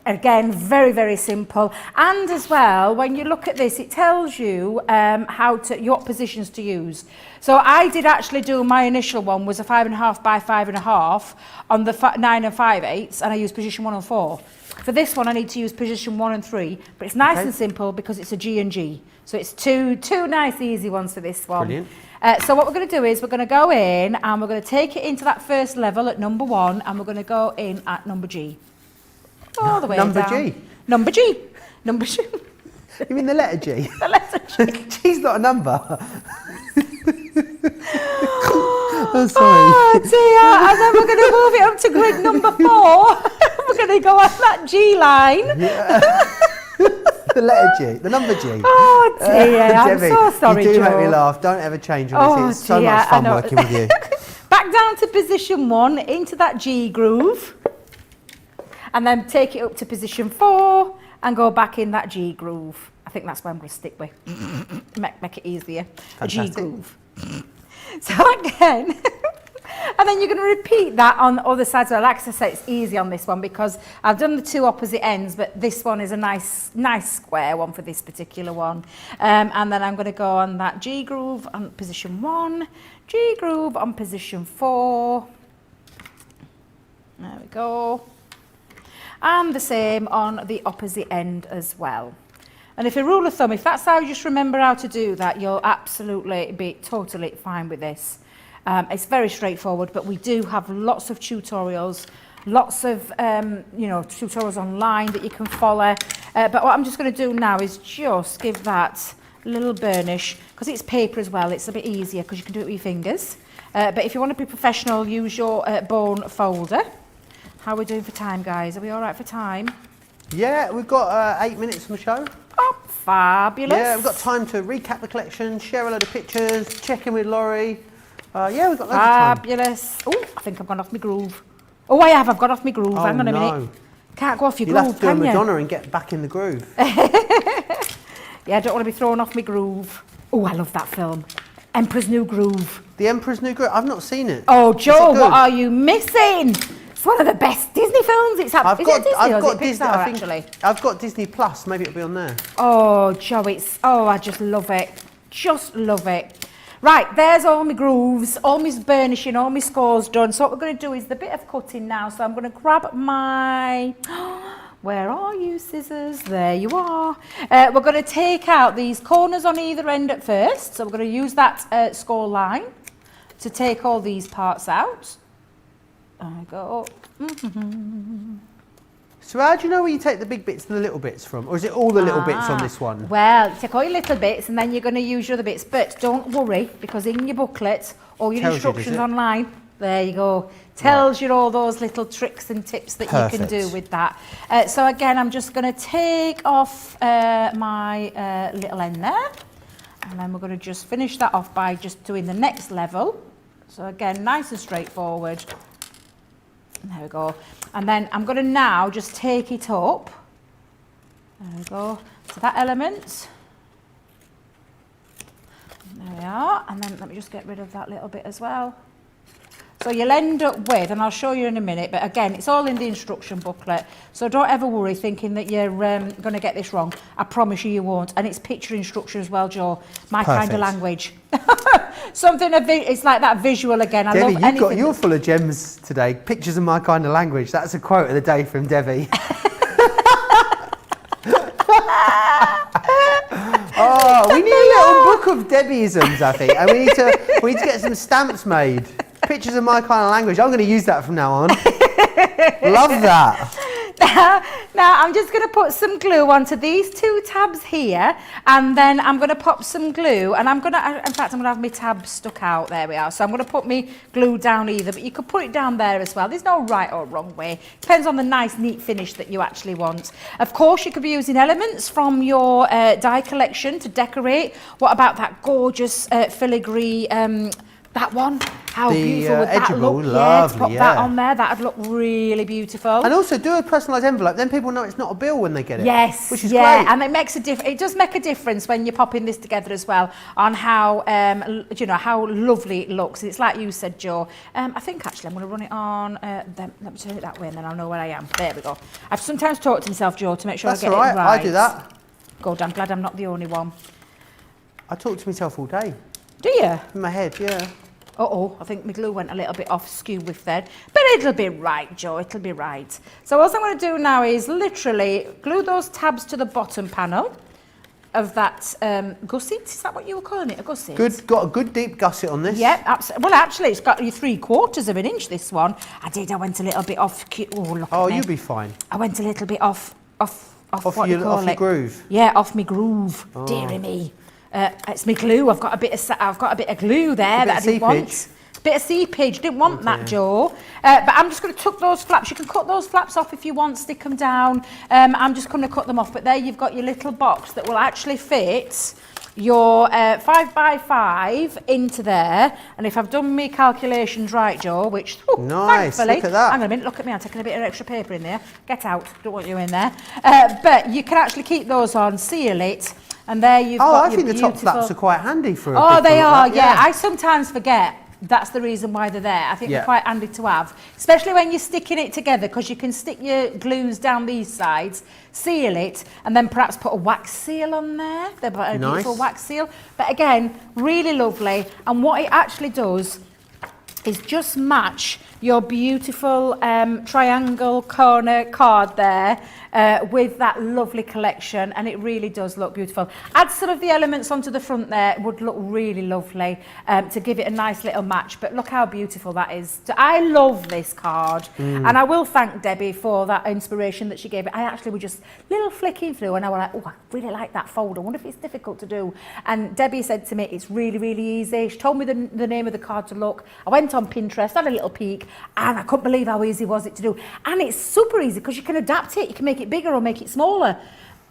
Again, very, very simple. And as well, when you look at this, it tells you what positions to use. So I did actually do, my initial one was a 5.5 by 5.5 on the 9 and 5/8, and I used position 1 and 4. For this one, I need to use position 1 and 3, but it's nice and simple because it's a G and G. So it's two nice, easy ones for this one. Brilliant. So what we're going to do is we're going to go in and we're going to take it into that first level at number 1 and we're going to go in at number G. All the way Number down. G? Number G. Number G. You mean the letter G? The letter G. G's not a number. Oh, sorry. Oh dear. And then we're going to move it up to grid number 4. We're going to go on that G line. Yeah. The letter G, the number G. Oh dear, I'm Debbie, so sorry, you do Joe. make me laugh. Don't ever change on Oh, this. It's so dear, much I fun know. working with you. Back down to position 1, into that G groove. And then take it up to position 4 and go back in that G groove. I think that's where I'm going to stick with. Make it easier. A G Fantastic. groove. So again, and then you're going to repeat that on the other side. So like I said, it's easy on this one because I've done the 2 opposite ends, but this one is a nice square one for this particular one. And then I'm going to go on that G groove on position 1, G groove on position 4. There we go. And the same on the opposite end as well. And if a rule of thumb, if that's how you just remember how to do that, you'll absolutely be totally fine with this. It's very straightforward, but we do have lots of tutorials, lots of tutorials online that you can follow. But what I'm just going to do now is just give that a little burnish, because it's paper as well, it's a bit easier because you can do it with your fingers. But if you want to be professional, use your bone folder. How are we doing for time, guys? Are we all right for time? Yeah, we've got 8 minutes from the show. Oh, fabulous. Yeah, we've got time to recap the collection, share a load of pictures, check in with Laurie. Yeah, we've got loads of time. Fabulous. Oh, I think I've gone off my groove. Oh, I have. I've gone off my groove. Oh, Hang on a no. minute. Can't go off your You'll groove, have to do a can you? Madonna and get back in the groove. Yeah, I don't want to be thrown off my groove. Oh, I love that film. Emperor's New Groove. The Emperor's New Groove. I've not seen it. Oh, Is it Joe, good? what are you missing? It's one of the best Disney films. Is it Disney or is it Disney. Pixar, I think actually? I've got Disney Plus. Maybe it'll be on there. Oh, Joe, I just love it. Just love it. Right, there's all my grooves, all my burnishing, all my scores done. So what we're going to do is the bit of cutting now. So I'm going to grab my... Where are you, scissors? There you are. We're going to take out these corners on either end at first. So we're going to use that score line to take all these parts out. There we go. So how do you know where you take the big bits and the little bits from? Or is it all the little bits on this one? Well, take all your little bits and then you're going to use your other bits. But don't worry, because in your booklet, all your Tells you, instructions does it? online, there you go, tells you all those little tricks and tips that you can do with that. So again, I'm just going to take off my little end there. And then we're going to just finish that off by just doing the next level. So again, nice and straightforward. There we go. And then I'm going to now just take it up. There we go. So that element. There we are. And then let me just get rid of that little bit as well. So you'll end up with, and I'll show you in a minute, but again, it's all in the instruction booklet. So don't ever worry thinking that you're going to get this wrong. I promise you won't. And it's picture instruction as well, Joe. My kind of language. Something, it's like that visual again. I Debbie, love anything. you're full of gems today. Pictures of my kind of language. That's a quote of the day from Debbie. Oh, we need a little book of Debbieisms, I think. And we need to get some stamps made. Pictures of my kind of language. I'm going to use that from now on. Love that. Now I'm just going to put some glue onto these two tabs here, and then I'm going to pop some glue, and I'm going to, in fact, I'm going to have my tabs stuck out. There we are. So I'm going to put my glue down either, but you could put it down there as well. There's no right or wrong way. Depends on the nice, neat finish that you actually want. Of course, you could be using elements from your die collection to decorate. What about that gorgeous filigree? That one, how beautiful would that look? Lovely, to pop that on there, that would look really beautiful. And also do a personalised envelope, then people know it's not a bill when they get it. Yes, which is great. And it makes a it does make a difference when you're popping this together as well, on how you know, how lovely it looks. It's like you said, Joe. I think actually I'm going to run it on. Let me turn it that way, and then I'll know where I am. There we go. I've sometimes talked to myself, Joe, to make sure That's I get all right. it right. I do that. God, I'm glad I'm not the only one. I talk to myself all day. Do you? In my head, yeah. Uh-oh, I think my glue went a little bit off skew with that. But it'll be right, Joe, it'll be right. So what I'm going to do now is literally glue those tabs to the bottom panel of that gusset. Is that what you were calling it, a gusset? Good, got a good deep gusset on this. Yeah, absolutely. Well, actually, it's got you 3/4 of an inch, this one. I went a little bit off. Oh, look at me. You'll be fine. I went a little bit off what you call off your groove. Yeah, off my groove. Oh. Dearie me. It's my glue. I've got a bit of glue there that I didn't want. Bit of seepage. Didn't want that, Joe. But I'm just going to tuck those flaps. You can cut those flaps off if you want. Stick them down. I'm just going to cut them off. But there you've got your little box that will actually fit your 5x5 into there. And if I've done my calculations right, Joe, which nice. thankfully, look at that. hang on a minute, look at me, I'm taking a bit of extra paper in there. Get out, don't want you in there. But you can actually keep those on, seal it, and there you've got I think the top flaps are quite handy for a big they one are, like that. yeah. I sometimes forget. That's the reason why they're there. I think they're quite handy to have, especially when you're sticking it together, because you can stick your glues down these sides, seal it, and then perhaps put a wax seal on there. They've got a beautiful wax seal. But again, really lovely. And what it actually does is just match your beautiful triangle corner card there with that lovely collection, and it really does look beautiful. Add some of the elements onto the front there, would look really lovely to give it a nice little match, but look how beautiful that is. I love this card, and I will thank Debbie for that inspiration that she gave it. I actually was just little flicking through, and I was like, oh, I really like that fold. I wonder if it's difficult to do. And Debbie said to me, it's really, really easy. She told me the name of the card to look. I went on Pinterest, had a little peek, and I couldn't believe how easy was it to do. And it's super easy because you can adapt it. You can make it bigger or make it smaller.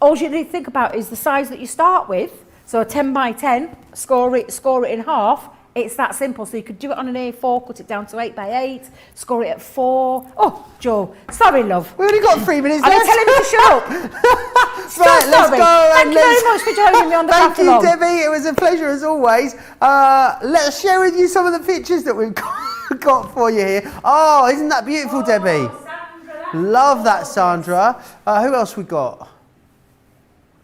All you need to think about is the size that you start with. So a 10 by 10, score it in half. It's that simple. So you could do it on an A4, cut it down to 8 by 8, score it at 4. Oh, Joe, sorry, love. We only got 3 minutes I've left. been telling you to shut up. Right, let's go. Thank you very much for joining me on the Thank you, catalogue. Debbie. It was a pleasure as always. Let's share with you some of the pictures that we've got for you here. Oh, isn't that beautiful, Debbie? Love that, Sandra. Who else we got?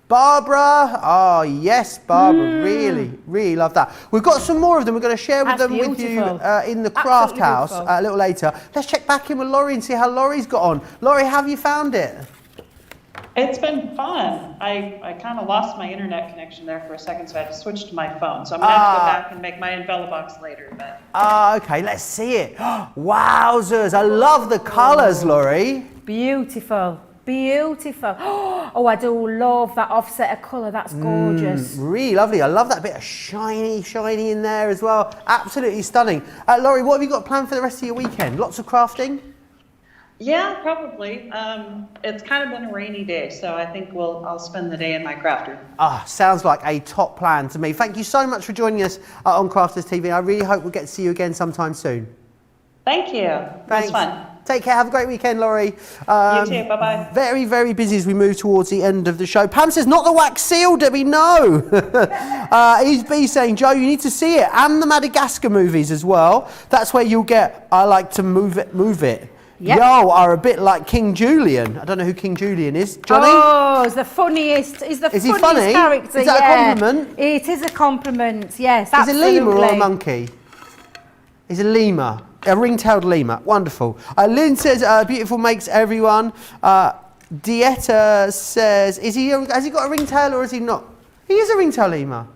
Barbara. Oh, yes, Barbara. Really, really love that. We've got some more of them. We're going to share with them with you in the craft house a little later. Let's check back in with Laurie and see how Laurie's got on. Laurie, have you found it? It's been fun. I kind of lost my internet connection there for a second, so I had to switch to my phone. So I'm going to have to go back and make my embellishing later. But okay, let's see it. Wowzers, I love the colours, Laurie. Beautiful. Beautiful. Oh, I do love that offset of colour. That's gorgeous. Really lovely. I love that bit of shiny in there as well. Absolutely stunning. Laurie, what have you got planned for the rest of your weekend? Lots of crafting? yeah, probably. It's kind of been a rainy day, so I think I'll spend the day in my crafter. Sounds like a top plan to me. Thank you so much for joining us on Crafters TV. I really hope we'll get to see you again sometime soon. Thank you. Thanks. It was fun. Take care. Have a great weekend, Laurie. You too. Bye-bye. Very, very busy as we move towards the end of the show. Pam says, not the wax seal, Debbie, no. He's saying, Joe, you need to see it. And the Madagascar movies as well. That's where you'll get, I like to move it. Yep. Yo are a bit like King Julian. I don't know who King Julian is. Johnny? Oh, he's the funniest. He's the Is he funniest funny? character. Is that a compliment? It is a compliment. Yes, Is absolutely. a lemur or a monkey? He's a lemur. A ring-tailed lemur. Wonderful. Lynn says, beautiful makes everyone. Dieta says, has he got a ringtail or is he not? He is a ringtail lemur.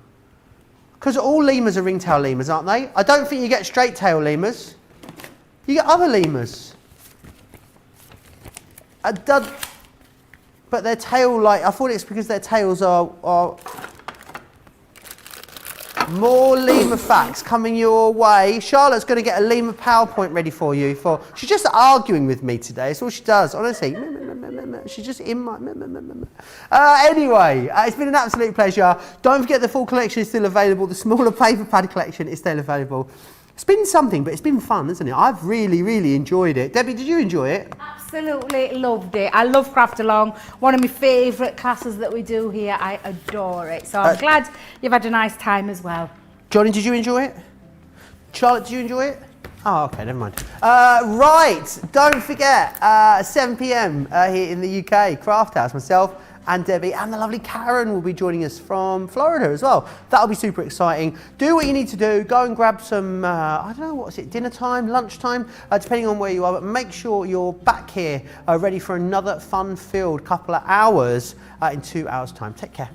Because all lemurs are ringtail lemurs, aren't they? I don't think you get straight-tail lemurs. You get other lemurs. But their tail, like, I thought it's because their tails are more lemur facts coming your way. Charlotte's going to get a lemur PowerPoint ready for you. She's just arguing with me today. That's all she does, honestly. She's just in my... Anyway, it's been an absolute pleasure. Don't forget the full collection is still available. The smaller paper pad collection is still available. It's been something, but it's been fun, hasn't it? I've really, really enjoyed it. Debbie, did you enjoy it? Absolutely loved it. I love Craft Along. One of my favourite classes that we do here. I adore it. So I'm glad you've had a nice time as well. Johnny, did you enjoy it? Charlotte, did you enjoy it? Oh, okay, never mind. Right, don't forget, 7 p.m. Here in the UK, Craft House, myself and Debbie and the lovely Karen will be joining us from Florida as well. That'll be super exciting. Do what you need to do. Go and grab some, I don't know, what's it, dinner time, lunchtime, depending on where you are, but make sure you're back here ready for another fun-filled couple of hours in 2 hours' time. Take care.